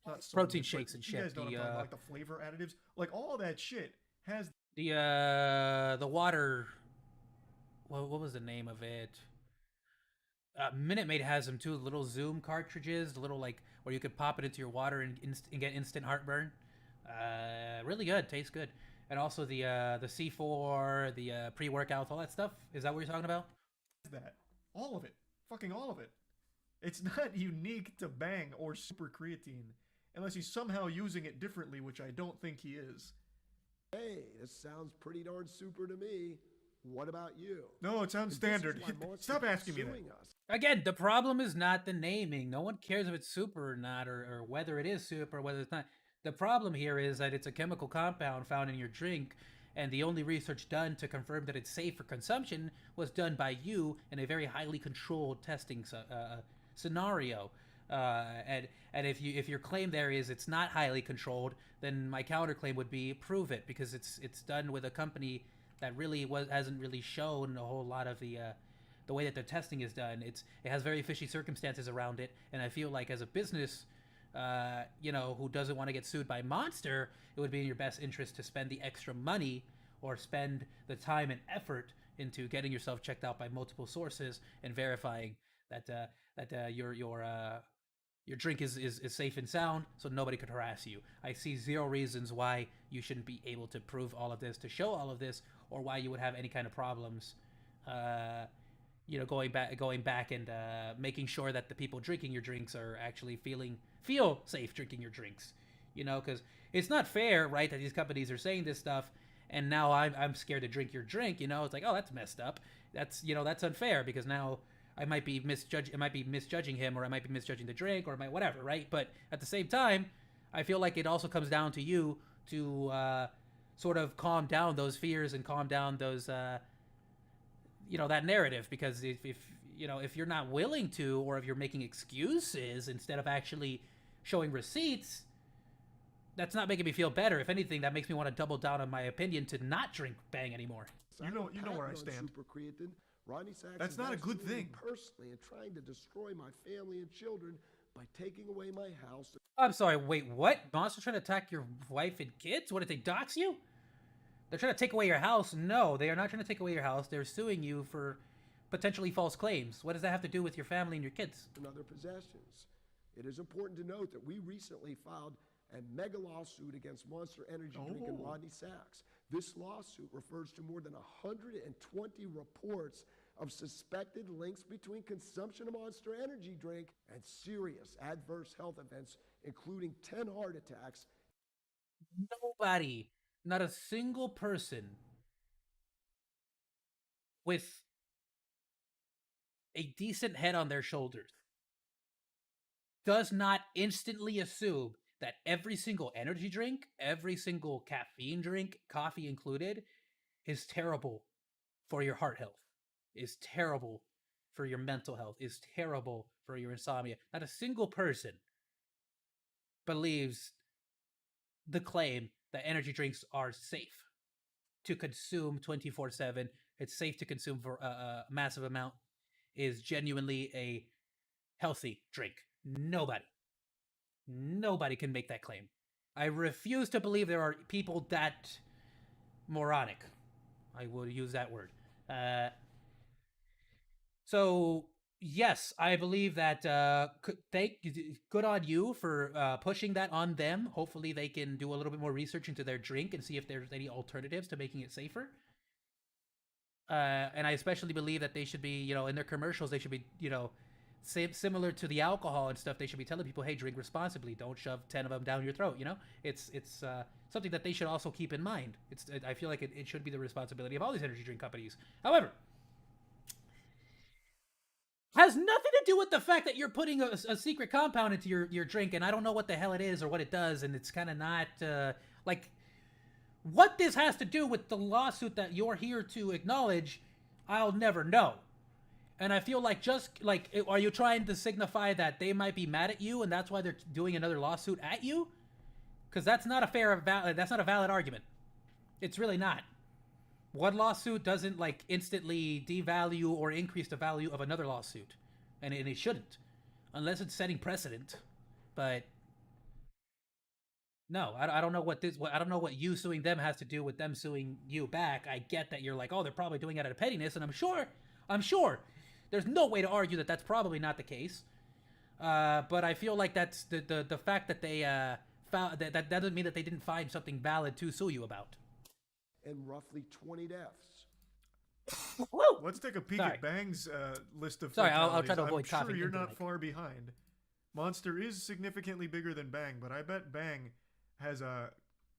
Not Protein supplements, shakes but and you shit. guys know what I'm talking about, like the flavor additives, like all that shit has. The water. What was the name of it? Minute Maid has them too. Little Zoom cartridges, the little like where you could pop it into your water and get instant heartburn. Really good, tastes good. And also the C4, the pre-workouts, all that stuff. Is that what you're talking about? That all of it, fucking all of it. It's not unique to Bang or super creatine, unless he's somehow using it differently, which I don't think he is. Hey, this sounds pretty darn super to me. What about you? No, it sounds This is standard. why Monster Stop is asking me that. suing us. Again, the problem is not the naming. No one cares if it's super or not, or whether it is super or whether it's not. The problem here is that it's a chemical compound found in your drink, and the only research done to confirm that it's safe for consumption was done by you in a very highly controlled testing scenario. And if your claim there is it's not highly controlled, then my counterclaim would be prove it, because it's done with a company that really hasn't really shown a whole lot of the way that their testing is done. It has very fishy circumstances around it, and I feel like as a business, who doesn't want to get sued by Monster, it would be in your best interest to spend the extra money or spend the time and effort into getting yourself checked out by multiple sources and verifying that your drink is safe and sound, so nobody could harass you. I see zero reasons why you shouldn't be able to prove all of this, to show all of this, or why you would have any kind of problems. Going back and making sure that the people drinking your drinks are actually feel safe drinking your drinks. Because it's not fair, right, that these companies are saying this stuff, and now I'm scared to drink your drink. It's like, oh, that's messed up. That's unfair, because now I might be misjudging him, or I might be misjudging the drink, or whatever, right? But at the same time, I feel like it also comes down to you to sort of calm down those fears and calm down those that narrative, because if you're not willing to, or if you're making excuses instead of actually showing receipts, that's not making me feel better. If anything, that makes me want to double down on my opinion to not drink Bang anymore. You know where I stand. That's not a good thing. Personally, and trying to destroy my family and children by taking away my house. I'm sorry, wait, what? Monsters trying to attack your wife and kids? What, did they dox you? They're trying to take away your house? No, they are not trying to take away your house. They're suing you for potentially false claims. What does that have to do with your family and your kids? And other possessions. It is important to note that we recently filed a mega lawsuit against Monster Energy Drink and Rodney Sachs. This lawsuit refers to more than 120 reports of suspected links between consumption of Monster Energy Drink and serious adverse health events, including 10 heart attacks. Nobody, not a single person with a decent head on their shoulders does not instantly assume that every single energy drink, every single caffeine drink, coffee included, is terrible for your heart health, is terrible for your mental health, is terrible for your insomnia. Not a single person believes the claim that energy drinks are safe to consume 24/7. It's safe to consume for a massive amount, is genuinely a healthy drink. Nobody can make that claim. I refuse to believe there are people that moronic. I will use that word. So yes, I believe that good on you for pushing that on them. Hopefully they can do a little bit more research into their drink and see if there's any alternatives to making it safer. And I especially believe that they should be, in their commercials, they should be, similar to the alcohol and stuff. They should be telling people, hey, drink responsibly. Don't shove 10 of them down your throat. It's something that they should also keep in mind. I feel like it should be the responsibility of all these energy drink companies. However, has nothing to do with the fact that you're putting a secret compound into your drink, and I don't know what the hell it is or what it does, and it's kind of not what this has to do with the lawsuit that you're here to acknowledge, I'll never know. And I feel like are you trying to signify that they might be mad at you and that's why they're doing another lawsuit at you? Because that's not a valid argument. It's really not. One lawsuit doesn't instantly devalue or increase the value of another lawsuit, and it shouldn't, unless it's setting precedent. But no, I don't know I don't know what you suing them has to do with them suing you back. I get that you're like, oh, they're probably doing it out of pettiness, and I'm sure. There's no way to argue that that's probably not the case. But I feel like that's the fact that they found that doesn't mean that they didn't find something valid to sue you about. And roughly 20 deaths. Woo! Let's take a peek at Bang's list of Sorry, I'll fatalities. try to avoid I'm coughing sure you're into the not mic. far behind. Monster is significantly bigger than Bang, but I bet Bang has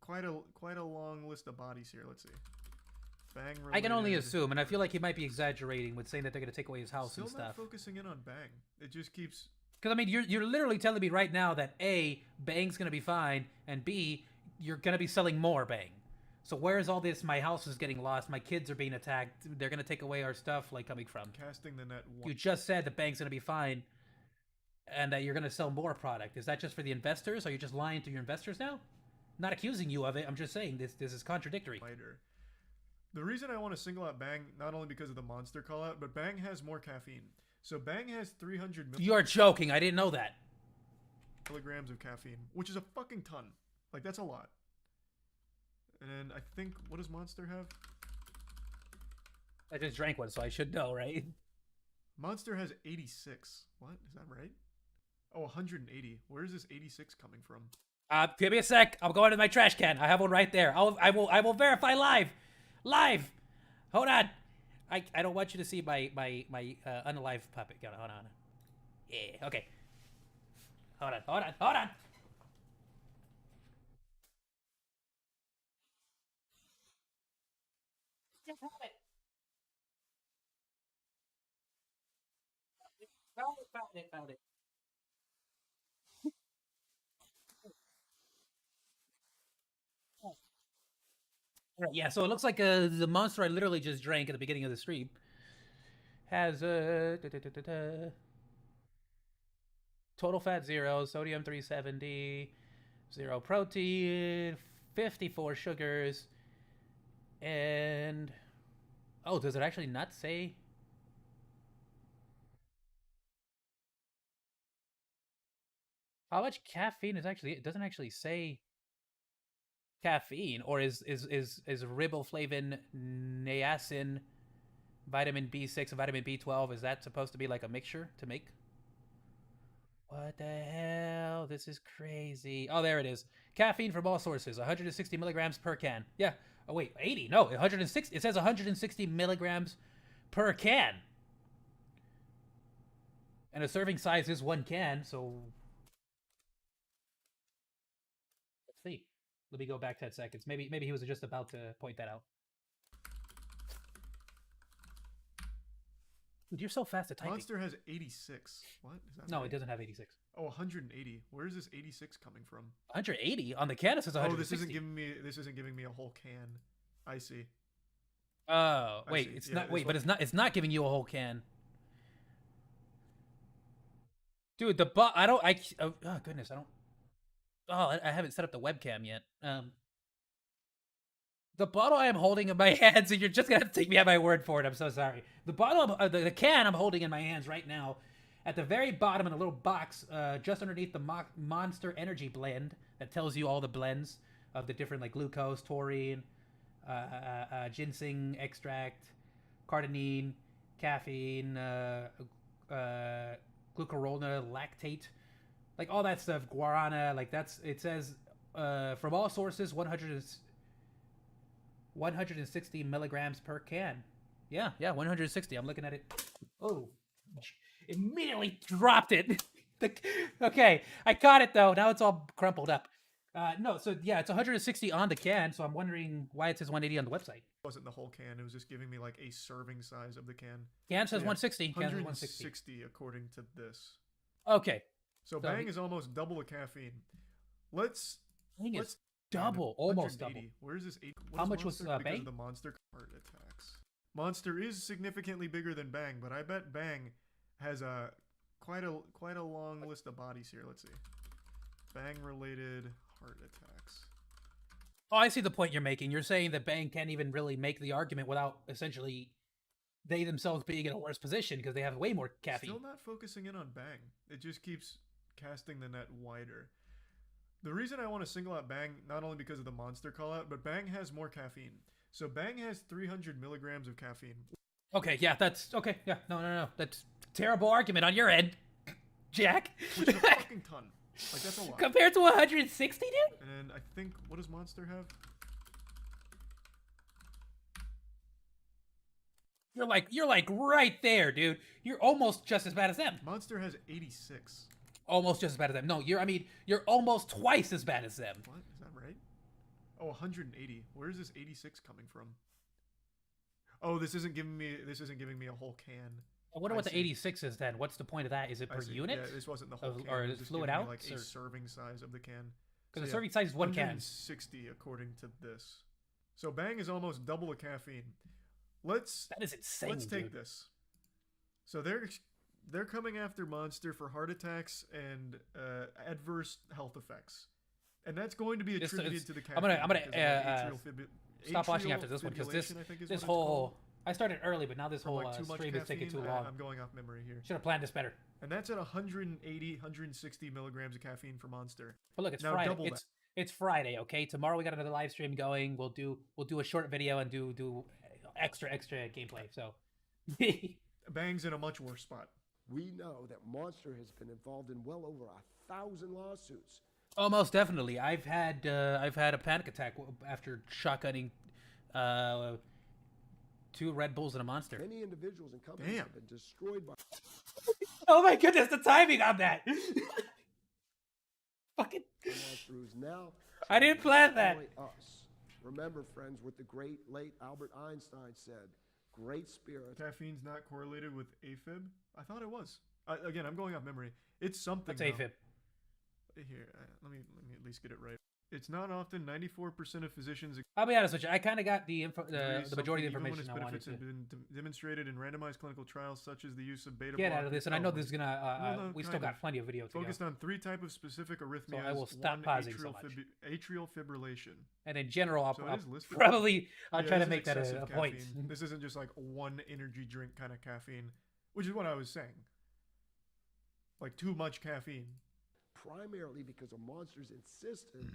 quite a long list of bodies here. Let's see. Bang. I can only related. assume, and I feel like he might be exaggerating with saying that they're going to take away his house Still and not stuff. focusing in on Bang. It just keeps. Because I mean, you're literally telling me right now that A, Bang's going to be fine, and B, you're going to be selling more Bang. So where is all this? My house is getting lost. My kids are being attacked. They're going to take away our stuff coming from. Casting the net. You just said that Bang's going to be fine, and that you're going to sell more product. Is that just for the investors? Are you just lying to your investors now? Not accusing you of it. I'm just saying this is contradictory. Lighter. The reason I want to single out Bang, not only because of the monster call out, but Bang has more caffeine. So Bang has 300 You're joking. I didn't know that. milligrams of caffeine, which is a fucking ton. That's a lot. And then I think, what does Monster have? I just drank one, so I should know, right? Monster has 86. What? Is that right? Oh, 180. Where is this 86 coming from? Give me a sec. I'm going to my trash can. I have one right there. I will verify live. Live. Hold on. I don't want you to see my unalive puppet. Hold on. Yeah. Okay. Hold on. Just have it. Found it. Right, yeah, so it looks like the monster I literally just drank at the beginning of the stream has total fat 0, sodium 370, 0 protein, 54 sugars, and oh, does it actually not say? How much caffeine is actually? It doesn't actually say caffeine, or is riboflavin, niacin, vitamin B6, and vitamin B12? Is that supposed to be like a mixture to make? What the hell? This is crazy. Oh, there it is. Caffeine from all sources, 160 milligrams per can. Yeah. Oh wait, 80? No, 160. It says 160 milligrams per can. And a serving size is 1 can, so let's see. Let me go back 10 seconds. Maybe he was just about to point that out. Dude, you're so fast at typing. Monster has 86. What? Is that No, right? it doesn't have 86. Oh, 180. Where is this 86 coming from? 180 on the can. It says 160. Oh, this isn't giving me a whole can. I see. Oh, I wait, see. it's Yeah, not. this Wait, one- but it's not giving you a whole can. Dude, I don't. Oh goodness, I don't. Oh, I haven't set up the webcam yet. The bottle I am holding in my hands, and you're just gonna have to take me at my word for it. I'm so sorry. The bottle, the can I'm holding in my hands right now, at the very bottom in a little box, just underneath the Monster Energy blend that tells you all the blends of the different like glucose, taurine, ginseng extract, cardenine, caffeine, glucuronate, lactate, like all that stuff, guarana, like that's, it says from all sources 160 milligrams per can. Yeah, 160. I'm looking at it. Oh, immediately dropped it. Okay, I caught it though. Now it's all crumpled up. No, so yeah, it's 160 on the can, so I'm wondering why it says 180 on the website. It wasn't the whole can. It was just giving me like a serving size of the can. Can says Yeah, 160. Can says 160. 160 according to this. Okay. So Bang is almost double the caffeine. Let's Bang let's is double, almost 180. double. Where's this 8? How much was, because Bang? of the monster heart attacks. Monster is significantly bigger than Bang, but I bet Bang has a quite a long list of bodies here. Let's see. Bang related heart attacks. Oh, I see the point you're making. You're saying that Bang can't even really make the argument without essentially they themselves being in a worse position because they have way more caffeine. Still not focusing in on Bang. It just keeps casting the net wider. The reason I want to single out Bang, not only because of the monster call out, but Bang has more caffeine. So Bang has 300 milligrams of caffeine. Okay, yeah, that's okay. Yeah, no. That's a terrible argument on your end, Jack. Which is a fucking ton. Like, that's a lot. Compared to 160, dude? And I think, what does Monster have? You're like right there, dude. You're almost just as bad as them. Monster has 86. Almost just as bad as them. No, you're almost twice as bad as them. What? Is that right? Oh, 180. Where is this 86 coming from? Oh, this isn't giving me a whole can. I wonder what the see. 86 is then. What's the point of that? Is it I per see. unit? Yeah, this wasn't the whole can. Or It was is just fluid giving me, ounce, like or- a serving size of the can. Because the yeah, serving size is 1 can. 160 according to this. So Bang is almost double the caffeine. Let's That is insane, take dude. this. So they're coming after Monster for heart attacks and adverse health effects, and that's going to be This attributed is- to the I'm caffeine. gonna, because of Stop watching after this one because atrial fibrillation, I think is this what it's whole called. I started early, but now this From, whole like, too much stream is taking too caffeine. long. I'm going off memory here. Should have planned this better. And that's at 180, 160 milligrams of caffeine for Monster. But look, it's Now Friday. double It's Friday, okay? Tomorrow we got another live stream going. We'll do a short video and do extra gameplay. So Bang's in a much worse spot. We know that Monster has been involved in well over 1,000 lawsuits. Oh, most definitely. I've had a panic attack after shotgunning 2 Red Bulls and a Monster. Many individuals and companies Damn. have been destroyed by Oh my goodness, the timing on that! Fucking. Monster, who's now I didn't plan that. only us. Remember, friends, what the great late Albert Einstein said: great spirit. Caffeine's not correlated with AFib? I thought it was. Again, I'm going off memory. It's something. That's AFib. Here, let me at least get it right. It's not often. 94% of physicians I'll be honest with you. I kind of got the info, agree the majority of the something even when information its I wanted benefits to have been demonstrated in randomized clinical trials, such as the use of beta get out of blockers. this, and I know this is No, gonna. We still kind got of. plenty of video to go. Focused on 3 types of specific arrhythmias. I will stop one, pausing so much. atrial fibrillation. And in general, I'll, So it I'll is listed. probably I'll Yeah, try this to is make that excessive a point. caffeine. This isn't just like one energy drink kind of caffeine, which is what I was saying. Like too much caffeine. Primarily because of Monster's insistence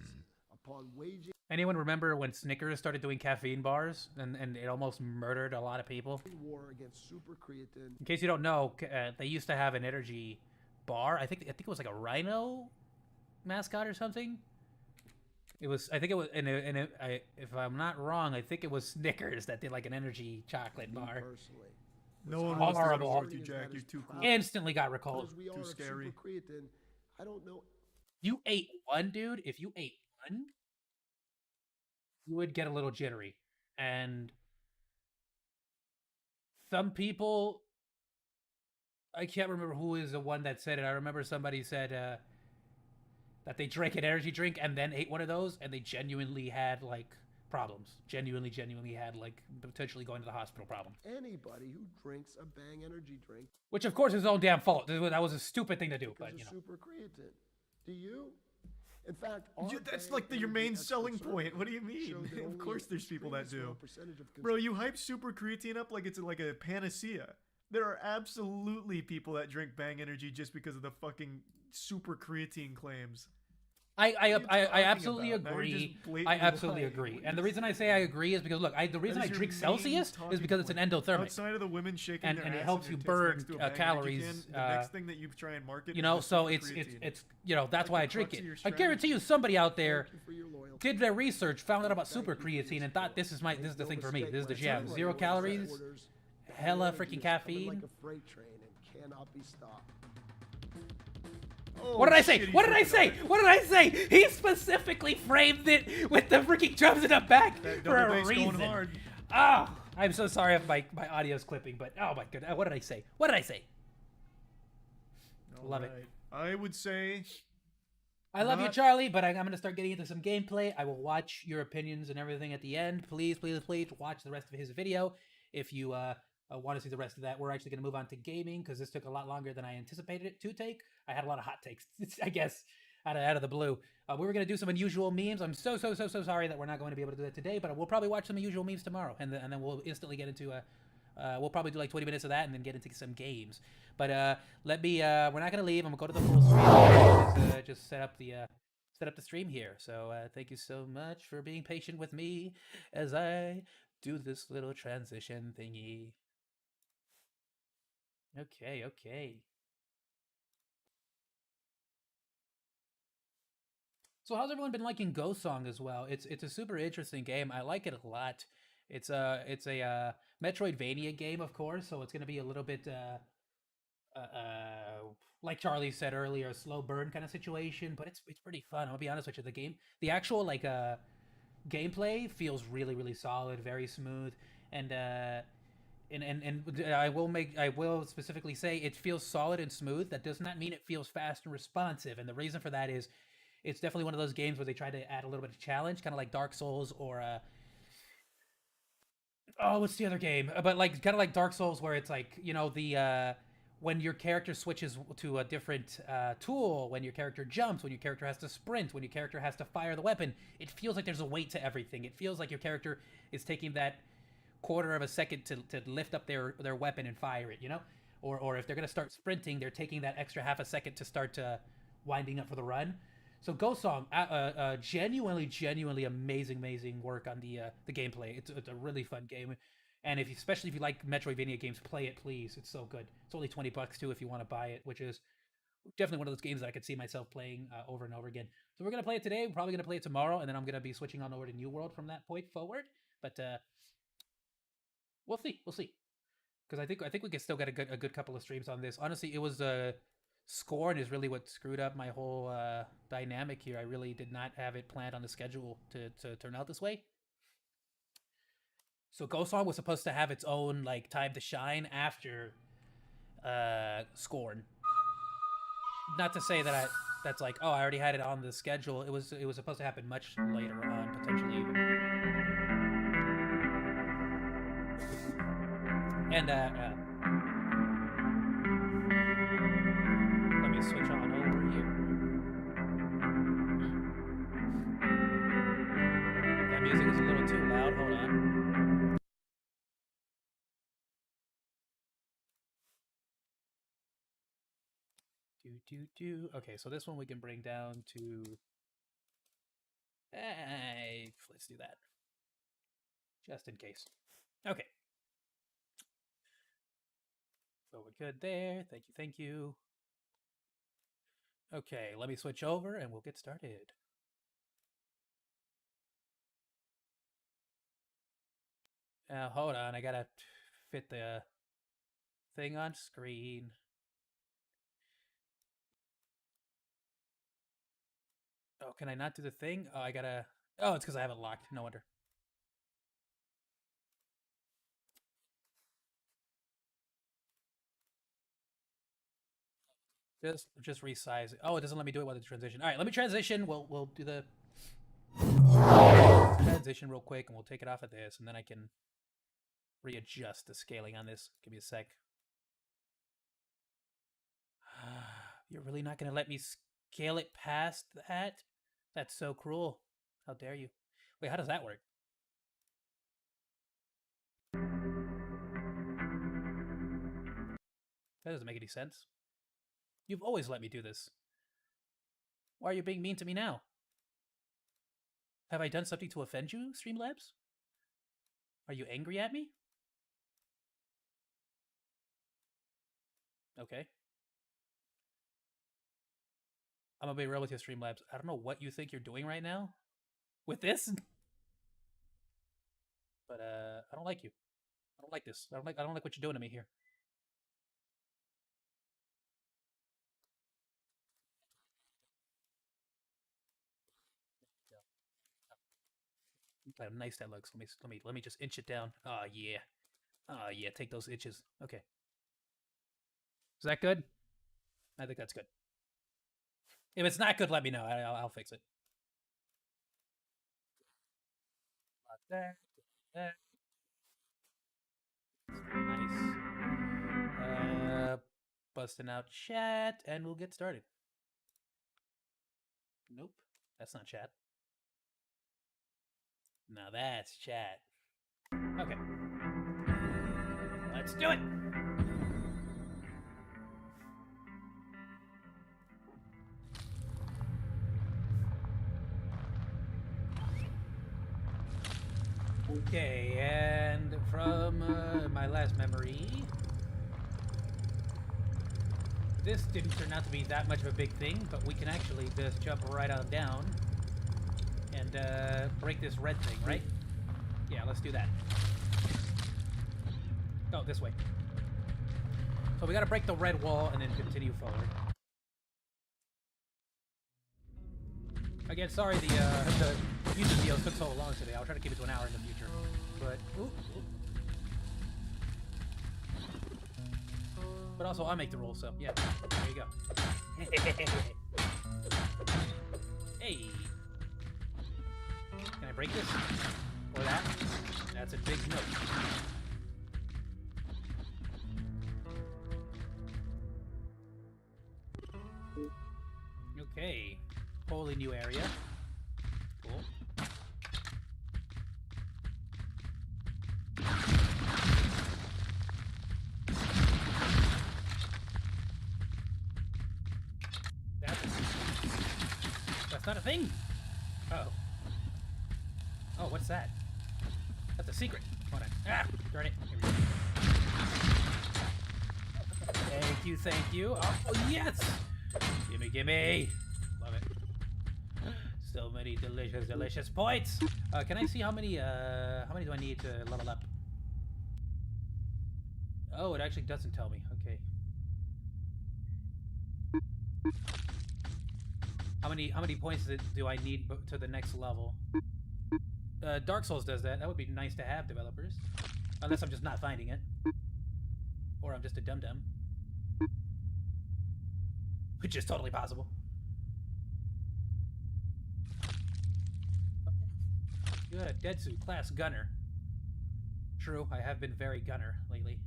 upon waging Anyone remember when Snickers started doing caffeine bars and it almost murdered a lot of people? war against super creatine. In case you don't know, they used to have an energy bar. I think it was like a rhino mascot or something. It was, I think it was, if I'm not wrong, I think it was Snickers that did like an energy chocolate Me bar. personally. No What's one highly wants to go to Horrible. war with you, concerning is Jack. that You're as too cool. proud Instantly got recalled. as we are of scary. super creatine, I don't know. You ate one, dude. If you ate one, you would get a little jittery. And some people, I can't remember who is the one that said it. I remember somebody said that they drank an energy drink and then ate one of those, and they genuinely had like problems. Genuinely had like potentially going to the hospital problems. Anybody who drinks a Bang energy drink Which of course is his own damn fault. That was a stupid thing to do, because but of you know. super creatine. Do you? In fact, our That's Bang like your energy main expert selling survey point. What do you mean? showed that Of only course an there's people that extremely do. small percentage of Bro, you hype super creatine up like it's like a panacea. There are absolutely people that drink Bang Energy just because of the fucking super creatine claims. I What are you I talking absolutely about? Now you're just agree. I blatantly absolutely lying. agree. What And the is reason I say I agree is because look, the reason I is your drink main Celsius is talking because it's an point. endothermic. Outside of the women shaking And- their and it ass helps in you your tits burn, next to a Bang Energy calories, can, the next thing that you try and market You is know, the so super it's creatine. you know, that's Like why I the drink crux it. of your I guarantee you somebody out there Thank you for your loyalty. did their research, found out about super Thank you for your creatine and thought support. this is Make the no thing for me. mistake, This is the my jam. son, 0 like calories, orders, hella Bang freaking energy is coming caffeine. like a freight train and cannot be stopped. Oh, What did I say? shit, he's What did I working say? on it. What did I say? He specifically framed it with the freaking drums in the back That for double a bass going reason. hard. Ah, I'm so sorry if my audio's clipping, but oh my goodness, what did I say? What did I say? Love it. Alright. I would say I love you, Not- Charlie, but I'm going to start getting into some gameplay. I will watch your opinions and everything at the end. Please watch the rest of his video. If you want to see the rest of that, we're actually going to move on to gaming because this took a lot longer than I anticipated it to take. I had a lot of hot takes, I guess, out of the blue. We were going to do some unusual memes. I'm so sorry that we're not going to be able to do that today, but we'll probably watch some unusual memes tomorrow, and then we'll instantly get into we'll probably do like 20 minutes of that and then get into some games. But we're not going to leave. I'm going to go to the full screen. Just set up the stream here. So thank you so much for being patient with me as I do this little transition thingy. Okay. So how's everyone been liking Ghost Song as well? It's a super interesting game. I like it a lot. It's a Metroidvania game, of course, so it's gonna be a little bit like Charlie said earlier, a slow burn kind of situation, but it's pretty fun. I'll be honest with you, the actual like gameplay feels really solid, very smooth, and I will specifically say it feels solid and smooth. That does not mean it feels fast and responsive, and the reason for that is it's definitely one of those games where they try to add a little bit of challenge, kind of like Dark Souls or what's the other game? But like kind of like Dark Souls, where it's like, you know, the when your character switches to a different tool, when your character jumps, when your character has to sprint, when your character has to fire the weapon, it feels like there's a weight to everything. It feels like your character is taking that quarter of a second to lift up their weapon and fire it, you know? Or if they're gonna start sprinting, they're taking that extra half a second to start winding up for the run. So Ghost Song, genuinely amazing work on the gameplay. It's a really fun game, And especially if you like Metroidvania games, play it, please. It's so good. It's only $20 too if you want to buy it, which is definitely one of those games that I could see myself playing over and over again. So we're gonna play it today. We're probably gonna play it tomorrow, and then I'm gonna be switching on over to New World from that point forward. But we'll see. We'll see. Because I think we can still get a good couple of streams on this. Honestly, it was Scorn is really what screwed up my whole dynamic here. I really did not have it planned on the schedule to turn out this way. So Ghost Song was supposed to have its own like time to shine after Scorn. Not to say that that's like, oh, I already had it on the schedule. It was supposed to happen much later on, potentially even. And let me switch on over here. That music is a little too loud. Hold on. Okay, so this one we can bring down to. Hey, let's do that. Just in case. Okay. So we're good there. Thank you, thank you. Okay, let me switch over and we'll get started. Hold on, I gotta fit the thing on screen. Oh, can I not do the thing? Oh, I gotta... Oh, it's because I have it locked. No wonder. Just resize it. Oh, it doesn't let me do it while the transition. All right, let me transition. We'll do the transition real quick, and we'll take it off of this, and then I can readjust the scaling on this. Give me a sec. You're really not gonna let me scale it past that? That's so cruel. How dare you? Wait, how does that work? That doesn't make any sense. You've always let me do this. Why are you being mean to me now? Have I done something to offend you, Streamlabs? Are you angry at me? Okay. I'm gonna be real with you, Streamlabs. I don't know what you think you're doing right now with this, but I don't like you. I don't like this. I don't like what you're doing to me here. Look how nice that looks. Let me just inch it down. Oh yeah. Oh yeah, take those inches. Okay. Is that good? I think that's good. If it's not good, let me know. I'll fix it. Like that. Nice. Busting out chat, and we'll get started. Nope, that's not chat. Now that's chat. Okay. Let's do it! Okay, and from my last memory, this didn't turn out to be that much of a big thing, but we can actually just jump right on down and break this red thing, right? Yeah, let's do that. Oh, this way. So we gotta break the red wall and then continue forward. Again, sorry the YouTube videos took so long today. I'll try to keep it to an hour in the future. But, ooh. But also, I make the rules, so yeah. There you go. Hey! Can I break this? Or that? That's a big note. Okay. Wholly new area. Cool. That's not a thing! Uh-oh. Oh, what's that? That's a secret. Hold on. Ah! Darn it. Here we go. Thank you, thank you. Oh, yes! Gimme, gimme! Love it. So many delicious, delicious points! Can I see how many do I need to level up? Oh, it actually doesn't tell me. Okay. How many points do I need to the next level? Dark Souls does that. That would be nice to have, developers. Unless I'm just not finding it. Or I'm just a dum-dum. Which is totally possible. Good, a Detsu class gunner. True, I have been very gunner lately.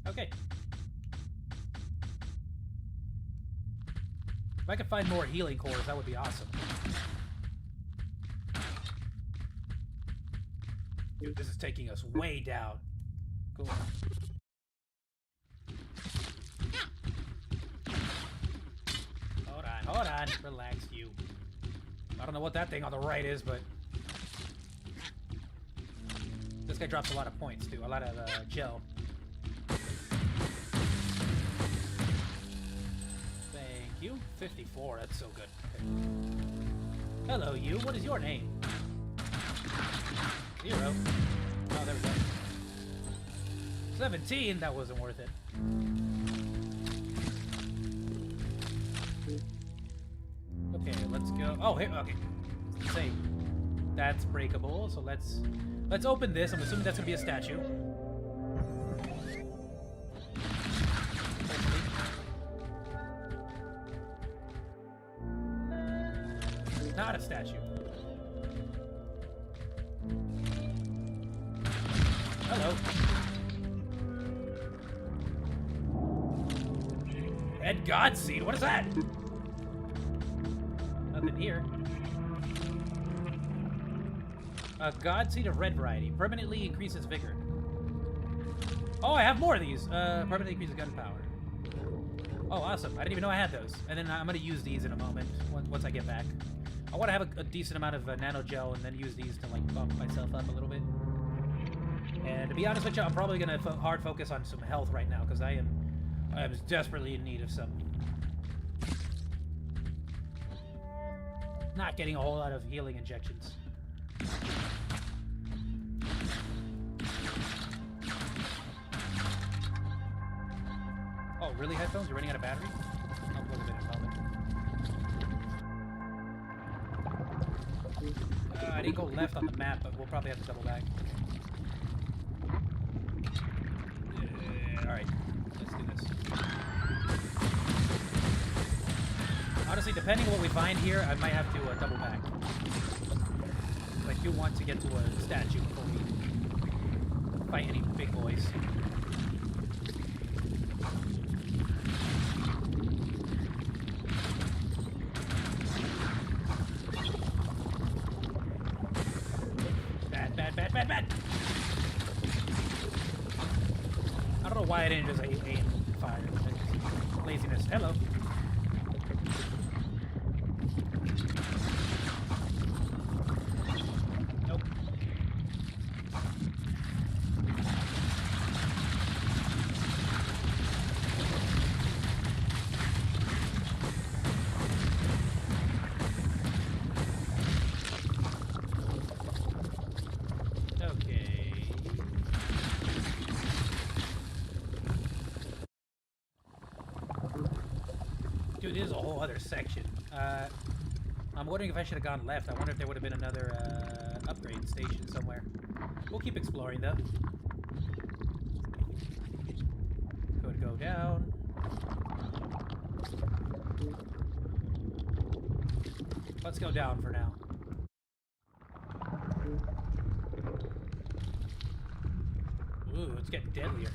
Okay. If I could find more healing cores, that would be awesome. Dude, this is taking us way down. Cool. Hold on. Relax, you. I don't know what that thing on the right is, but... This guy drops a lot of points, too. A lot of gel. Thank you. 54, that's so good. Okay. Hello, you. What is your name? 0. Oh, there we go. 17, that wasn't worth it. Okay, let's go. Oh, here, okay. Same. That's breakable, so let's open this. I'm assuming that's gonna be a statue. Not a statue. Hello. Red God Seed, what is that? Nothing here. A God Seed of red variety. Permanently increases vigor. Oh, I have more of these. Permanently increases gunpowder. Oh, awesome. I didn't even know I had those. And then I'm going to use these in a moment, once I get back. I want to have a decent amount of nano gel and then use these to, like, bump myself up a little bit. And to be honest with you, I'm probably going to hard focus on some health right now, because I am desperately in need of some. Not getting a whole lot of healing injections. Oh, really, headphones? You're running out of battery? I'll plug them in a moment. I didn't go left on the map, but we'll probably have to double back. Alright, let's do this. Honestly, depending on what we find here, I might have to double back. I do want to get to a statue before we fight any big boys. Bad. I don't know why I didn't just aim and fire. Laziness. Hello. Nope. Dude, this is a whole other section. I'm wondering if I should have gone left. I wonder if there would have been another upgrade station somewhere. We'll keep exploring, though. Could go down. Let's go down for now. Ooh, it's getting deadlier.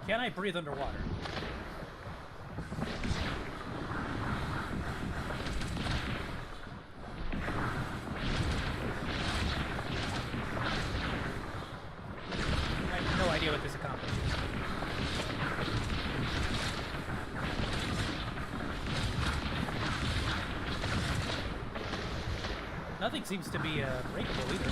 Can I breathe underwater? I have no idea what this accomplishes. Nothing seems to be breakable either.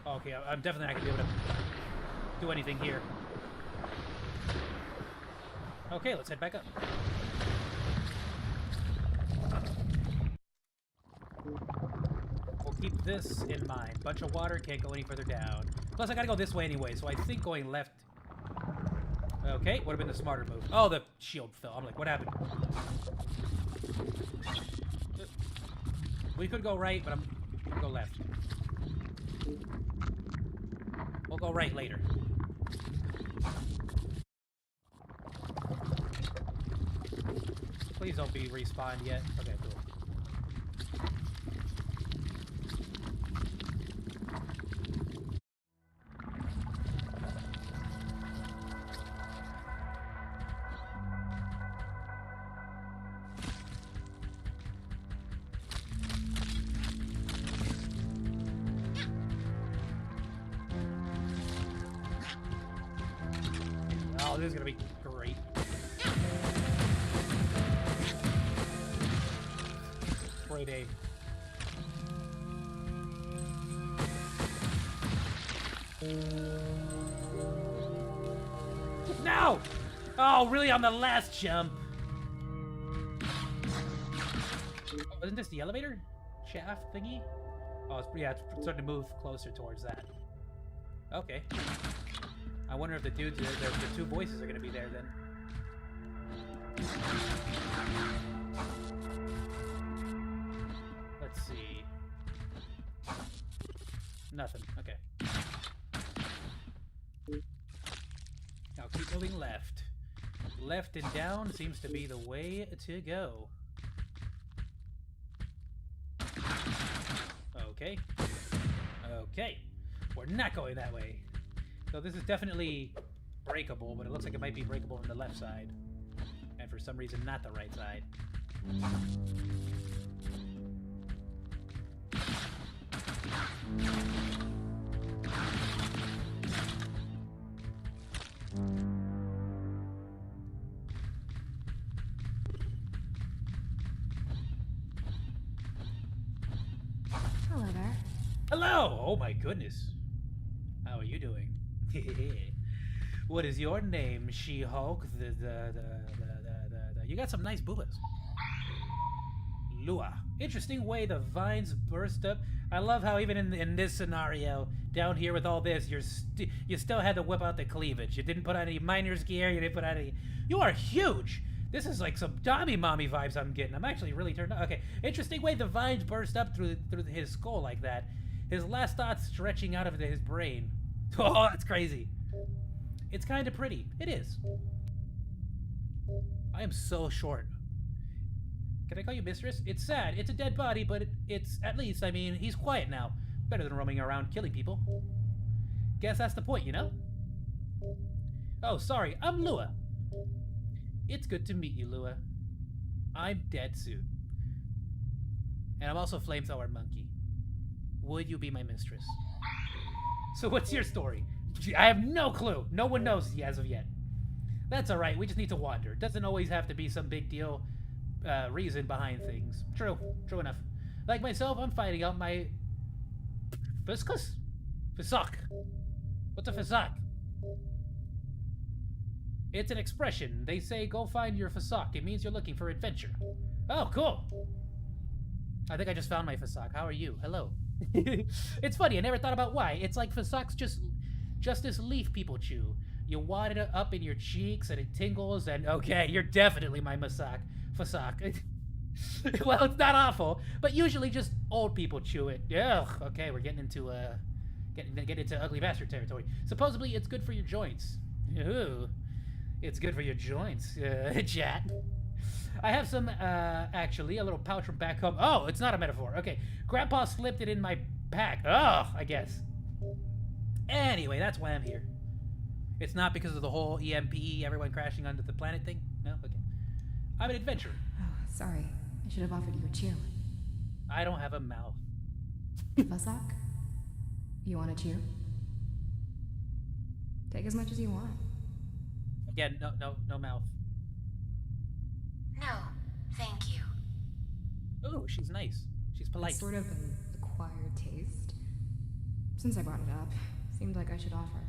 Okay, I'm definitely not gonna be able to do anything here. Okay, let's head back up. We'll keep this in mind. Bunch of water, can't go any further down. Plus, I gotta go this way anyway, so I think going left... Okay, would have been the smarter move. Oh, the shield fell. I'm like, what happened? We could go right, but I'm gonna go left. We'll go right later. Please don't be respawned yet. Okay, cool. Oh, this is gonna be great. Great aim. No! Oh, really on the last jump. Wasn't this the elevator shaft thingy? Oh, yeah, it's starting to move closer towards that. Okay. I wonder if the dudes, the two voices are gonna be there then. Let's see. Nothing. Okay. Now keep moving left. Left and down seems to be the way to go. Okay. Okay. We're not going that way. So this is definitely breakable, but it looks like it might be breakable on the left side. And for some reason, not the right side. Hello there. Hello! Oh my goodness. How are you doing? What is your name, She-Hulk? You got some nice boobas. Lua. Interesting way the vines burst up. I love how even in this scenario, down here with all this, you still had to whip out the cleavage. You didn't put on any miner's gear. You didn't put on any... You are huge! This is like some Dobby Mommy vibes I'm getting. I'm actually really turned on. Okay, interesting way the vines burst up through his skull like that. His last thoughts stretching out of his brain. Oh, that's crazy. It's kind of pretty. It is. I am so short. Can I call you mistress? It's sad. It's a dead body, but it's at least, I mean, he's quiet now. Better than roaming around killing people. Guess that's the point, you know? Oh, sorry. I'm Lua. It's good to meet you, Lua. I'm Dead Suit. And I'm also Flamethrower Monkey. Would you be my mistress? So what's your story? I have no clue. No one knows as of yet. That's alright. We just need to wander. It doesn't always have to be some big deal reason behind things. True. True enough. Like myself, I'm finding out my... Fiscus? Fisak. What's a Fisak? It's an expression. They say go find your Fisak. It means you're looking for adventure. Oh, cool. I think I just found my Fisak. How are you? Hello. It's funny. I never thought about why. It's like Fisak's just this leaf people chew. You wad it up in your cheeks and it tingles and okay, you're definitely my Fisak. Well, it's not awful, but usually just old people chew it. Ugh, okay, we're getting into get into ugly bastard territory. Supposedly, it's good for your joints. Ooh, it's good for your joints, chat. I have some, actually, a little pouch from back home. Oh, it's not a metaphor. Okay, Grandpa slipped it in my pack. Oh, I guess. Anyway, that's why I'm here. It's not because of the whole EMP, everyone crashing onto the planet thing? No? Okay. I'm an adventurer. Oh, sorry. I should have offered you a cheer. I don't have a mouth. Fuzzlock? You want a cheer? Take as much as you want. Again, no mouth. No, thank you. Oh, she's nice. She's polite. It's sort of an acquired taste. Since I brought it up, seemed like I should offer.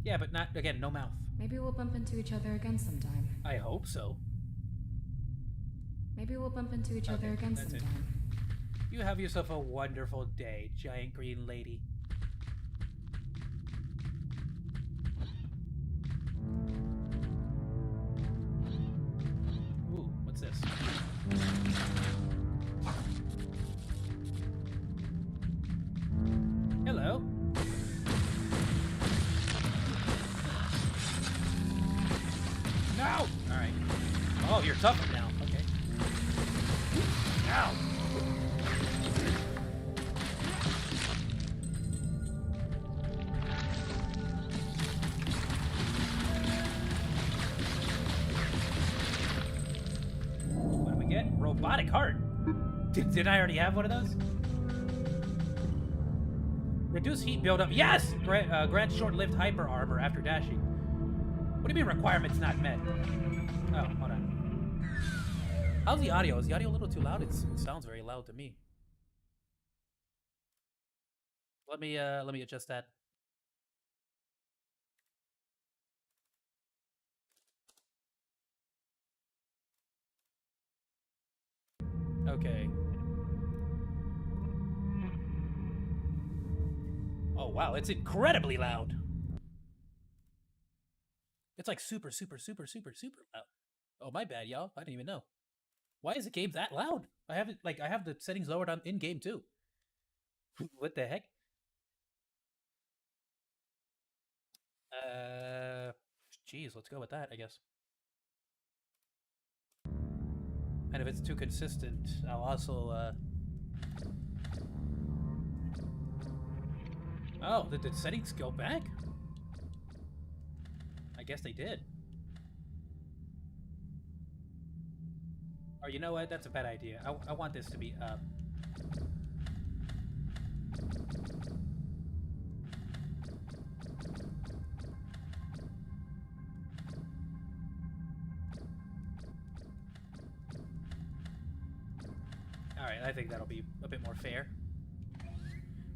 Yeah, but not, again, no mouth. Maybe we'll bump into each other again sometime. I hope so. Maybe we'll bump into each other again that's it. sometime. You have yourself a wonderful day, giant green lady. Ooh, what's this? Hello. No! Alright. Oh, you're tougher now. Okay. Ow! What do we get? Robotic heart. Didn't I already have one of those? Reduce heat buildup. Yes! Grant short-lived hyper armor after dashing. What do you mean requirements not met? Oh, hold on. How's the audio? Is the audio a little too loud? It sounds very loud to me. Let me adjust that. Okay. Oh wow, it's incredibly loud. It's like super loud. Oh, my bad, y'all. I didn't even know. Why is the game that loud? I have it I have the settings lowered on in game too. What the heck? Geez, let's go with that, I guess. And if it's too consistent, I'll also Oh, did the settings go back? I guess they did. Or you know what? That's a bad idea. I want this to be up. Alright, I think that'll be a bit more fair.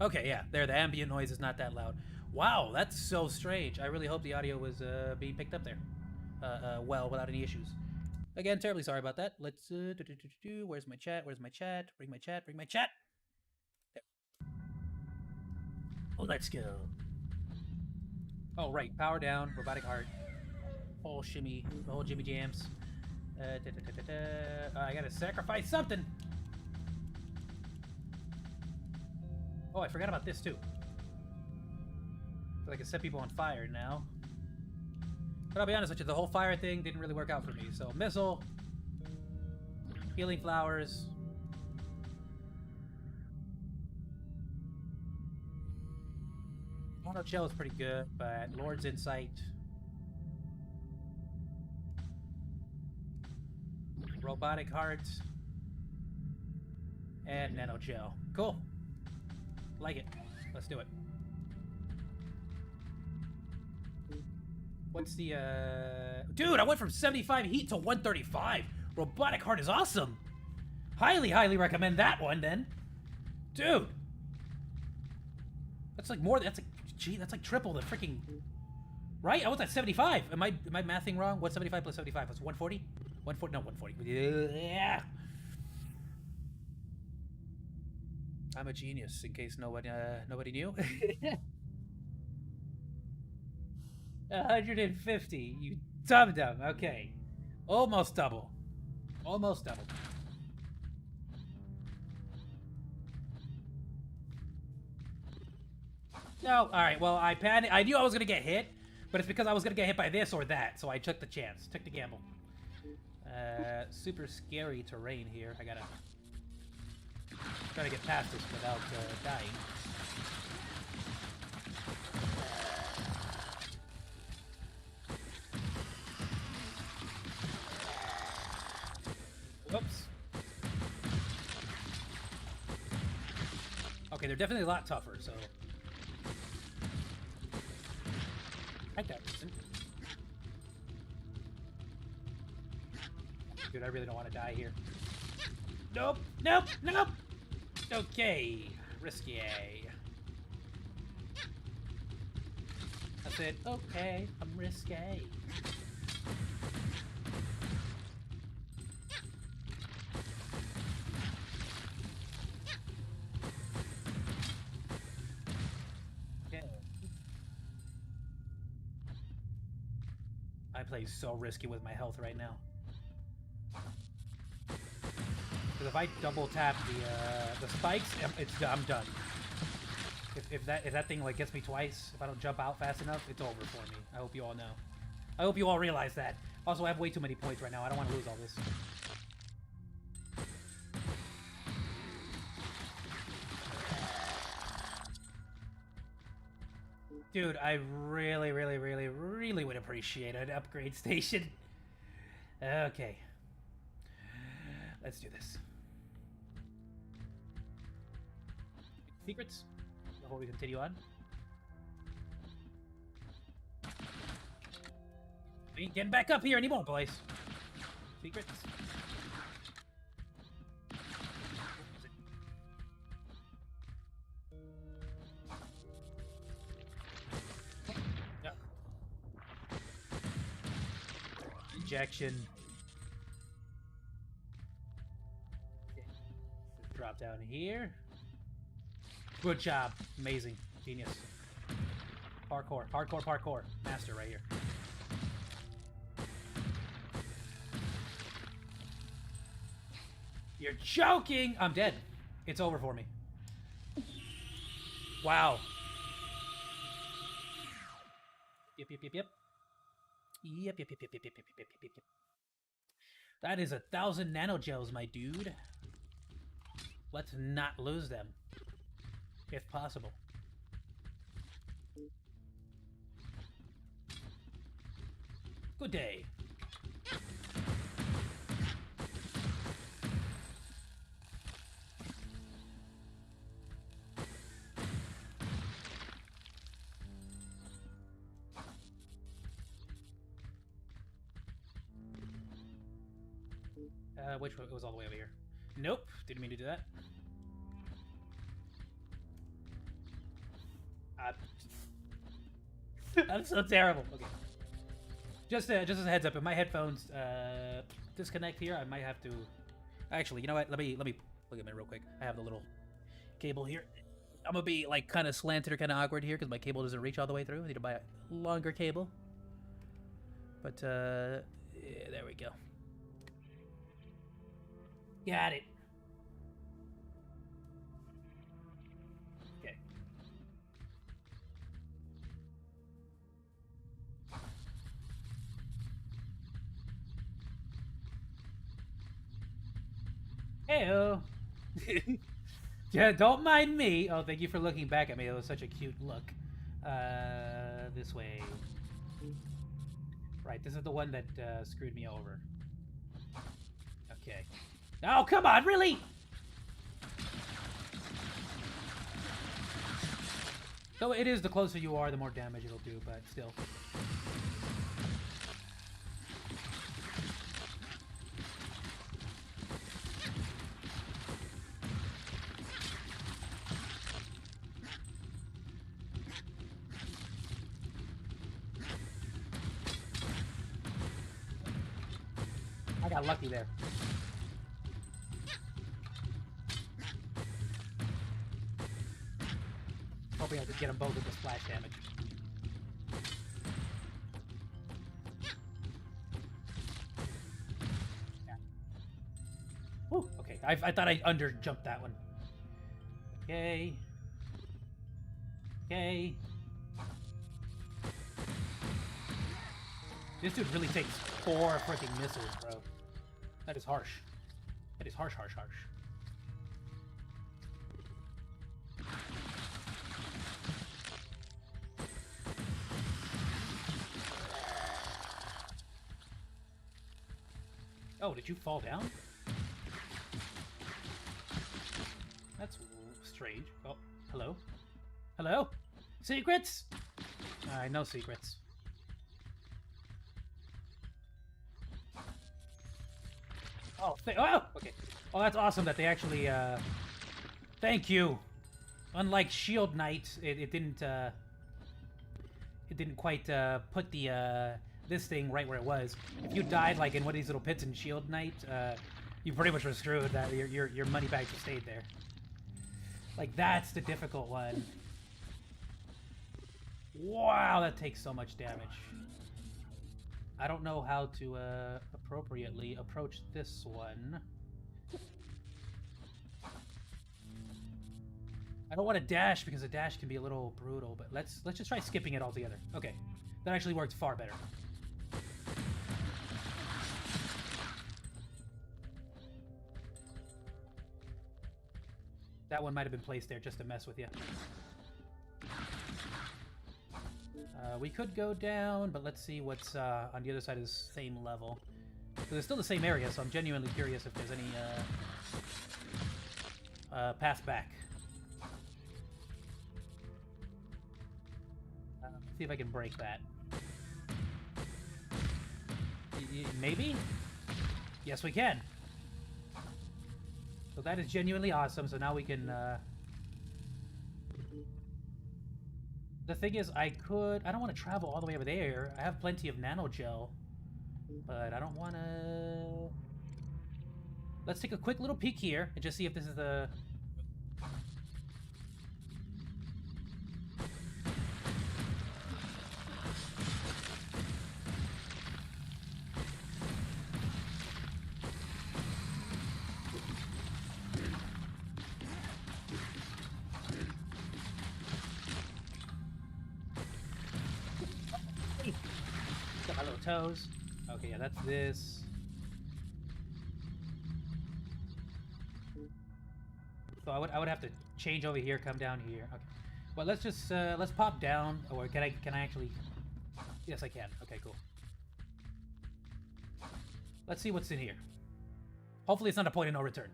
Okay, yeah, there, the ambient noise is not that loud. Wow, that's so strange. I really hope the audio was being picked up there. Well, without any issues. Again, terribly sorry about that. Let's, where's my chat? Where's my chat? Bring my chat, bring my chat! There. Let's go. Oh, right, power down, robotic heart. Whole shimmy, the whole jimmy jams. I gotta sacrifice something! Oh, I forgot about this too. So I can set people on fire now. But I'll be honest with you, the whole fire thing didn't really work out for me. So missile, healing flowers. Auto shell is pretty good, but Lord's Insight. Robotic heart. And nano gel. Cool. Like it. Let's do it. What's the, Dude, I went from 75 heat to 135! Robotic heart is awesome! Highly recommend that one, then! Dude! That's like more, that's like, gee, that's like triple the freaking... Right? I was at 75! Am I mathing wrong? What's 75 plus 75? That's 140? 140, no, 140. Yeah! I'm a genius, in case nobody knew. 150, you dum-dum. Okay. Almost double. Almost double. No, alright, well, I panicked. I knew I was gonna get hit, but it's because I was gonna get hit by this or that, so I took the chance, took the gamble. Super scary terrain here. I gotta try to get past this without dying. Oops. Okay, they're definitely a lot tougher, so... I like that person. Dude, I really don't want to die here. Nope! Nope! Nope! Okay. Risky. I said, okay, I'm risque. Okay. I play so risky with my health right now. Because if I double tap the spikes, I'm done. If that thing like gets me twice, if I don't jump out fast enough, it's over for me. I hope you all know. I hope you all realize that. Also, I have way too many points right now. I don't want to lose all this. Dude, I really, really, really, really would appreciate an upgrade station. Okay. Let's do this. Secrets? Before we continue on. We ain't getting back up here anymore, boys. Secrets? No. Injection. Okay. Drop down here. Good job. Amazing. Genius. Parkour. Hardcore parkour. Master right here. You're joking! I'm dead. It's over for me. Wow. Yep, yep, yep, yep. Yep, yep, yep, yep, yep, yep, yep, yep, yep, yep. That is 1,000 nanogels, my dude. Let's not lose them. If possible. Good day. Which one? It was all the way over here. Nope, didn't mean to do that. I'm so terrible. Okay. Just as a heads up, if my headphones disconnect here, I might have to. Actually, you know what? Let me look at me real quick. I have the little cable here. I'm gonna be like kind of slanted or kind of awkward here because my cable doesn't reach all the way through. I need to buy a longer cable. But yeah, there we go. Got it. Okay. Heyo. Yeah, don't mind me. Oh, thank you for looking back at me. It was such a cute look. This way. Right, this is the one that screwed me over. Okay. Oh, come on, really? So it is the closer you are, the more damage it'll do, but still. I got lucky there. Hoping I could get them both with the splash damage. Yeah. Woo, okay. I thought I under-jumped that one. Okay. Okay. This dude really takes 4 freaking missiles, bro. That is harsh. That is harsh, harsh, harsh. Oh, did you fall down? That's strange. Oh, hello? Hello? Secrets? Alright, no secrets. Oh, oh, okay. Oh, that's awesome that they actually, thank you. Unlike Shield Knight, it didn't quite, put the, this thing right where it was. If you died, like, in one of these little pits in Shield Knight, you pretty much were screwed. That your money bags just stayed there. Like, that's the difficult one. Wow, that takes so much damage. I don't know how to appropriately approach this one. I don't want to dash because a dash can be a little brutal, but let's just try skipping it altogether. Okay, that actually works far better. That one might have been placed there just to mess with you. We could go down, but let's see what's on the other side of the same level. So it's still the same area, so I'm genuinely curious if there's any path back. Let's see if I can break that. Maybe? Yes, we can. So that is genuinely awesome, so now we can... The thing is, I don't want to travel all the way over there. I have plenty of nano gel, but I don't want to... Let's take a quick little peek here and just see if this is the... Got my little toes. Okay, yeah, that's this. So I would have to change over here, come down here. Okay. Well, let's just let's pop down. Or can I actually? Yes, I can. Okay, cool. Let's see what's in here. Hopefully, it's not a point of no return.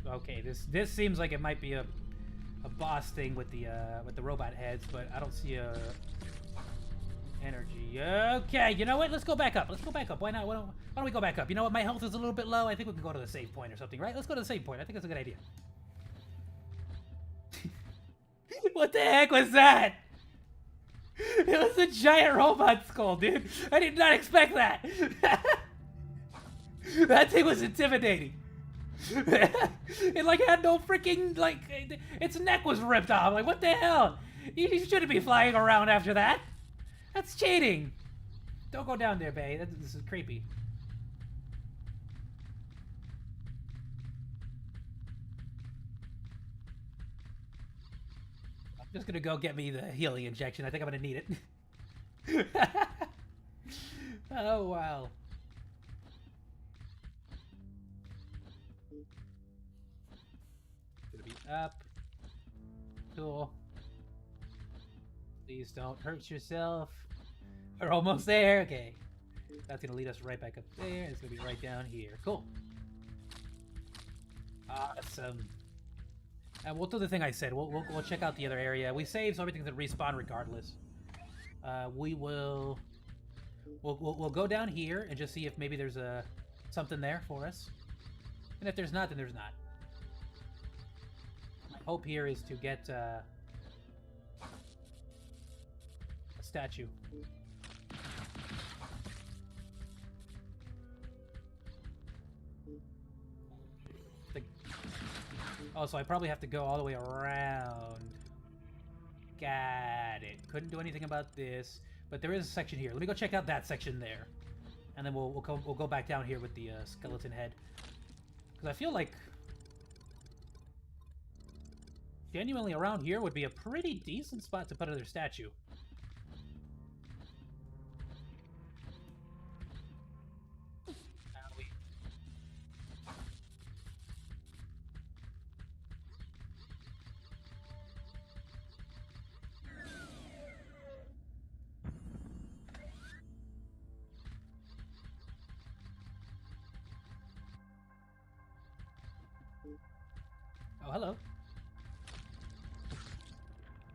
Okay, this seems like it might be a boss thing with the robot heads, but I don't see a energy. Okay, you know what? Let's go back up. Let's go back up. Why not? Why don't we go back up? You know what? My health is a little bit low. I think we can go to the save point or something, right? Let's go to the save point. I think that's a good idea. What the heck was that? It was a giant robot skull, dude. I did not expect that. That thing was intimidating. It like had no freaking, like, its neck was ripped off. Like, what the hell? You shouldn't be flying around after that. That's cheating. Don't go down there, bae. This is creepy. I'm just gonna go get me the healing injection. I think I'm gonna need it. Oh, wow. Up. Cool. Please don't hurt yourself. We're almost there. Okay. That's gonna lead us right back up there. It's gonna be right down here. Cool. Awesome. And we'll do the thing I said. We'll check out the other area. We saved, so everything's gonna respawn regardless. We'll go down here and just see if maybe there's something there for us. And if there's not, then there's not. Hope here is to get a statue. Oh, so I probably have to go all the way around. Got it. Couldn't do anything about this, but there is a section here. Let me go check out that section there, and then we'll go back down here with the skeleton head, because I feel like genuinely around here would be a pretty decent spot to put another statue. Oh, hello.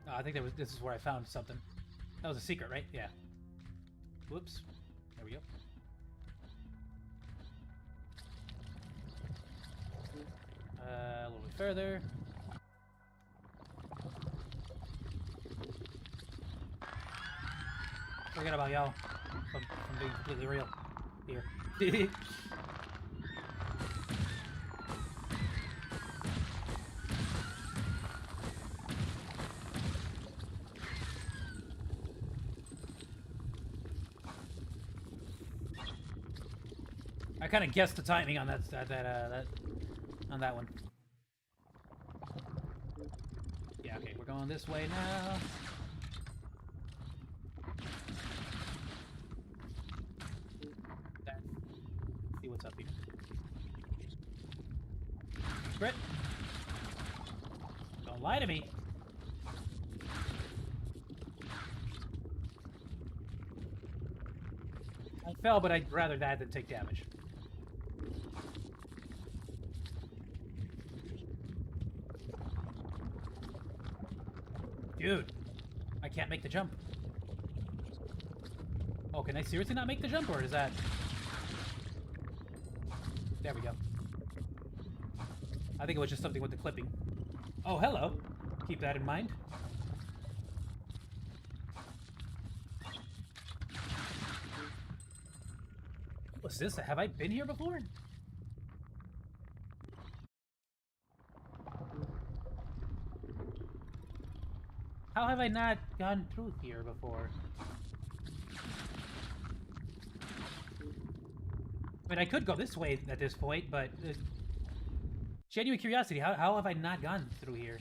Oh, I think this is where I found something. That was a secret, right? Yeah. Whoops. There we go. A little bit further. Forget about y'all. I'm being completely real here. I kind of guessed the timing on that on that one. Yeah, okay, we're going this way now. See what's up here. Secret. Don't lie to me. I fell, but I'd rather that than take damage. Dude, I can't make the jump. Oh, can I seriously not make the jump, or is that... There we go. I think it was just something with the clipping. Oh, hello. Keep that in mind. What's this? Have I been here before? How have I not gone through here before? I mean, I could go this way at this point, but... genuine curiosity, how have I not gone through here?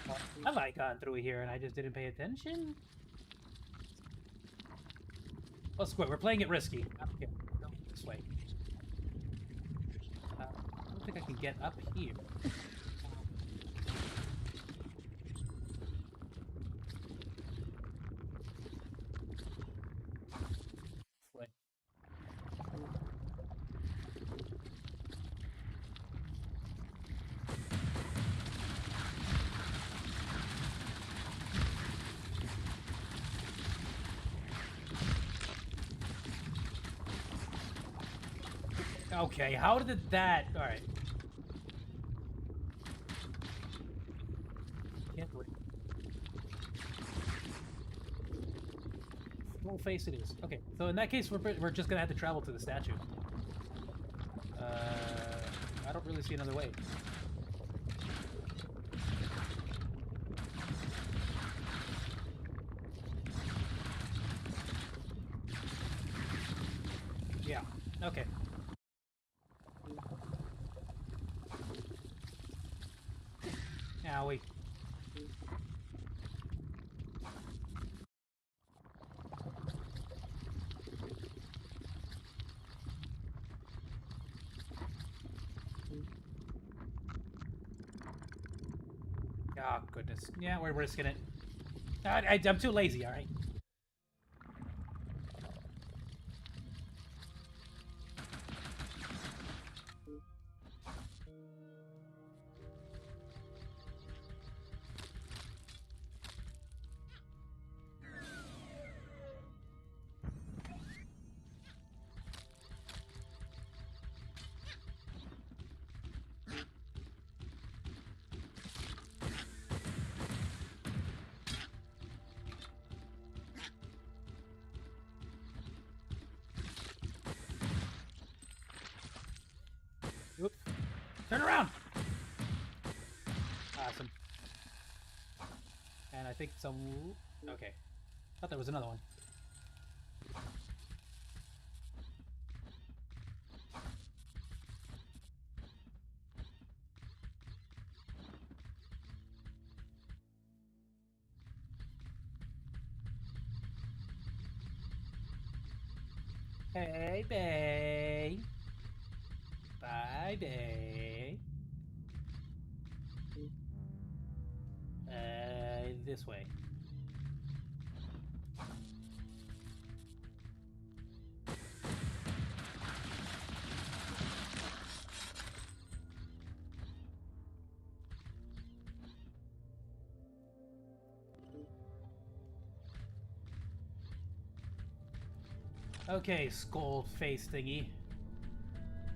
Or have I gone through here and I just didn't pay attention? Well, screw it, we're playing it risky. I don't care. Go this way. I don't think I can get up here. Okay, how did that... Alright. Can't wait. Full face it is. Okay, so in that case, we're just gonna have to travel to the statue. I don't really see another way. Yeah, okay. Owie. Oh, goodness. Yeah, we're risking it. I'm too lazy, alright? Oops. Turn around! Awesome. And I think some... Okay. Thought there was another one. Hey, babe. Bye, babe. This way. Okay, skull face thingy.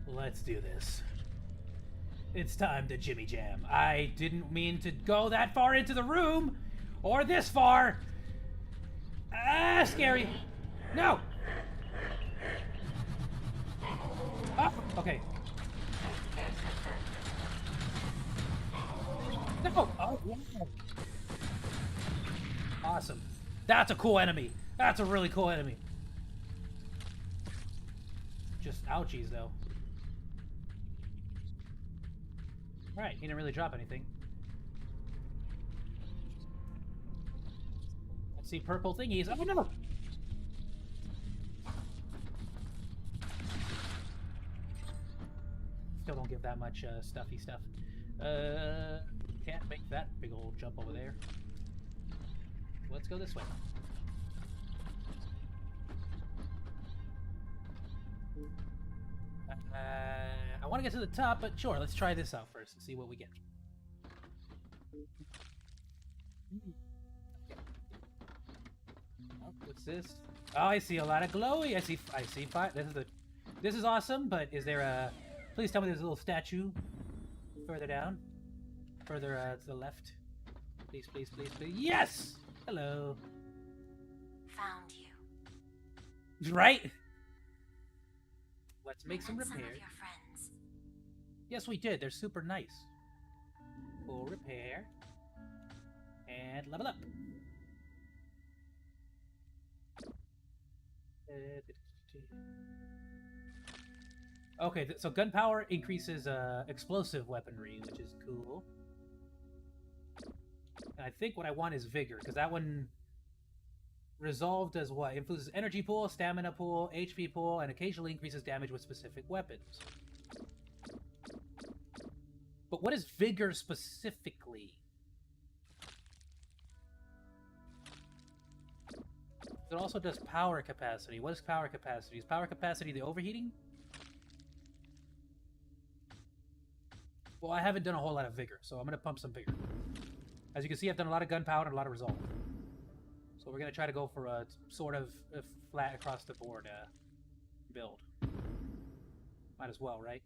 Let's do this. It's time to Jimmy Jam. I didn't mean to go that far into the room! Or this far! Ah, scary! No! Oh, okay. No! Oh, wow. Awesome. That's a cool enemy. That's a really cool enemy. Just ouchies, though. Alright, he didn't really drop anything. Let's see purple thingies. Oh, no! Still don't give that much stuffy stuff. Can't make that big old jump over there. Let's go this way. I want to get to the top, but sure, let's try this out first and see what we get. Oh, what's this? Oh, I see a lot of glowy. I see five. This is awesome, but is there a... Please tell me there's a little statue further down. Further to the left. Please, please, please, please. Yes! Hello. Found you. Right? Let's make I some met repairs. Some of your friends. Yes, we did. They're super nice. Full repair. And level up. Okay, so gunpowder increases explosive weaponry, which is cool. And I think what I want is vigor, because that one resolved as what? Influences energy pool, stamina pool, HP pool, and occasionally increases damage with specific weapons. But what is vigor specifically? It also does power capacity. What is power capacity? Is power capacity the overheating? Well, I haven't done a whole lot of vigor, so I'm going to pump some vigor. As you can see, I've done a lot of gunpowder and a lot of resolve. So we're going to try to go for a sort of a flat across the board build. Might as well, right?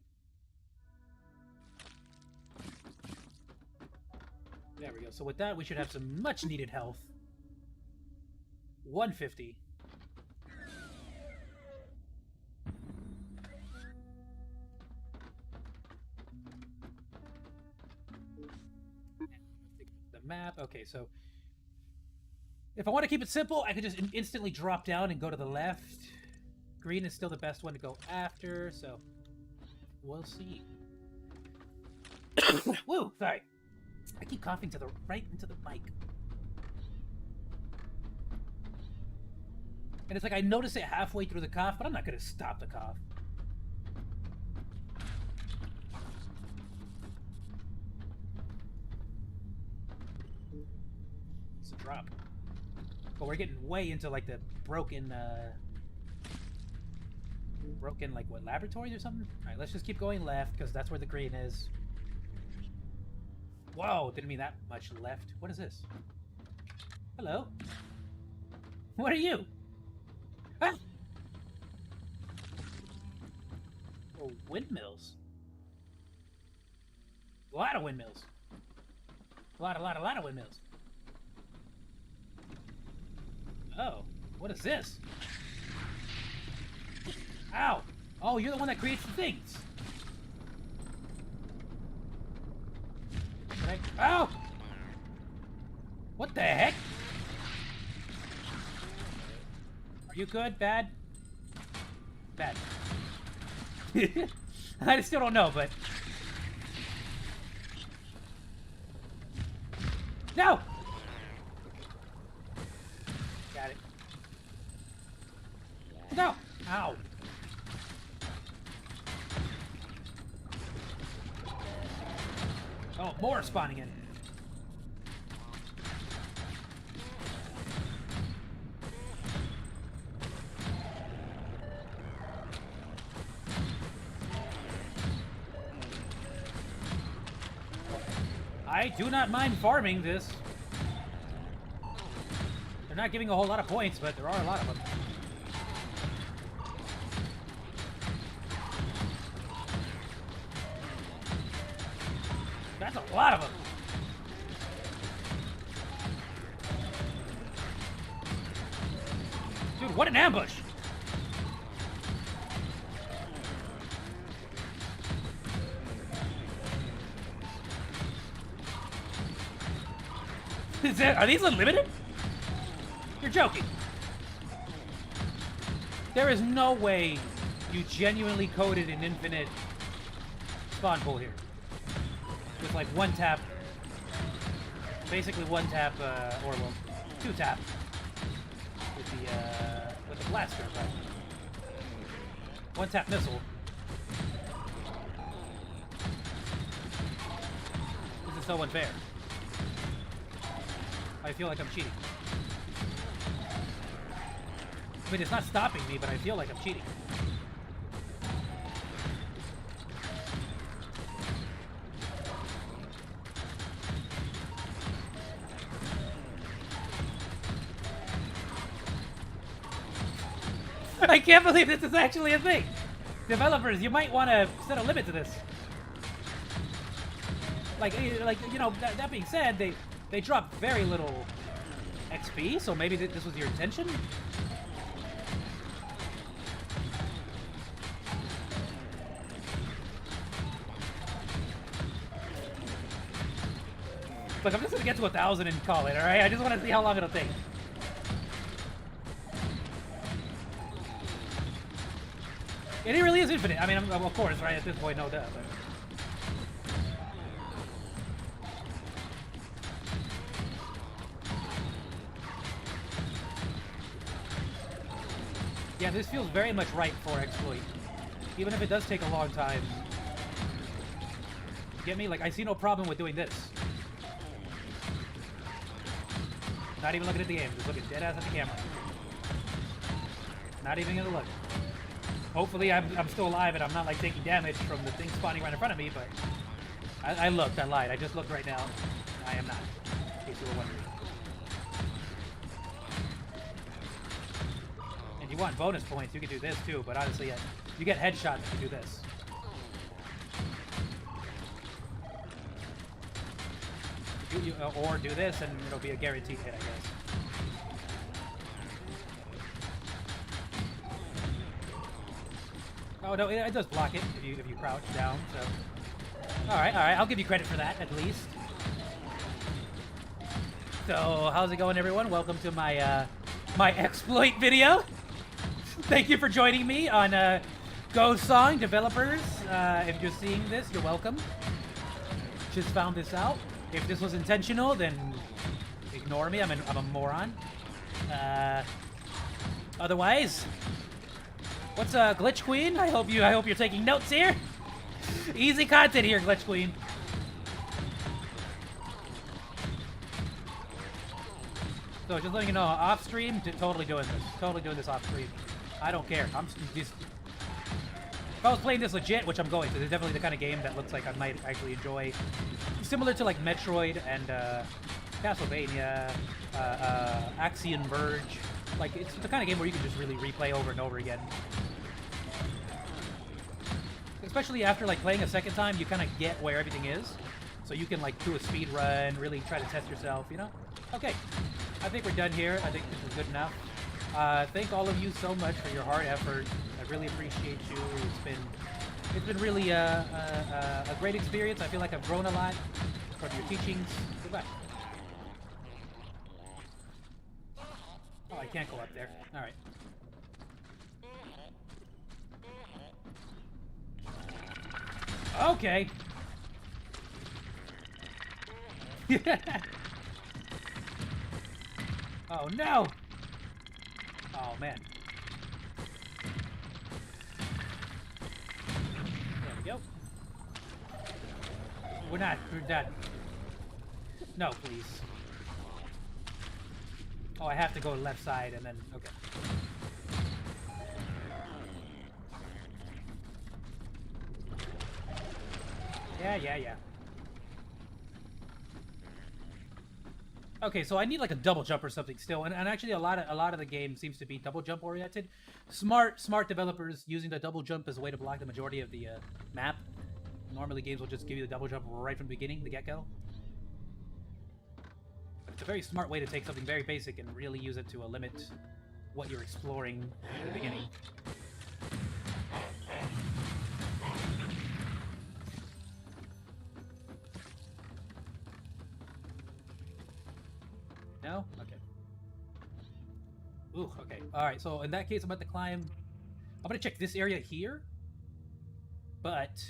There we go. So with that, we should have some much needed health. 150. The map. Okay, so if I want to keep it simple, I could just instantly drop down and go to the left. Green is still the best one to go after, so we'll see. Woo! Sorry. I keep coughing to the right into the mic. And it's like I notice it halfway through the cough, but I'm not going to stop the cough. It's a drop. But we're getting way into like the broken, like what, laboratories or something? Alright, let's just keep going left, because that's where the green is. Whoa, didn't mean that much left. What is this? Hello? What are you? Ah! Oh, windmills. A lot of windmills. A lot of windmills. Oh, what is this? Ow! Oh, you're the one that creates the things. Ow! What the heck? Are you good? Bad? Bad. I still don't know, but... No! Got it. No! Ow! Oh, more spawning in. I do not mind farming this. They're not giving a whole lot of points, but there are a lot of them. That's a lot of them. Dude, what an ambush! Are these unlimited? You're joking. There is no way you genuinely coded an infinite spawn pool here. With like one tap. Basically one tap, or well, two tap. With the blaster, but one tap missile. This is so unfair. I feel like I'm cheating. I mean, it's not stopping me, but I feel like I'm cheating. I can't believe this is actually a thing. Developers, you might want to set a limit to this. Like you know, that being said, they dropped very little XP, so maybe this was your intention? Look, I'm just gonna get to 1,000 and call it, alright? I just want to see how long it'll take. And it really is infinite. I mean, of course, right? At this point, no doubt. But... yeah, this feels very much ripe for exploit. Even if it does take a long time. You get me? Like, I see no problem with doing this. Not even looking at the game, just looking dead ass at the camera. Not even gonna look. Hopefully I'm still alive and I'm not like taking damage from the thing spawning right in front of me, but I looked, I lied. I just looked right now. I am not, in case you were wondering. And you want bonus points, you can do this too, but honestly, yeah, you get headshots if you do this. Or do this and it'll be a guaranteed hit, I guess. Oh no, it does block it if you crouch down. So, all right, I'll give you credit for that at least. So, how's it going, everyone? Welcome to my my exploit video. Thank you for joining me on Go Song Developers. If you're seeing this, you're welcome. Just found this out. If this was intentional, then ignore me. I'm a moron. Otherwise, what's Glitch Queen? I hope you're taking notes here. Easy content here, Glitch Queen. So just letting you know, off stream, totally doing this. Totally doing this off stream. I don't care. I'm just. If I was playing this legit, which I'm going to, it's definitely the kind of game that looks like I might actually enjoy. Similar to like Metroid and Castlevania, Axiom Verge. Like, it's the kind of game where you can just really replay over and over again. Especially after like playing a second time, you kind of get where everything is. So you can like do a speed run, really try to test yourself, you know? Okay, I think we're done here. I think this is good enough. Thank all of you so much for your hard effort. I really appreciate you. It's been really a great experience. I feel like I've grown a lot from your teachings. Goodbye. Oh, I can't go up there. All right. Okay. Oh no! Oh man. There we go. We're not No, please. Oh, I have to go left side and then okay. Yeah. Okay, so I need like a double jump or something still, and actually a lot of the game seems to be double jump oriented. Smart developers using the double jump as a way to block the majority of the map. Normally games will just give you the double jump right from the beginning, the get-go. But it's a very smart way to take something very basic and really use it to limit what you're exploring at the beginning. No? Okay. Ooh, okay. Alright, so in that case, I'm about to climb... I'm gonna check this area here. But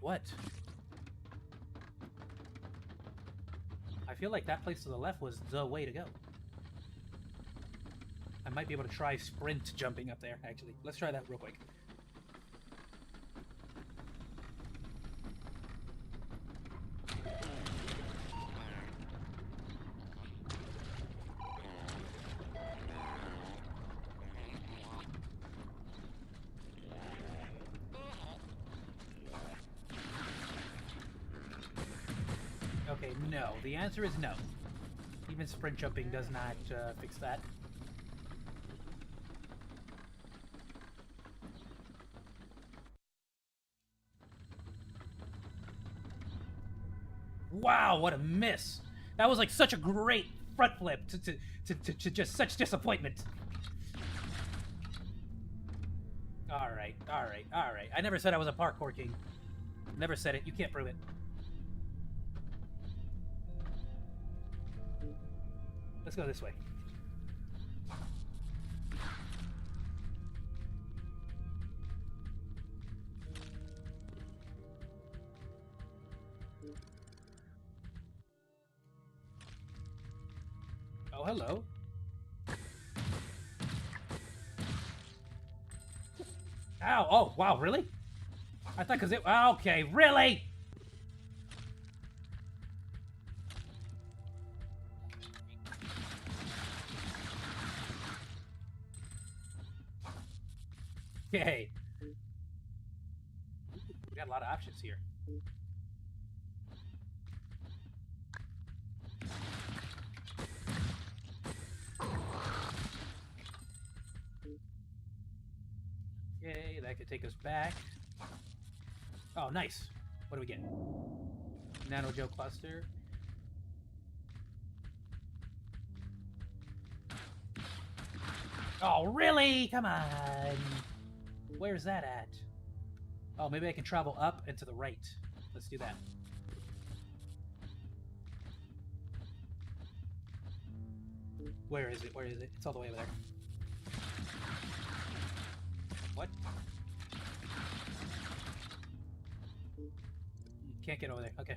what? I feel like that place to the left was the way to go. I might be able to try sprint jumping up there, actually. Let's try that real quick. Okay, no. The answer is no. Even sprint jumping does not fix that. Wow, what a miss! That was like such a great front flip to just such disappointment. Alright, alright, alright. I never said I was a parkour king. Never said it. You can't prove it. Let's go this way. Oh, hello. Ow! Oh, wow, really? I thought because it... Okay, really? Okay. We got a lot of options here. Okay, that could take us back. Oh, nice. What do we get? Nano Gel Cluster. Oh, really? Come on. Where's that at? Oh, maybe I can travel up and to the right. Let's do that. Where is it? Where is it? It's all the way over there. What? Can't get over there. Okay.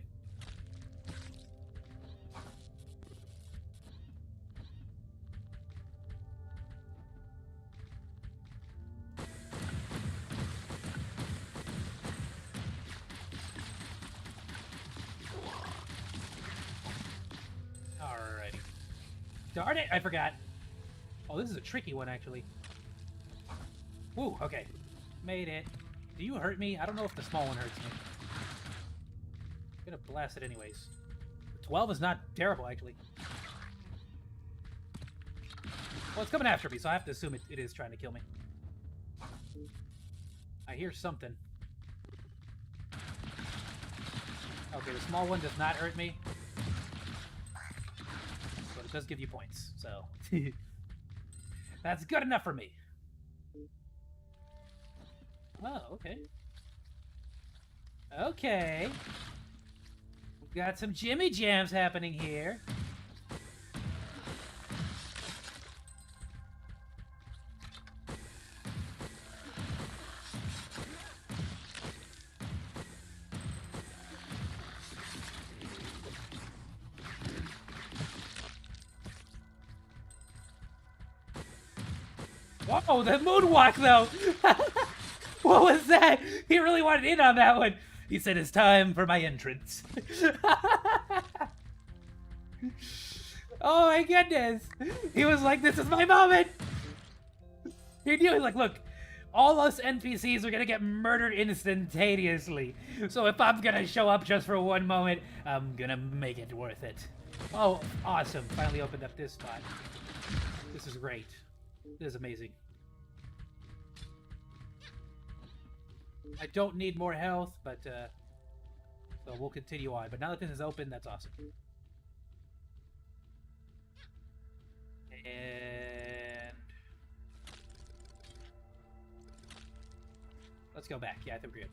Alrighty. Darn it! I forgot. Oh, this is a tricky one, actually. Woo, okay. Made it. Do you hurt me? I don't know if the small one hurts me. I'm gonna blast it anyways. 12 is not terrible, actually. Well, it's coming after me, so I have to assume it is trying to kill me. I hear something. Okay, the small one does not hurt me. But it does give you points, so... That's good enough for me. Oh, okay. Okay. We've got some Jimmy Jams happening here. Whoa, the moonwalk, though! What was that? He really wanted in on that one. He said, it's time for my entrance. Oh my goodness. He was like, this is my moment. He knew, he's like, look, all us NPCs are gonna get murdered instantaneously. So if I'm gonna show up just for one moment, I'm gonna make it worth it. Oh, awesome. Finally opened up this spot. This is great. This is amazing. I don't need more health, but so we'll continue on. But now that this is open, that's awesome. And let's go back. Yeah, I think we're good.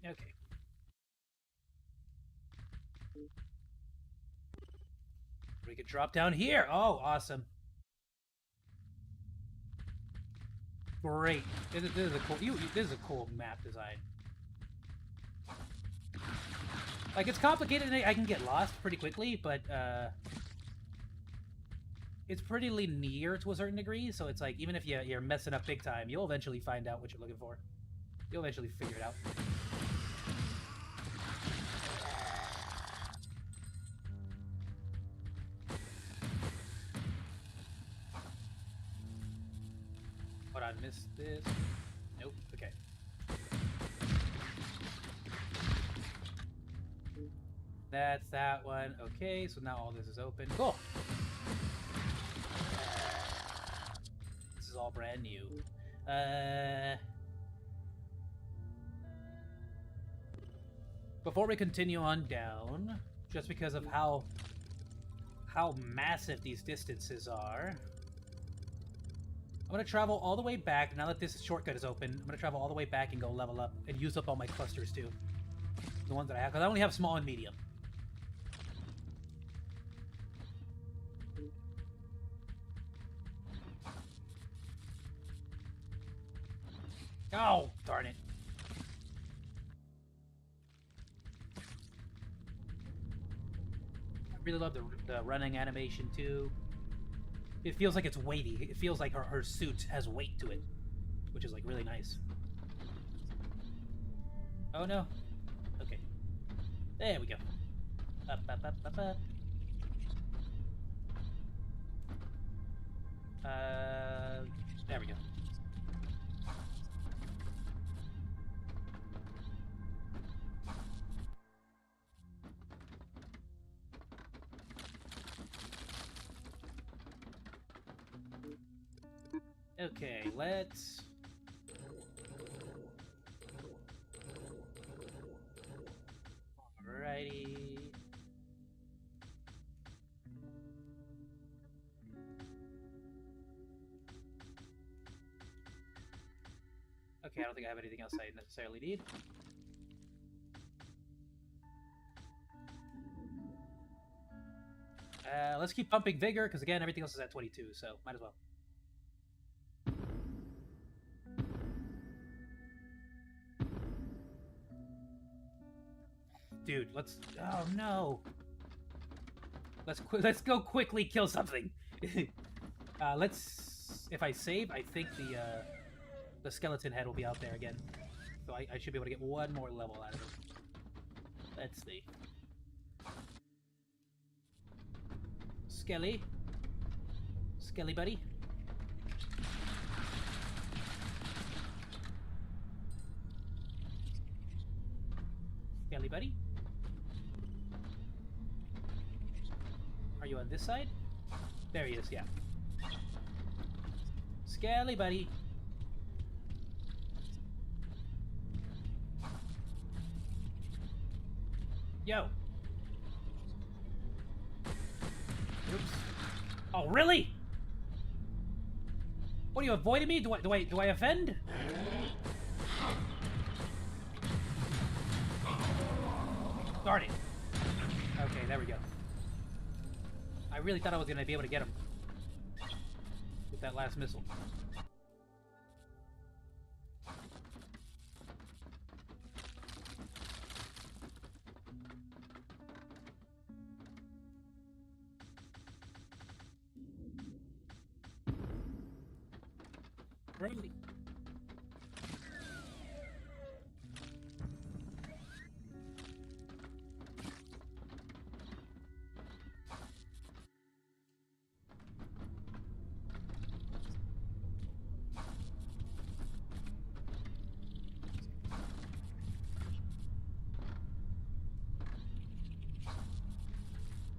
Okay. We could drop down here. Oh, awesome. Great. This is a cool. This is a cool map design. Like, it's complicated and I can get lost pretty quickly, but it's pretty linear to a certain degree. So it's like, even if you're messing up big time, you'll eventually find out what you're looking for. You'll eventually figure it out. Hold on, missed this. Nope. Okay. That's that one. Okay, so now all this is open. Cool. This is all brand new. Before we continue on down, just because of how massive these distances are, I'm gonna travel all the way back. Now that this shortcut is open, I'm gonna travel all the way back and go level up and use up all my clusters too. The ones that I have, because I only have small and medium. Oh, darn it. I really love the running animation too. It feels like it's weighty. It feels like her suit has weight to it, which is like really nice. Oh no. Okay. There we go. Up, up, up, up, up. There we go. Okay, let's... Alrighty... Okay, I don't think I have anything else I necessarily need. Let's keep pumping vigor, because again, everything else is at 22, so might as well. Dude, let's... Oh, no! Let's go quickly kill something! Let's... If I save, I think the skeleton head will be out there again. So I should be able to get one more level out of it. Let's see. Skelly? Skelly buddy? Skelly buddy? Are you on this side? There he is, yeah. Skelly buddy! Yo! Oops. Oh, really? What, are you avoiding me? Do I offend? Darn it. Okay, there we go. I really thought I was gonna be able to get him with that last missile. Really?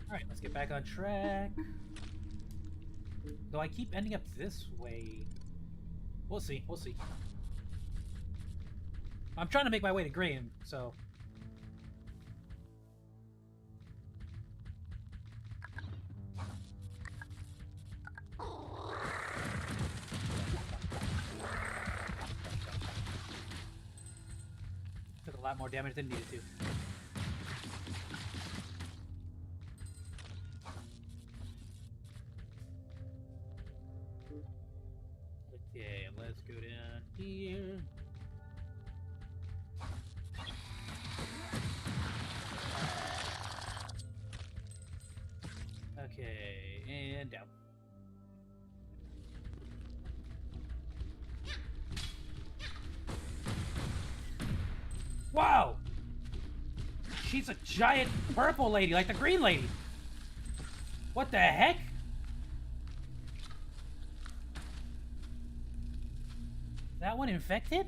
Alright, let's get back on track. Though I keep ending up this way. We'll see. We'll see. I'm trying to make my way to green, so... Took a lot more damage than needed to. Okay, let's go down here. Okay, and down. Wow! She's a giant purple lady, like the green lady. What the heck? That one infected?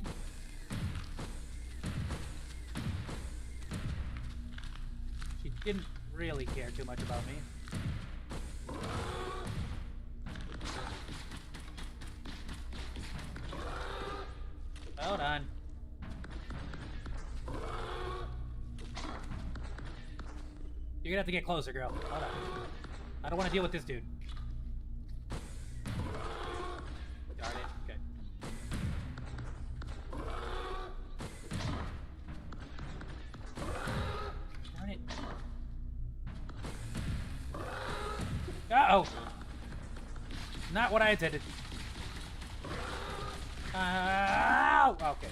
She didn't really care too much about me. Hold on. You're gonna have to get closer, girl. Hold on. I don't want to deal with this dude. Darn it. Okay. Darn it. Uh-oh. Not what I intended. Ow! Okay.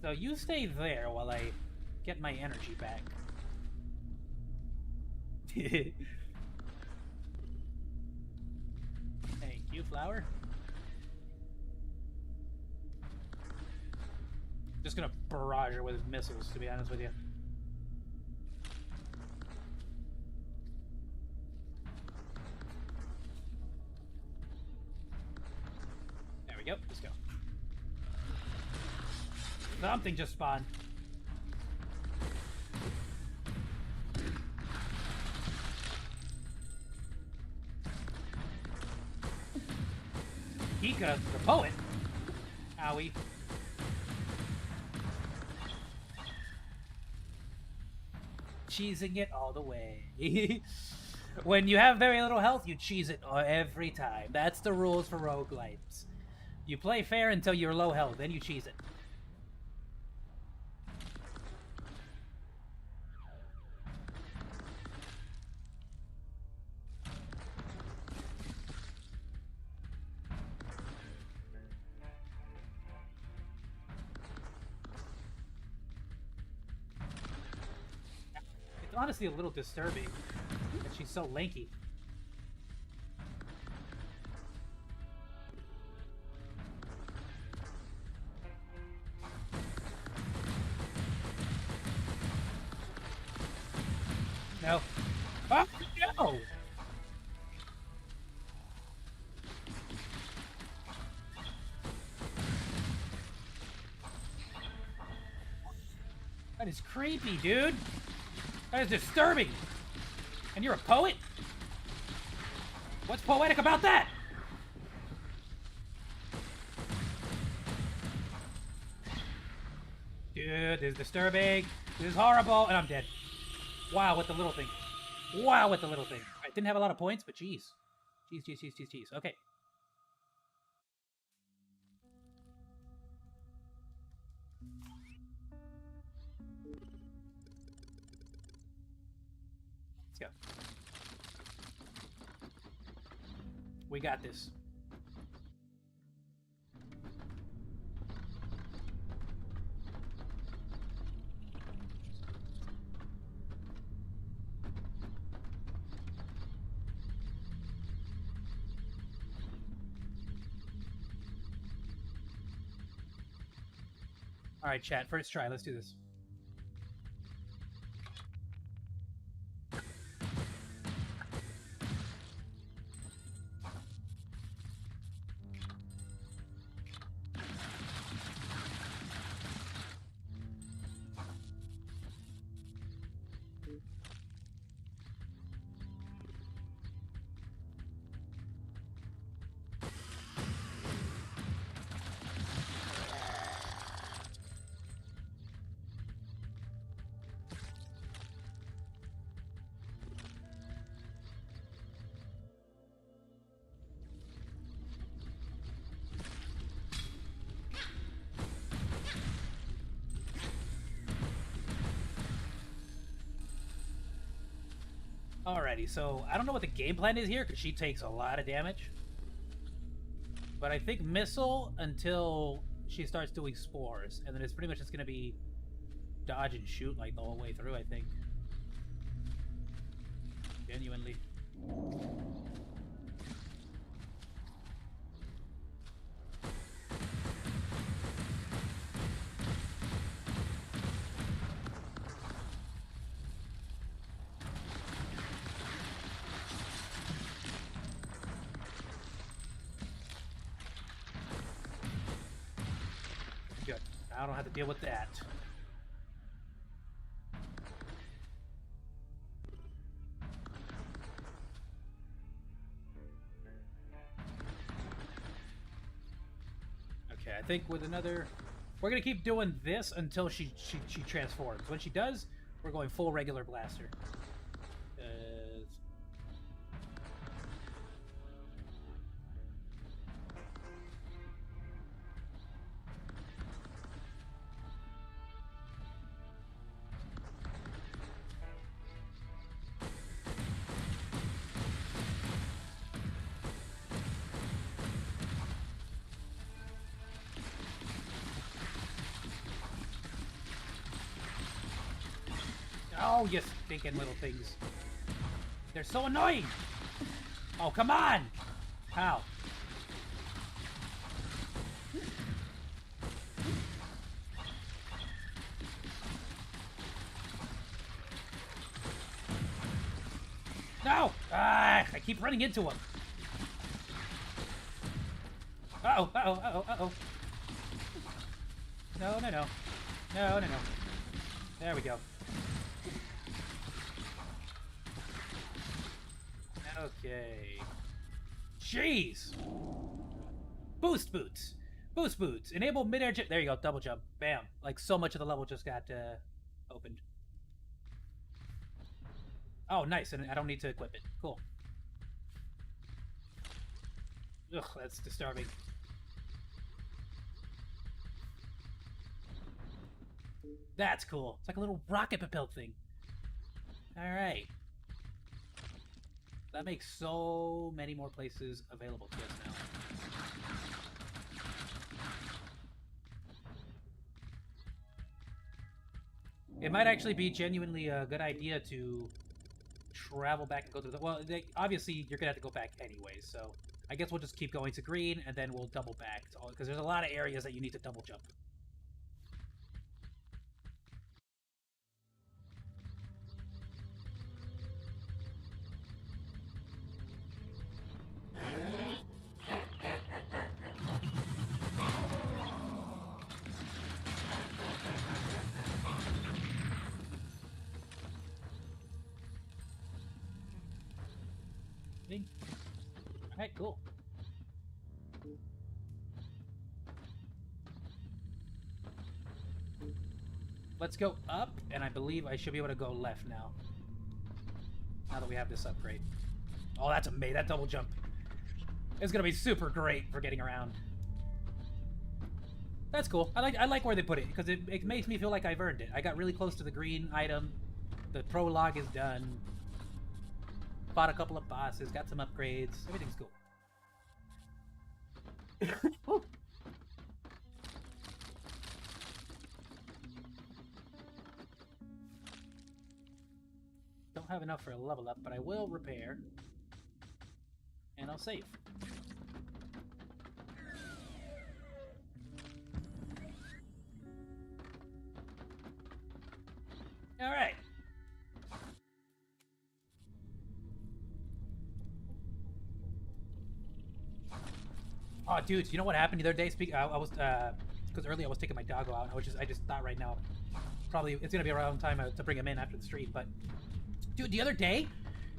So you stay there while I get my energy back. Thank you, flower. Just gonna barrage her with missiles, to be honest with you. There we go. Let's go. Something just spawned. Hika, the poet. Owie. Cheesing it all the way. When you have very little health, you cheese it every time. That's the rules for roguelites. You play fair until you're low health, then you cheese it. It's honestly a little disturbing that she's so lanky. No. Oh, no! That is creepy, dude. That is disturbing. And you're a poet? What's poetic about that? Dude, this is disturbing. This is horrible. And I'm dead. Wow, with the little thing. Wow, with the little thing. I didn't have a lot of points, but jeez. Jeez. Okay. Let's go. We got this. All right, chat. First try. Let's do this. Alrighty, so I don't know what the game plan is here because she takes a lot of damage. But I think missile until she starts doing spores, and then it's pretty much just gonna be dodge and shoot like the whole way through, I think. Genuinely. Good. I don't have to deal with that. Okay, I think with another... We're gonna keep doing this until she transforms. When she does, we're going full regular blaster. Oh, you stinking little things. They're so annoying! Oh, come on! How? No! Ah, I keep running into him. Uh-oh, uh-oh, uh-oh, uh-oh. No, no, no. No, no, no. There we go. Okay. Jeez! Boost boots! Boost boots! Enable mid-air jump. There you go, double jump. Bam. Like so much of the level just got opened. Oh, nice, and I don't need to equip it. Cool. Ugh, that's disturbing. That's cool. It's like a little rocket propelled thing. Alright. That makes so many more places available to us now. It might actually be genuinely a good idea to travel back and go through the... Well, obviously, you're going to have to go back anyways, so... I guess we'll just keep going to green, and then we'll double back. Because there's a lot of areas that you need to double jump. Alright, cool. Let's go up, and I believe I should be able to go left now. Now that we have this upgrade. Oh, that's amazing. That double jump is gonna be super great for getting around. That's cool. I like where they put it, because it makes me feel like I've earned it. I got really close to the green item. The prologue is done. Fought a couple of bosses, got some upgrades. Everything's cool. Don't have enough for a level up, but I will repair. And I'll save. Alright. Oh, dude, you know what happened the other day? I was, because earlier I was taking my doggo out, and I just thought right now, probably, it's gonna be around time to bring him in after the stream, but, dude, the other day,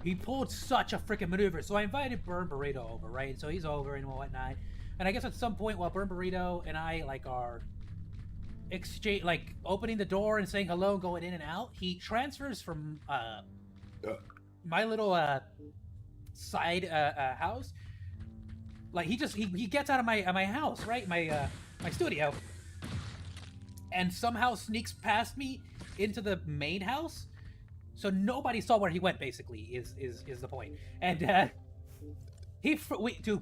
he pulled such a freaking maneuver, so I invited Burn Burrito over, right? So he's over and whatnot, and I guess at some point, while Burn Burrito and I, like, are opening the door and saying hello, going in and out, he transfers from, my little, side, house. Like, he gets out of my house, right? My studio. And somehow sneaks past me into the main house. So nobody saw where he went. Basically, is the point. And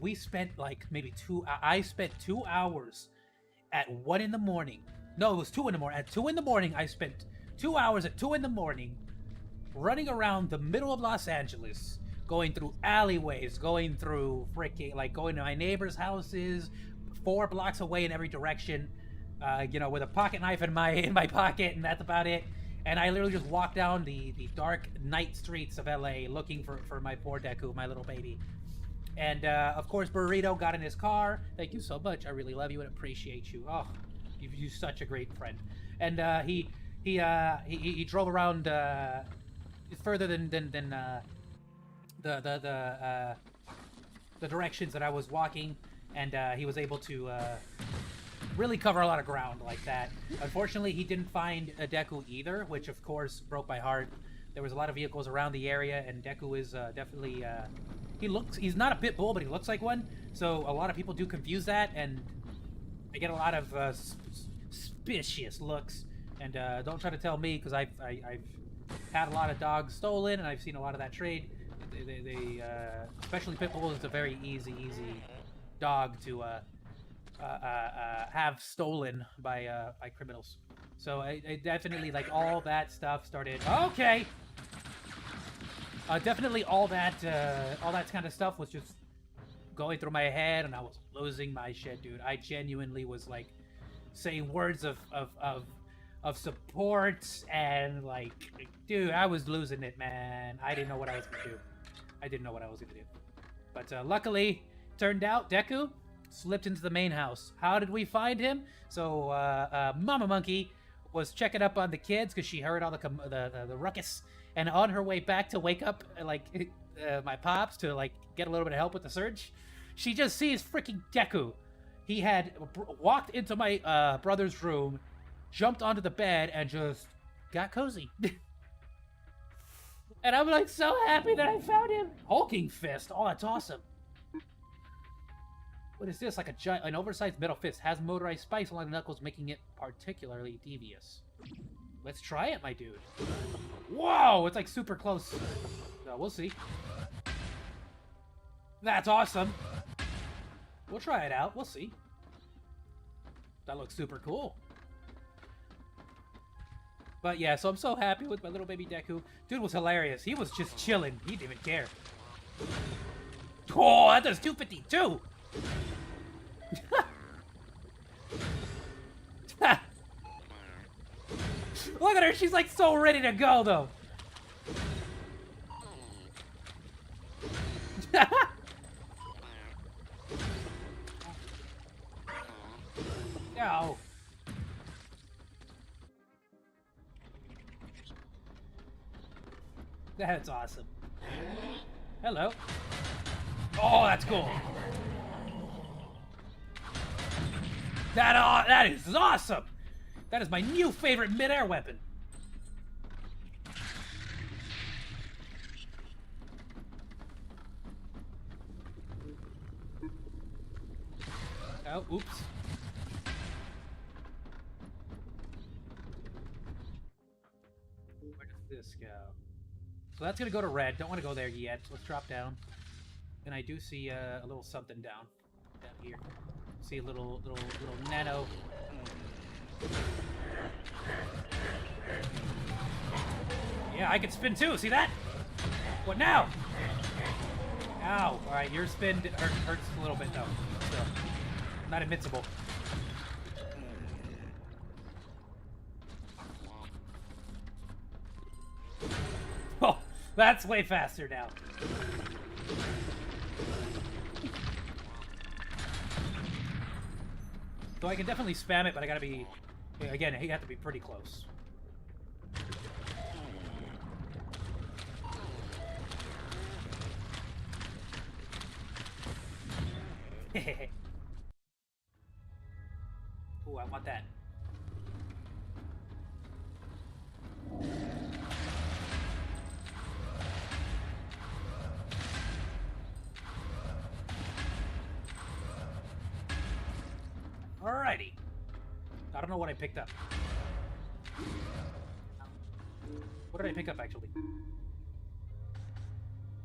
we spent like maybe I spent 2 hours at 1 in the morning. No, it was 2 in the morning. At 2 in the morning, I spent 2 hours at 2 in the morning running around the middle of Los Angeles, going through alleyways, going through going to my neighbors' houses, 4 blocks away in every direction, with a pocket knife in my pocket, and that's about it. And I literally just walked down the dark night streets of LA looking for my poor Deku, my little baby. And of course, Burrito got in his car. Thank you so much. I really love you and appreciate you. Oh, you're such a great friend. And he drove around further than the directions that I was walking, and he was able to really cover a lot of ground like that. Unfortunately, he didn't find a Deku either, which of course broke my heart. There was a lot of vehicles around the area, and Deku is definitely he's not a pit bull, but he looks like one. So a lot of people do confuse that, and I get a lot of suspicious looks. And don't try to tell me, because I've had a lot of dogs stolen, and I've seen a lot of that trade. They especially pit bulls, is a very easy dog to have stolen by criminals. So I definitely, like, all that stuff started. Okay. Definitely all that kind of stuff was just going through my head, and I was losing my shit, dude. I genuinely was like saying words of support, and like, dude, I was losing it, man. I didn't know what I was gonna do. But luckily, turned out Deku slipped into the main house. How did we find him? So Mama Monkey was checking up on the kids because she heard all the ruckus, and on her way back to wake up my pops to like get a little bit of help with the surge, she just sees freaking Deku. He had walked into my brother's room, jumped onto the bed, and just got cozy. And I'm like so happy that I found him. Hulking fist. Oh, that's awesome. What is this? Like an oversized metal fist. Has motorized spikes along the knuckles, making it particularly devious. Let's try it, my dude. Whoa! It's like super close. We'll see. That's awesome. We'll try it out. We'll see. That looks super cool. But yeah, so I'm so happy with my little baby Deku. Dude was hilarious. He was just chilling. He didn't even care. Oh, that does 252! Look at her, she's like so ready to go though. Ow. That's awesome. Hello. Oh, that's cool. That is awesome. That is my new favorite mid-air weapon. Oh, oops. Where does this go? So that's gonna go to red. Don't want to go there yet. So let's drop down. And I do see a little something down here. See a little nano. Yeah, I can spin too. See that? What now? Ow! All right, your spin hurts a little bit though. Still, not invincible. Oh, that's way faster now. So I can definitely spam it, but I gotta be... Again, you have to be pretty close. Ooh, I want that. Alrighty. I don't know what I picked up. What did I pick up, actually?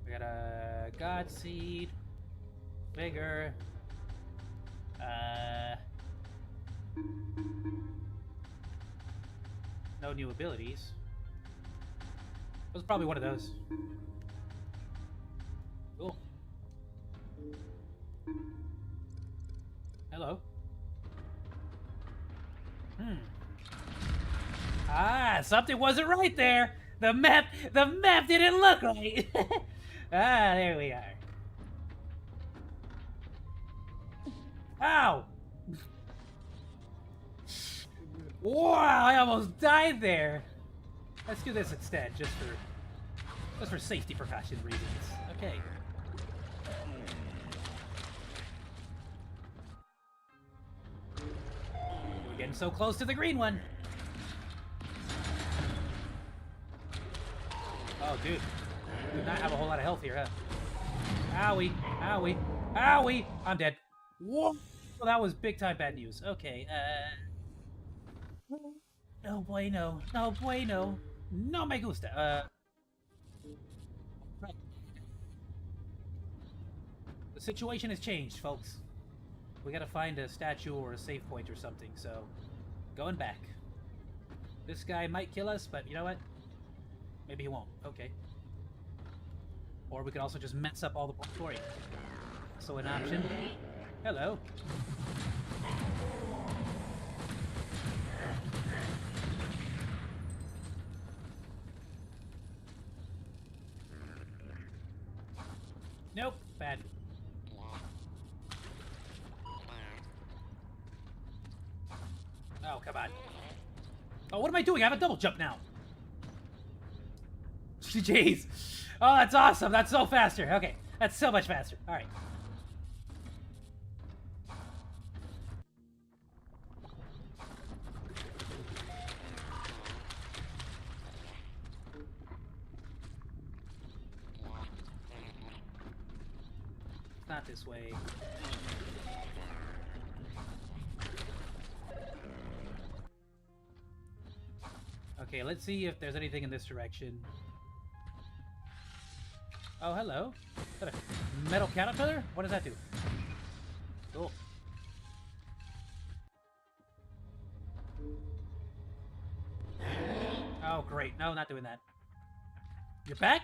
I got a God Seed. Vigor. No new abilities. It was probably one of those. Cool. Hello. Ah, something wasn't right there. The map didn't look right. Ah, there we are. Ow! Wow, I almost died there. Let's do this instead, just for safety precaution reasons. Okay. We're getting so close to the green one. Oh, dude. Do not have a whole lot of health here, huh? Owie, owie, owie! I'm dead. Whoa! Well, that was big time bad news. Okay, no bueno. No bueno. No me gusta. Right. The situation has changed, folks. We gotta find a statue or a save point or something, so... Going back. This guy might kill us, but you know what? Maybe he won't. Okay. Or we could also just mess up all the scoring. So an option. Hello. Nope. Bad. Oh, come on. Oh, what am I doing? I have a double jump now. Jeez. Oh, that's awesome. That's so faster. Okay. That's so much faster. All right. It's not this way. Okay, let's see if there's anything in this direction. Oh, hello. Is that a metal caterpillar? What does that do? Cool. Oh, great. No, not doing that. You're back?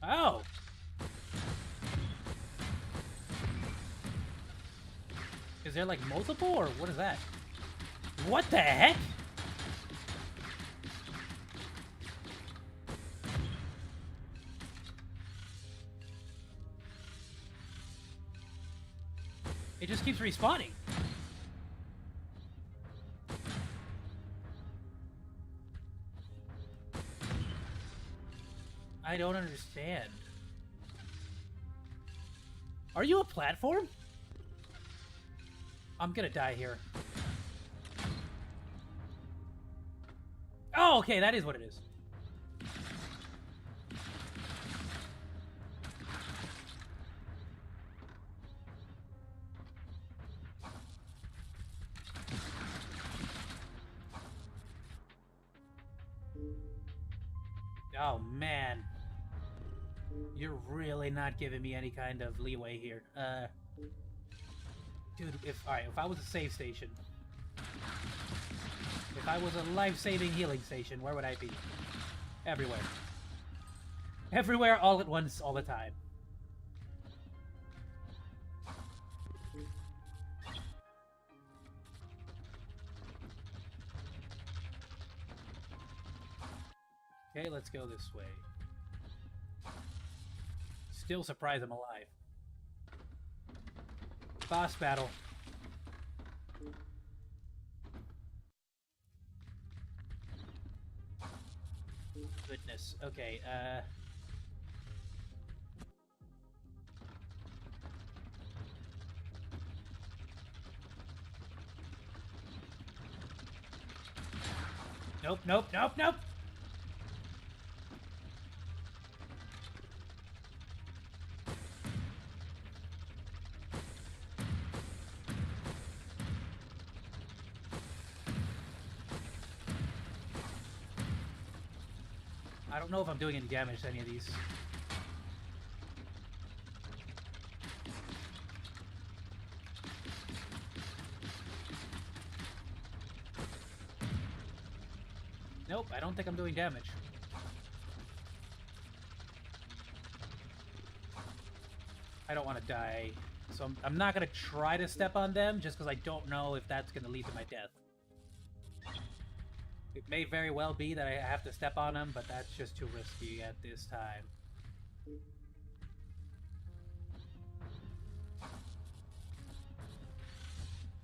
Oh! Is there like multiple, or what is that? What the heck? It just keeps respawning. I don't understand. Are you a platform? I'm gonna die here. Oh, okay, that is what it is. Oh, man. You're really not giving me any kind of leeway here. Dude, if I was a save station, if I was a life-saving healing station, where would I be? Everywhere. Everywhere, all at once, all the time. Okay, let's go this way. Still surprised I'm alive. Boss battle. Goodness. Okay, Nope, nope, nope, nope! I don't know if I'm doing any damage to any of these. Nope, I don't think I'm doing damage. I don't want to die, so I'm not going to try to step on them just because I don't know if that's going to lead to my death. It may very well be that I have to step on them, but that's just too risky at this time.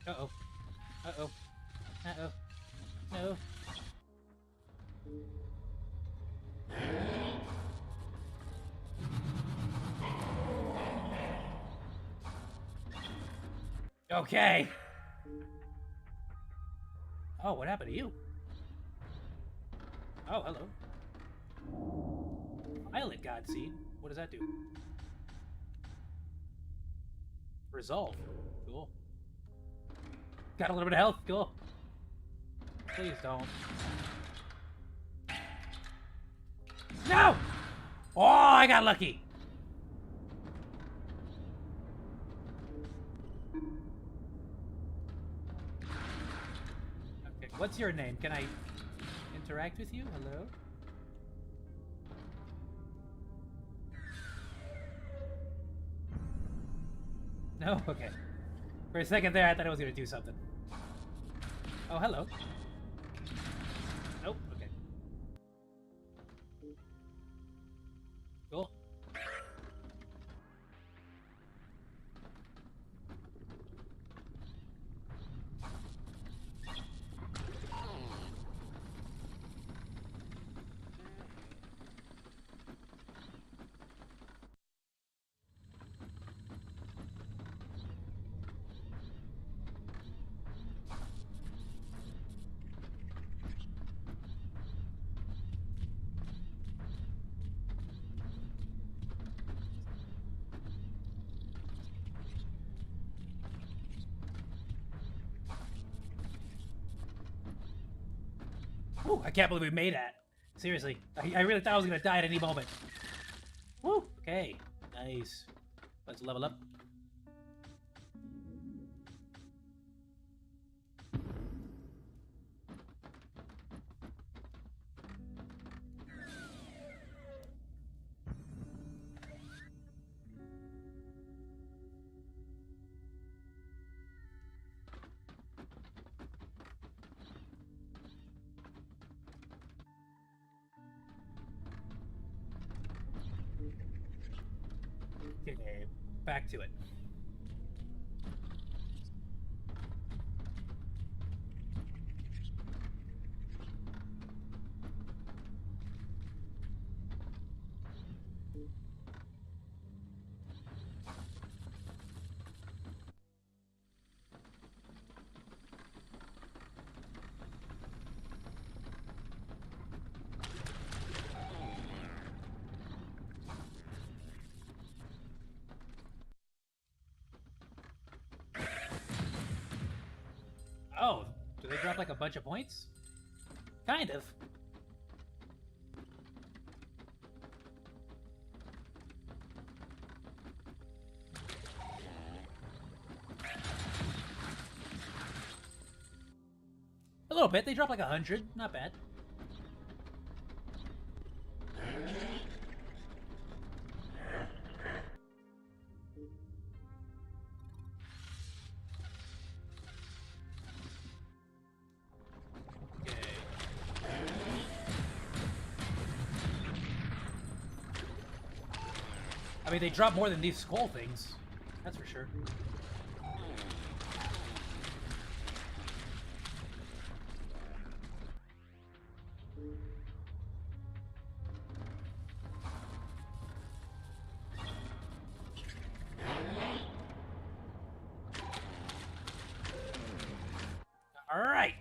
Uh-oh. Uh-oh. Uh-oh. No. Okay. Oh, what happened to you? Oh, hello. Violet God Seed. What does that do? Resolve. Cool. Got a little bit of health. Cool. Please don't. No! Oh, I got lucky. Okay, what's your name? Can I interact with you? Hello? No? Okay. For a second there, I thought I was going to do something. Oh, hello. Nope. Okay. Cool. Woo, I can't believe we made that. Seriously. I really thought I was going to die at any moment. Woo! Okay. Nice. Let's level up. Okay, back to it. Oh, do they drop like a bunch of points? Kind of. A little bit. They drop like 100. Not bad. I mean, they drop more than these skull things. That's for sure. All right.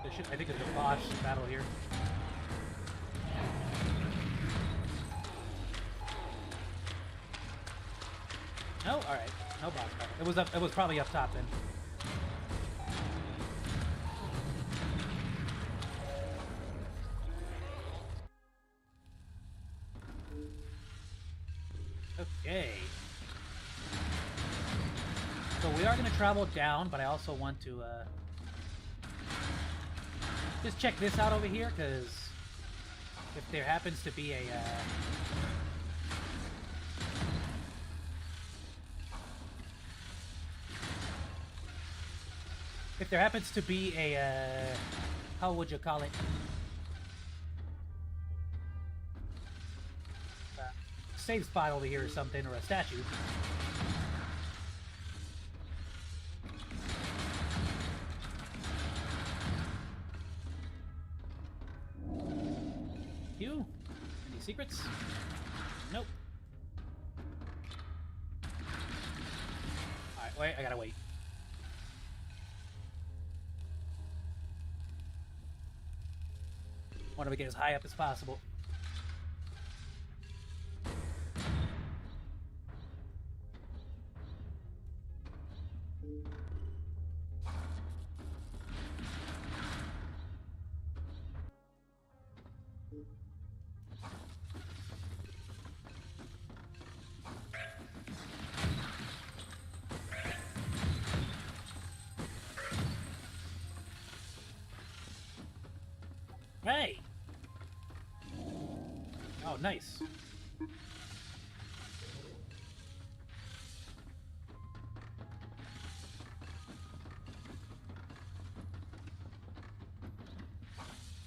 I think there's a boss battle here. No, all right, no boss battle. It was up. It was probably up top then. Okay. So we are going to travel down, but I also want to just check this out over here, because if there happens to be a how would you call it? Save spot over here or something, or a statue. You? Any secrets? Nope. Alright, wait, I gotta wait. Want to get as high up as possible. Hey! Oh, nice.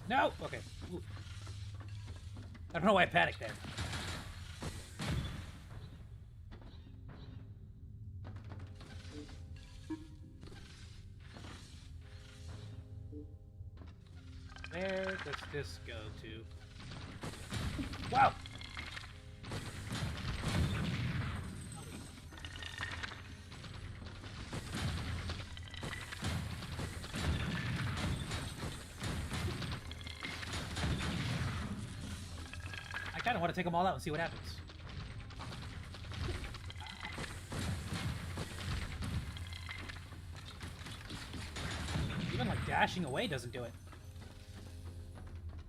No! Okay. Ooh. I don't know why I panicked there. Where does this go to? Wow! I kind of want to take them all out and see what happens. Even like dashing away doesn't do it.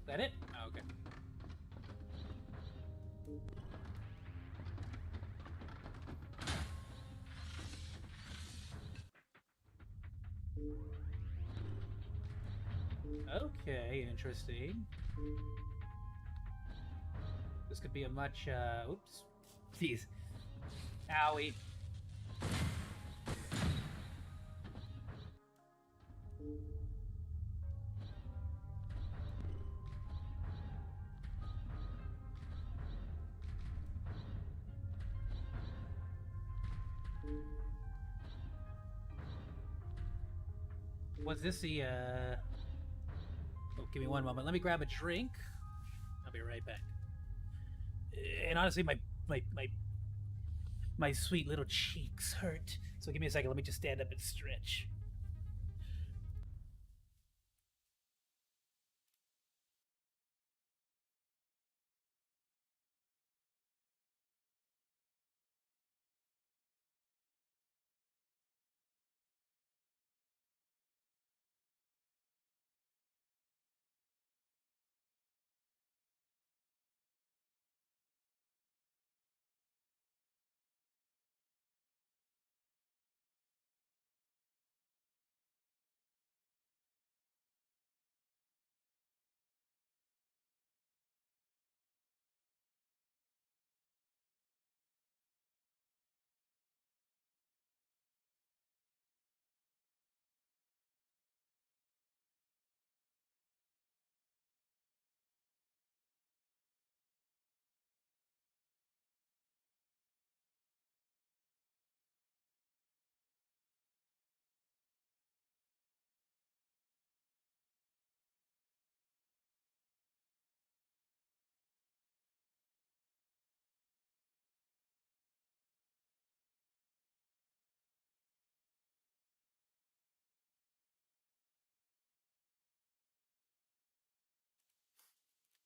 Is that it? Oh, okay. Okay, interesting. This could be a much, oops. Jeez. Owie. Was this the, Oh, give me one moment. Let me grab a drink. I'll be right back. And honestly, my sweet little cheeks hurt. So give me a second. Let me just stand up and stretch.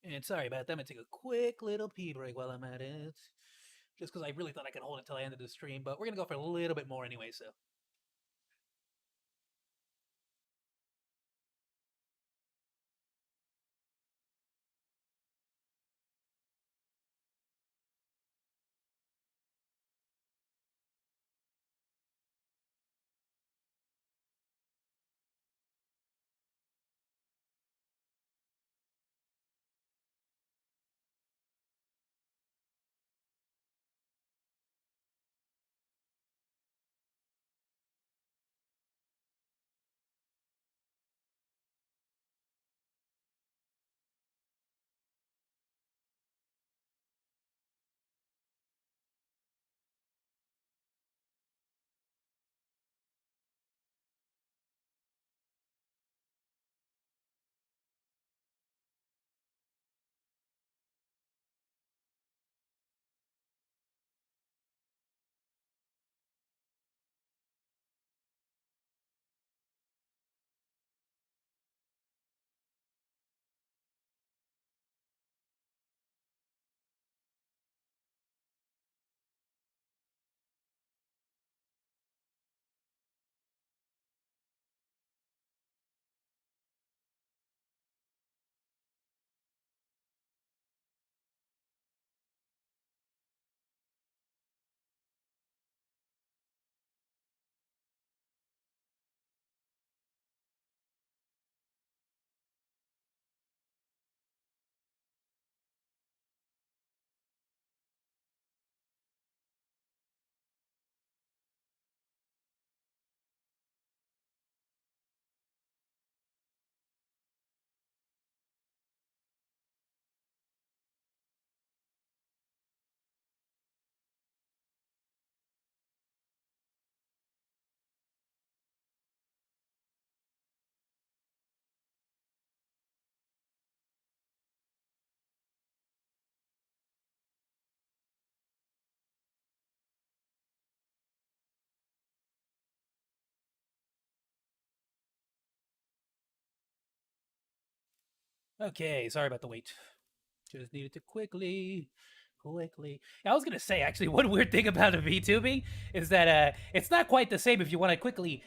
And sorry about that. I'm gonna take a quick little pee break while I'm at it. Just because I really thought I could hold it till I ended the stream, but we're gonna go for a little bit more anyway, so. Okay, sorry about the wait. Just needed to quickly. I was gonna say actually, one weird thing about a VTubing is that it's not quite the same if you want to quickly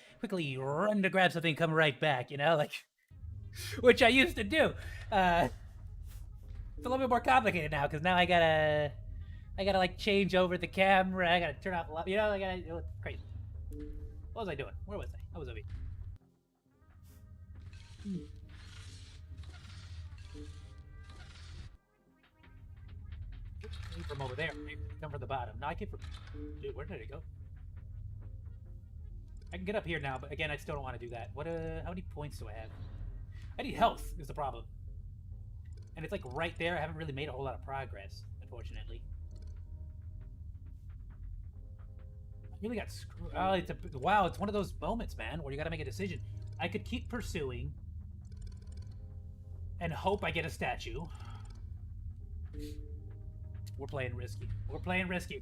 run to grab something, and come right back. You know, like which I used to do. It's a little bit more complicated now because now I gotta like change over the camera. I gotta turn off the light. You know, I gotta. It's crazy. What was I doing? Where was I? How was I? Came from over there. Maybe come from the bottom. No, I came from. Dude, where did it go? I can get up here now, but again, I still don't want to do that. What? How many points do I have? I need health. Is the problem? And it's like right there. I haven't really made a whole lot of progress, unfortunately. I really got screwed. Oh, wow. It's one of those moments, man, where you got to make a decision. I could keep pursuing and hope I get a statue. We're playing risky. We're playing risky.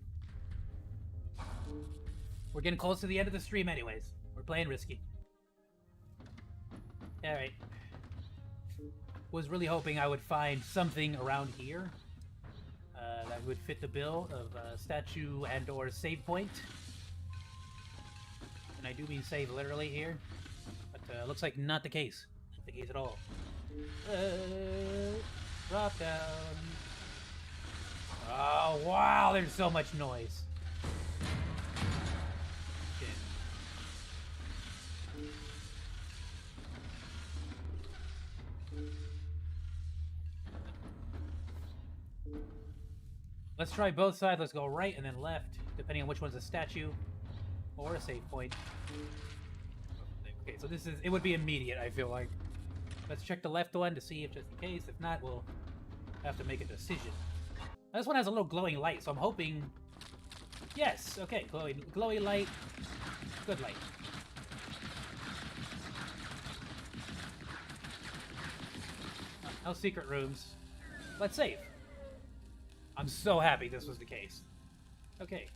We're getting close to the end of the stream anyways. We're playing risky. Alright. Was really hoping I would find something around here that would fit the bill of statue and or save point. And I do mean save literally here. But looks like not the case. Not the case at all. Drop down. Oh, wow, there's so much noise. Okay. Let's try both sides. Let's go right and then left, depending on which one's a statue or a save point. Okay, so this is, it would be immediate, I feel like. Let's check the left one to see if just in case. If not, we'll have to make a decision. This one has a little glowing light, so I'm hoping... Yes, okay, glowy light. Good light. No secret rooms. Let's save. I'm so happy this was the case. Okay.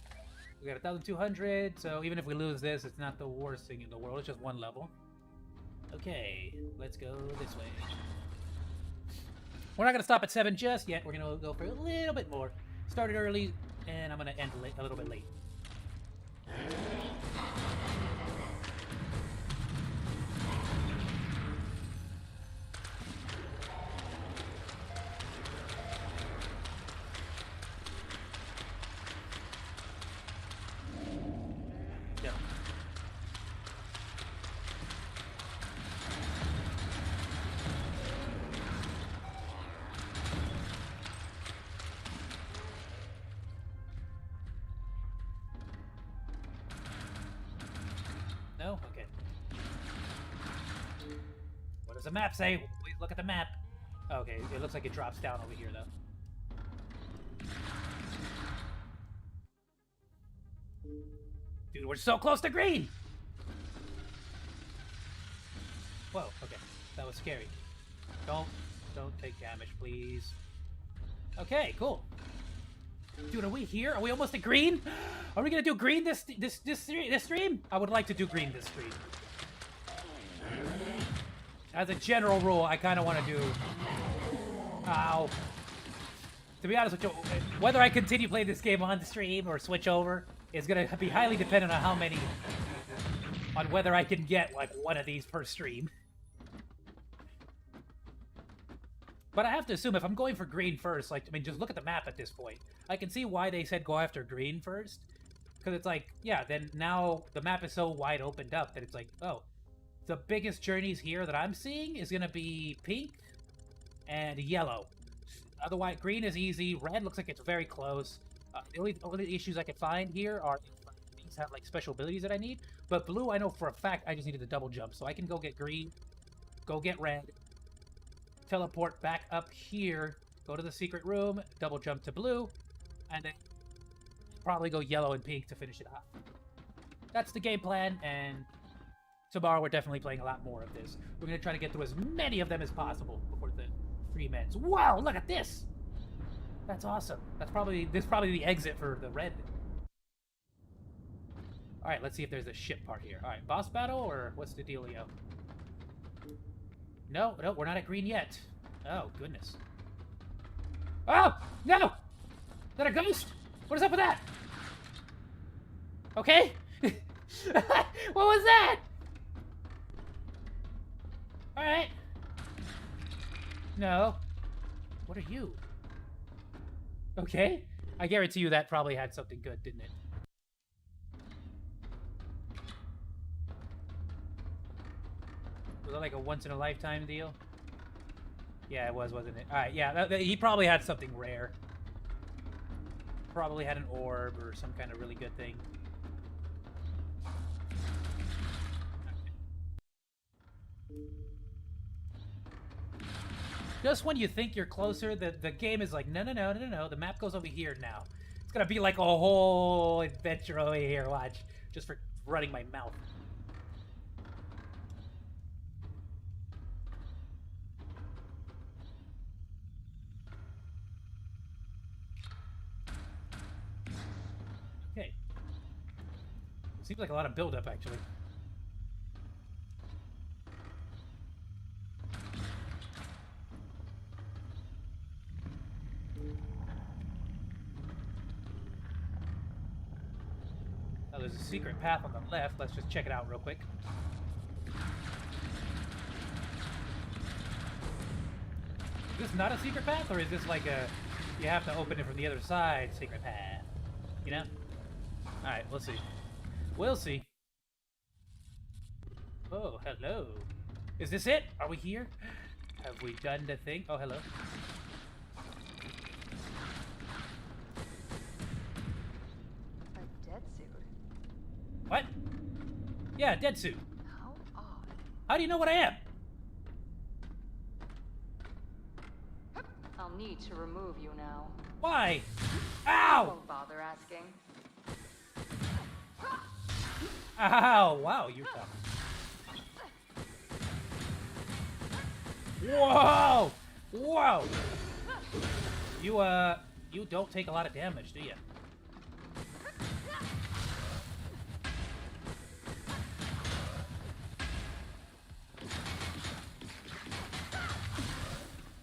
We got 1,200, so even if we lose this, it's not the worst thing in the world. It's just one level. Okay, let's go this way. We're not going to stop at 7 just yet. We're going to go for a little bit more. Started early, and I'm going to end a little bit late. Yeah. No? Okay. What does the map say? Please look at the map. Okay, it looks like it drops down over here, though. Dude, we're so close to green! Whoa, okay. That was scary. Don't take damage, please. Okay, cool. Dude, are we here? Are we almost at green? Are we gonna do green this stream? I would like to do green this stream. As a general rule, I kind of want to do... Ow. To be honest with you, whether I continue playing this game on the stream or switch over is gonna be highly dependent on how many... on whether I can get, like, one of these per stream. But I have to assume if I'm going for green first, like, I mean, just look at the map at this point. I can see why they said go after green first. Because it's like, yeah, then now the map is so wide opened up that it's like, oh, the biggest journeys here that I'm seeing is going to be pink and yellow. Otherwise, green is easy. Red looks like it's very close. The only issues I could find here are these have, like, special abilities that I need. But blue, I know for a fact I just needed to double jump. So I can go get green, go get red, teleport back up here, go to the secret room, double jump to blue, and then probably go yellow and pink to finish it off. That's the game plan, and tomorrow we're definitely playing a lot more of this. We're going to try to get through as many of them as possible before the stream ends. Wow, look at this! That's awesome. This is probably the exit for the red. Alright, let's see if there's a ship part here. Alright, boss battle, or what's the dealio? No, we're not at green yet. Oh, goodness. Oh! No! Is that a ghost? What is up with that? Okay? What was that? Alright. No. What are you? Okay. I guarantee you that probably had something good, didn't it? Was it like a once-in-a-lifetime deal? Yeah, it was, wasn't it? Alright, yeah, he probably had something rare. Probably had an orb or some kind of really good thing. Just when you think you're closer, the game is like, no, no, no, no, no, no. The map goes over here now. It's gonna be like a whole adventure over here, watch. Just for running my mouth. Okay. Seems like a lot of build-up, actually. Oh, there's a secret path on the left. Let's just check it out real quick. Is this not a secret path, or is this like a... You have to open it from the other side secret path? You know? Alright, we'll see. We'll see. Oh, hello. Is this it? Are we here? Have we done the thing? Oh, hello. A dead suit? What? Yeah, dead suit. How odd. How do you know what I am? I'll need to remove you now. Why? Ow! Won't bother asking. Ow! Wow, you're tough. Whoa! Whoa! You don't take a lot of damage, do you?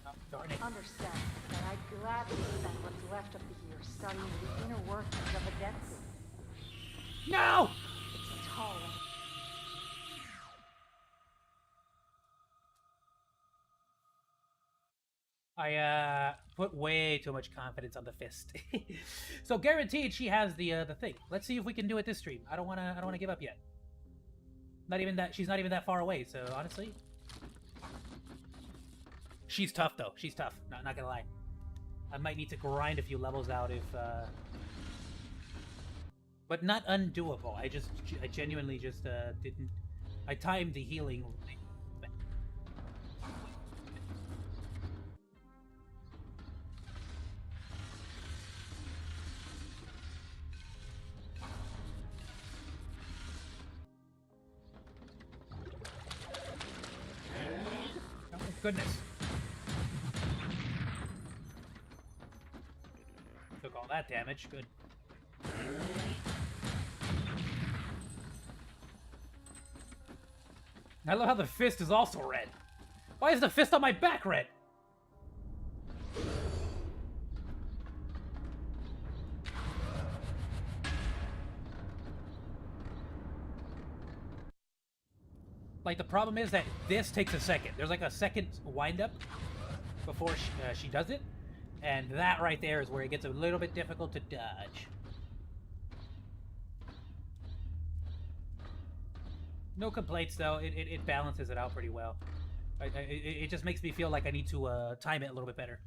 Oh, darn it. Understand that I'd gladly spend what's left of the year studying the inner workings of a dead suit. No! It's tall and I put way too much confidence on the fist. So guaranteed she has the thing. Let's see if we can do it this stream. I don't wanna give up yet. Not even that, she's not even that far away, so honestly. She's tough though. She's tough. Not gonna lie. I might need to grind a few levels out if but not undoable. I genuinely just didn't. I timed the healing. Oh goodness. Took all that damage. Good. I love how the fist is also red. Why is the fist on my back red? Like, the problem is that this takes a second. There's like a second wind-up before she does it. And that right there is where it gets a little bit difficult to dodge. No complaints, though. It balances it out pretty well. It just makes me feel like I need to time it a little bit better.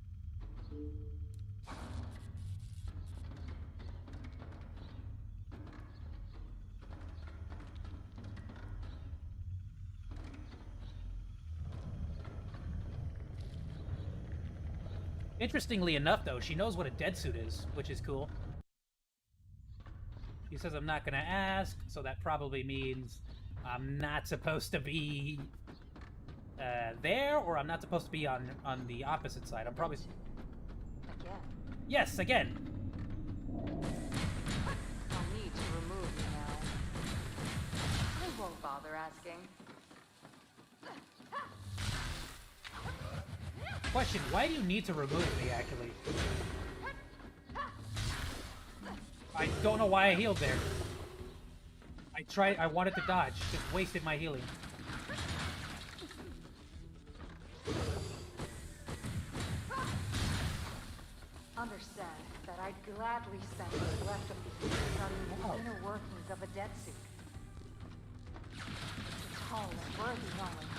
Interestingly enough, though, she knows what a dead suit is, which is cool. She says I'm not gonna ask, so that probably means I'm not supposed to be there, or I'm not supposed to be on the opposite side. I'm probably... again. Yes, again. I'll need to remove you now. I won't bother asking. Question, why do you need to remove me, actually? I don't know why I healed there. I wanted to dodge, just wasted my healing. Understand that I'd gladly spend what's left of the year studying the inner workings of a dead suit. It's a tall and worthy knowledge.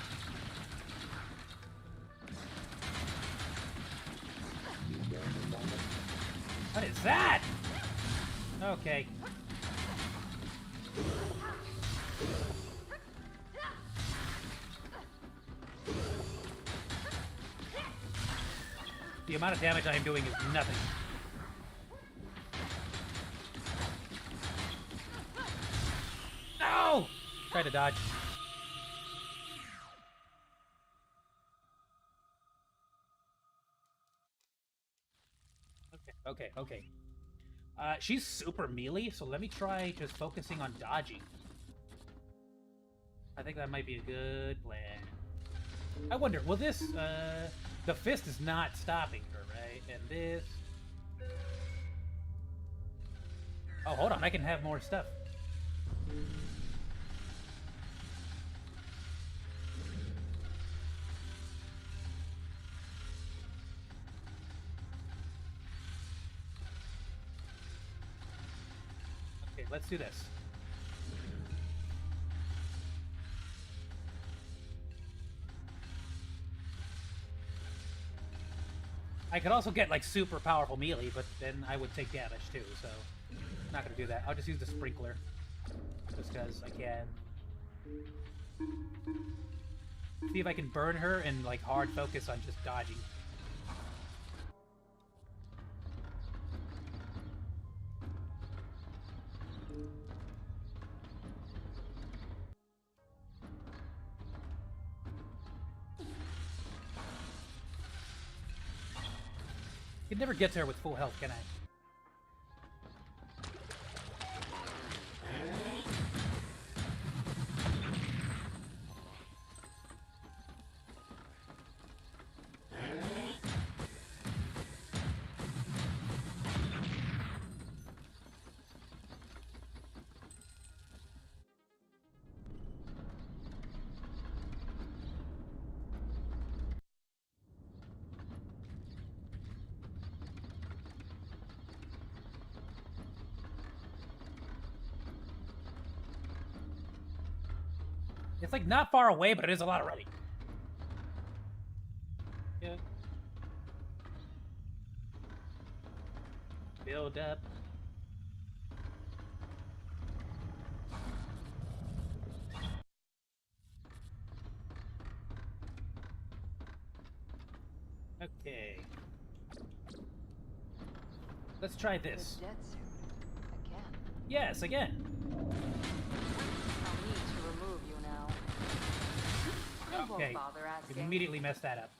What is that? Okay. The amount of damage I am doing is nothing. No! Try to dodge. Okay. She's super melee, so let me try just focusing on dodging. I think that might be a good plan. I wonder, will this, the fist is not stopping her, right? And this... Oh, hold on, I can have more stuff. Okay, let's do this. I could also get, like, super powerful melee, but then I would take damage, too, so... I'm not gonna do that. I'll just use the sprinkler. Just because I can. See if I can burn her and, like, hard focus on just dodging. You can never get to her with full health, can I? It's like not far away, but it is a lot of running. Yeah. Build up. Okay. Let's try this. The dead suit. Again. Yes, again. I'll need to remove you now. I Okay. won't bother asking. Immediately messed that up.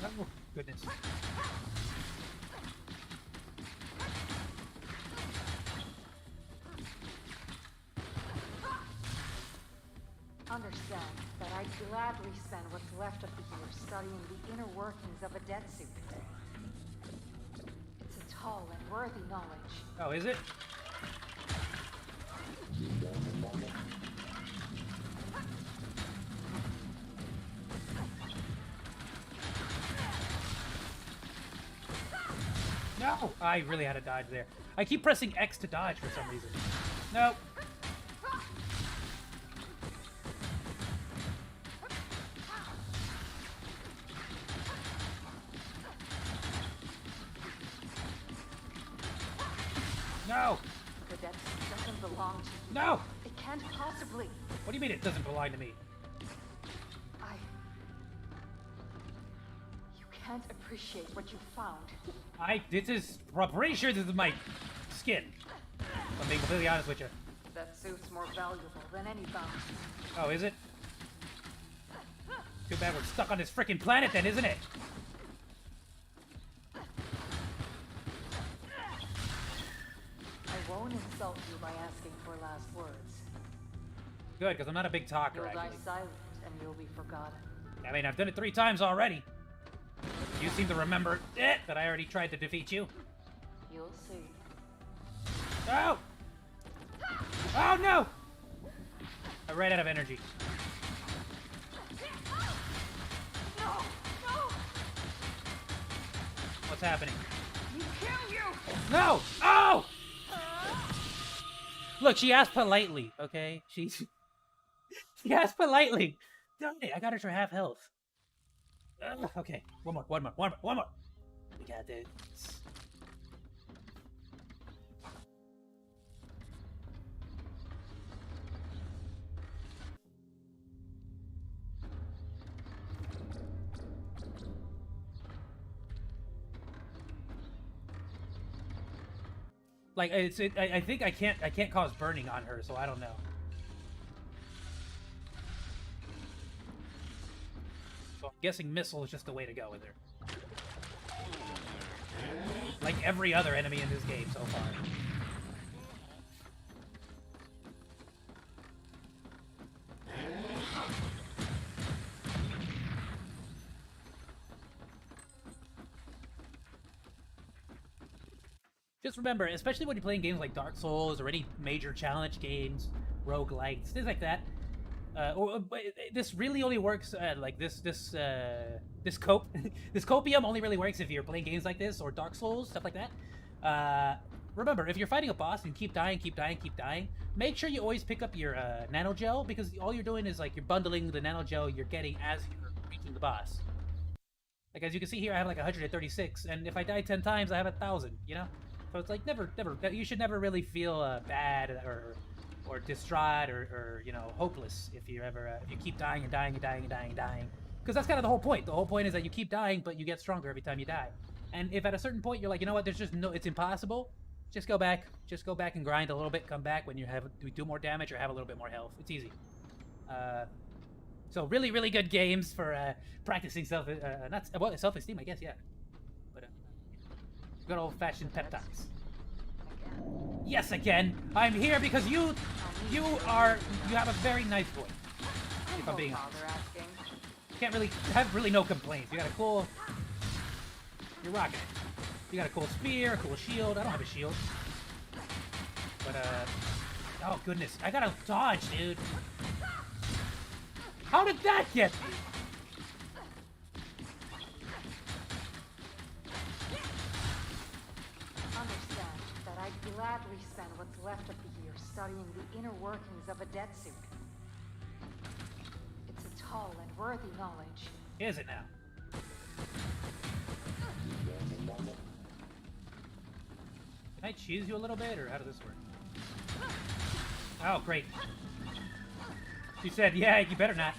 Oh, goodness. Understand that I'd gladly spend what's left of the year studying the inner workings of a dead suit. It's a tall and worthy knowledge. Oh, is it? No! I really had to dodge there. I keep pressing X to dodge for some reason. Nope. No! The dead suit doesn't belong to you. No! It can't possibly. What do you mean it doesn't belong to me? You can't appreciate what you found. I'm pretty sure this is my skin. If I'm being completely honest with you. That suit's more valuable than any bounty. Oh, is it? Too bad we're stuck on this frickin' planet then, isn't it? won't insult you by asking for last words. Good, because I'm not a big talker, You'll die actually. silent and you'll be forgotten. I mean, I've done it 3 times already. You seem to remember that I already tried to defeat you. You'll see. Oh! Oh, no! I ran out of energy. No! No! What's happening? You kill you! No! Oh! Look, she asked politely, okay? She asked politely. Darn it, I got her for half health. Okay, one more. We got this. Like I think I can't cause burning on her, so I don't know. So I'm guessing missile is just the way to go with her. Like every other enemy in this game so far. Just remember, especially when you're playing games like Dark Souls or any major challenge games, roguelikes, things like that. This really only works like this copium only really works if you're playing games like this or Dark Souls, stuff like that. Remember, if you're fighting a boss and keep dying, make sure you always pick up your nano gel, because all you're doing is like you're bundling the nano gel you're getting as you're reaching the boss. Like as you can see here, I have like 136, and if I die 10 times, I have 1,000. You know, so it's like never. You should never really feel bad or distraught or you know, hopeless if you ever if you keep dying and dying, because that's kind of the whole point. The whole point is that you keep dying, but you get stronger every time you die. And if at a certain point you're like, you know what, there's just no, it's impossible, just go back and grind a little bit, come back when you do more damage or have a little bit more health. It's easy. So really good games for practicing self-esteem, I guess, yeah. But good old-fashioned pep talks. Yes, again. I'm here because you have a very nice voice. If I'm being honest, you can't really have no complaints. You got a cool. You're rocking it. You got a cool spear, a cool shield. I don't have a shield. But oh goodness, I gotta dodge, dude. How did that get me? Understand that I'd gladly spend what's left of the year studying the inner workings of a dead suit. It's a tall and worthy knowledge. Is it now? Can I cheese you a little bit, or how does this work? Oh, great. She said, yeah, you better not.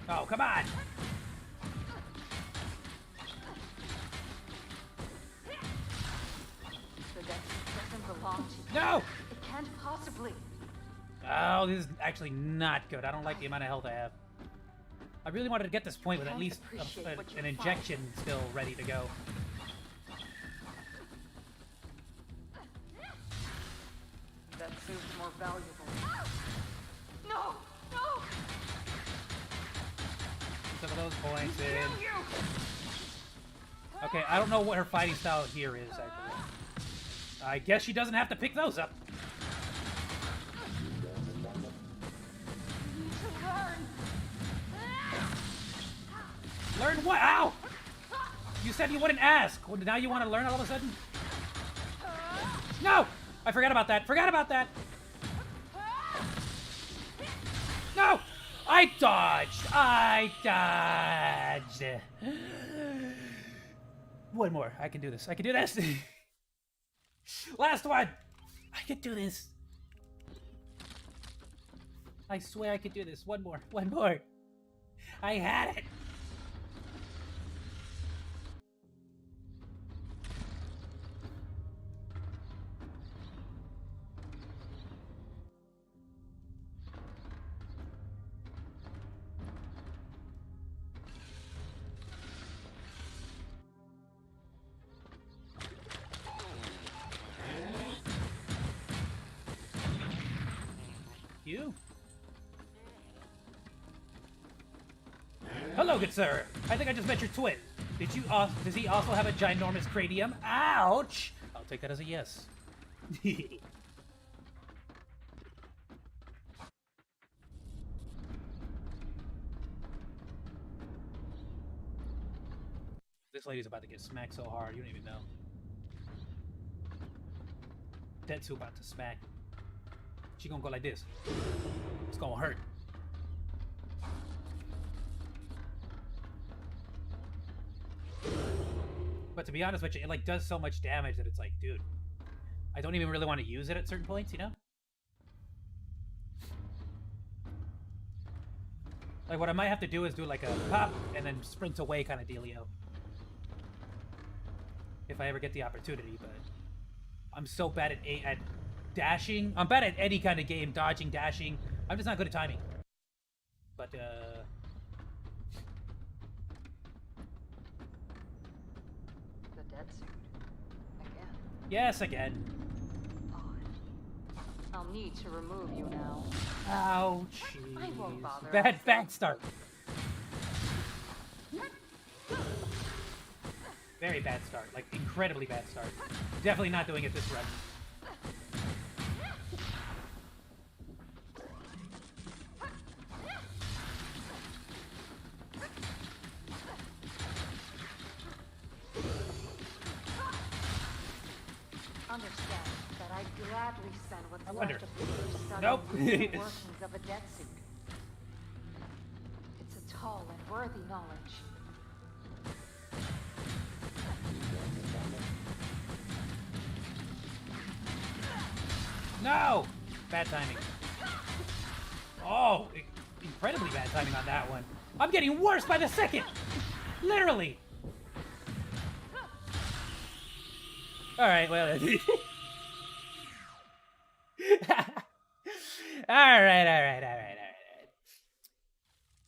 Oh, come on! The dead suit doesn't belong to you. No! It can't possibly. Oh, this is actually not good. I don't like the amount of health I have. I really wanted to get this point with at least an injection still ready to go. That suit's more valuable. No! No! Some of those points in. Okay, I don't know what her fighting style here is, actually. I guess she doesn't have to pick those up. Learn what? Ow! You said you wouldn't ask. Well, now you want to learn all of a sudden? No! I forgot about that. No! I dodged. One more. I can do this. Last one! I can do this. I swear I could do this. One more. I had it. you. Hello, good sir. I think I just met your twin. Does he also have a ginormous cranium? Ouch! I'll take that as a yes. This lady's about to get smacked so hard, you don't even know. Tetsu about to smack. She gonna go like this. It's gonna hurt. But to be honest with you, it like does so much damage that it's like, dude, I don't even really want to use it at certain points, you know? Like what I might have to do is do like a pop and then sprint away kind of dealio. If I ever get the opportunity, but I'm so bad at dashing. I'm bad at any kind of game, dodging, dashing. I'm just not good at timing. But The dead suit. Again. yes, again. Odd. I'll need to remove you now. Ouch. I won't bother. Bad start. Very bad start. Like, incredibly bad start. Definitely not doing it this run. Understand that I'd gladly spend what's I wonder. left of the year studying Nope. the inner workings of a dead suit. It's a tall and worthy knowledge. No! Bad timing. Oh, incredibly bad timing on that one. I'm getting worse by the second! Literally! Alright, well... Alright.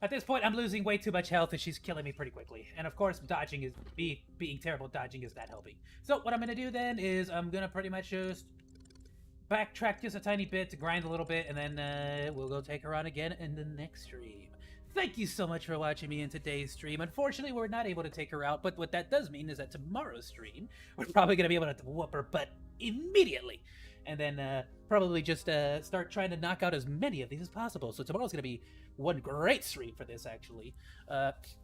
At this point, I'm losing way too much health and she's killing me pretty quickly. And of course, dodging is... being terrible dodging is not helping. So what I'm gonna do then is I'm gonna pretty much just... backtrack just a tiny bit to grind a little bit, and then we'll go take her on again in the next stream. Thank you so much for watching me in today's stream. Unfortunately, we're not able to take her out, but what that does mean is that tomorrow's stream, we're probably going to be able to whoop her butt immediately. And then probably just start trying to knock out as many of these as possible. So tomorrow's going to be one great stream for this, actually.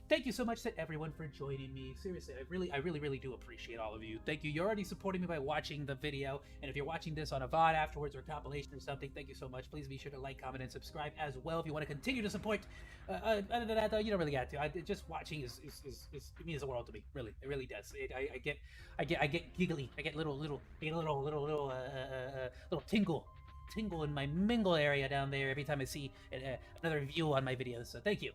Thank you so much to everyone for joining me. Seriously, I really do appreciate all of you. Thank you. You're already supporting me by watching the video. And if you're watching this on a VOD afterwards or compilation or something, thank you so much. Please be sure to like, comment, and subscribe as well if you want to continue to support. Other than that, though, you don't really got to. Just watching is it means the world to me. Really, it really does. I get giggly. I get little tingle in my mingle area down there every time I see another view on my videos. So thank you,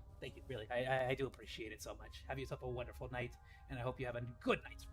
really. I do appreciate it so much. Have yourself a wonderful night, and I hope you have a good night.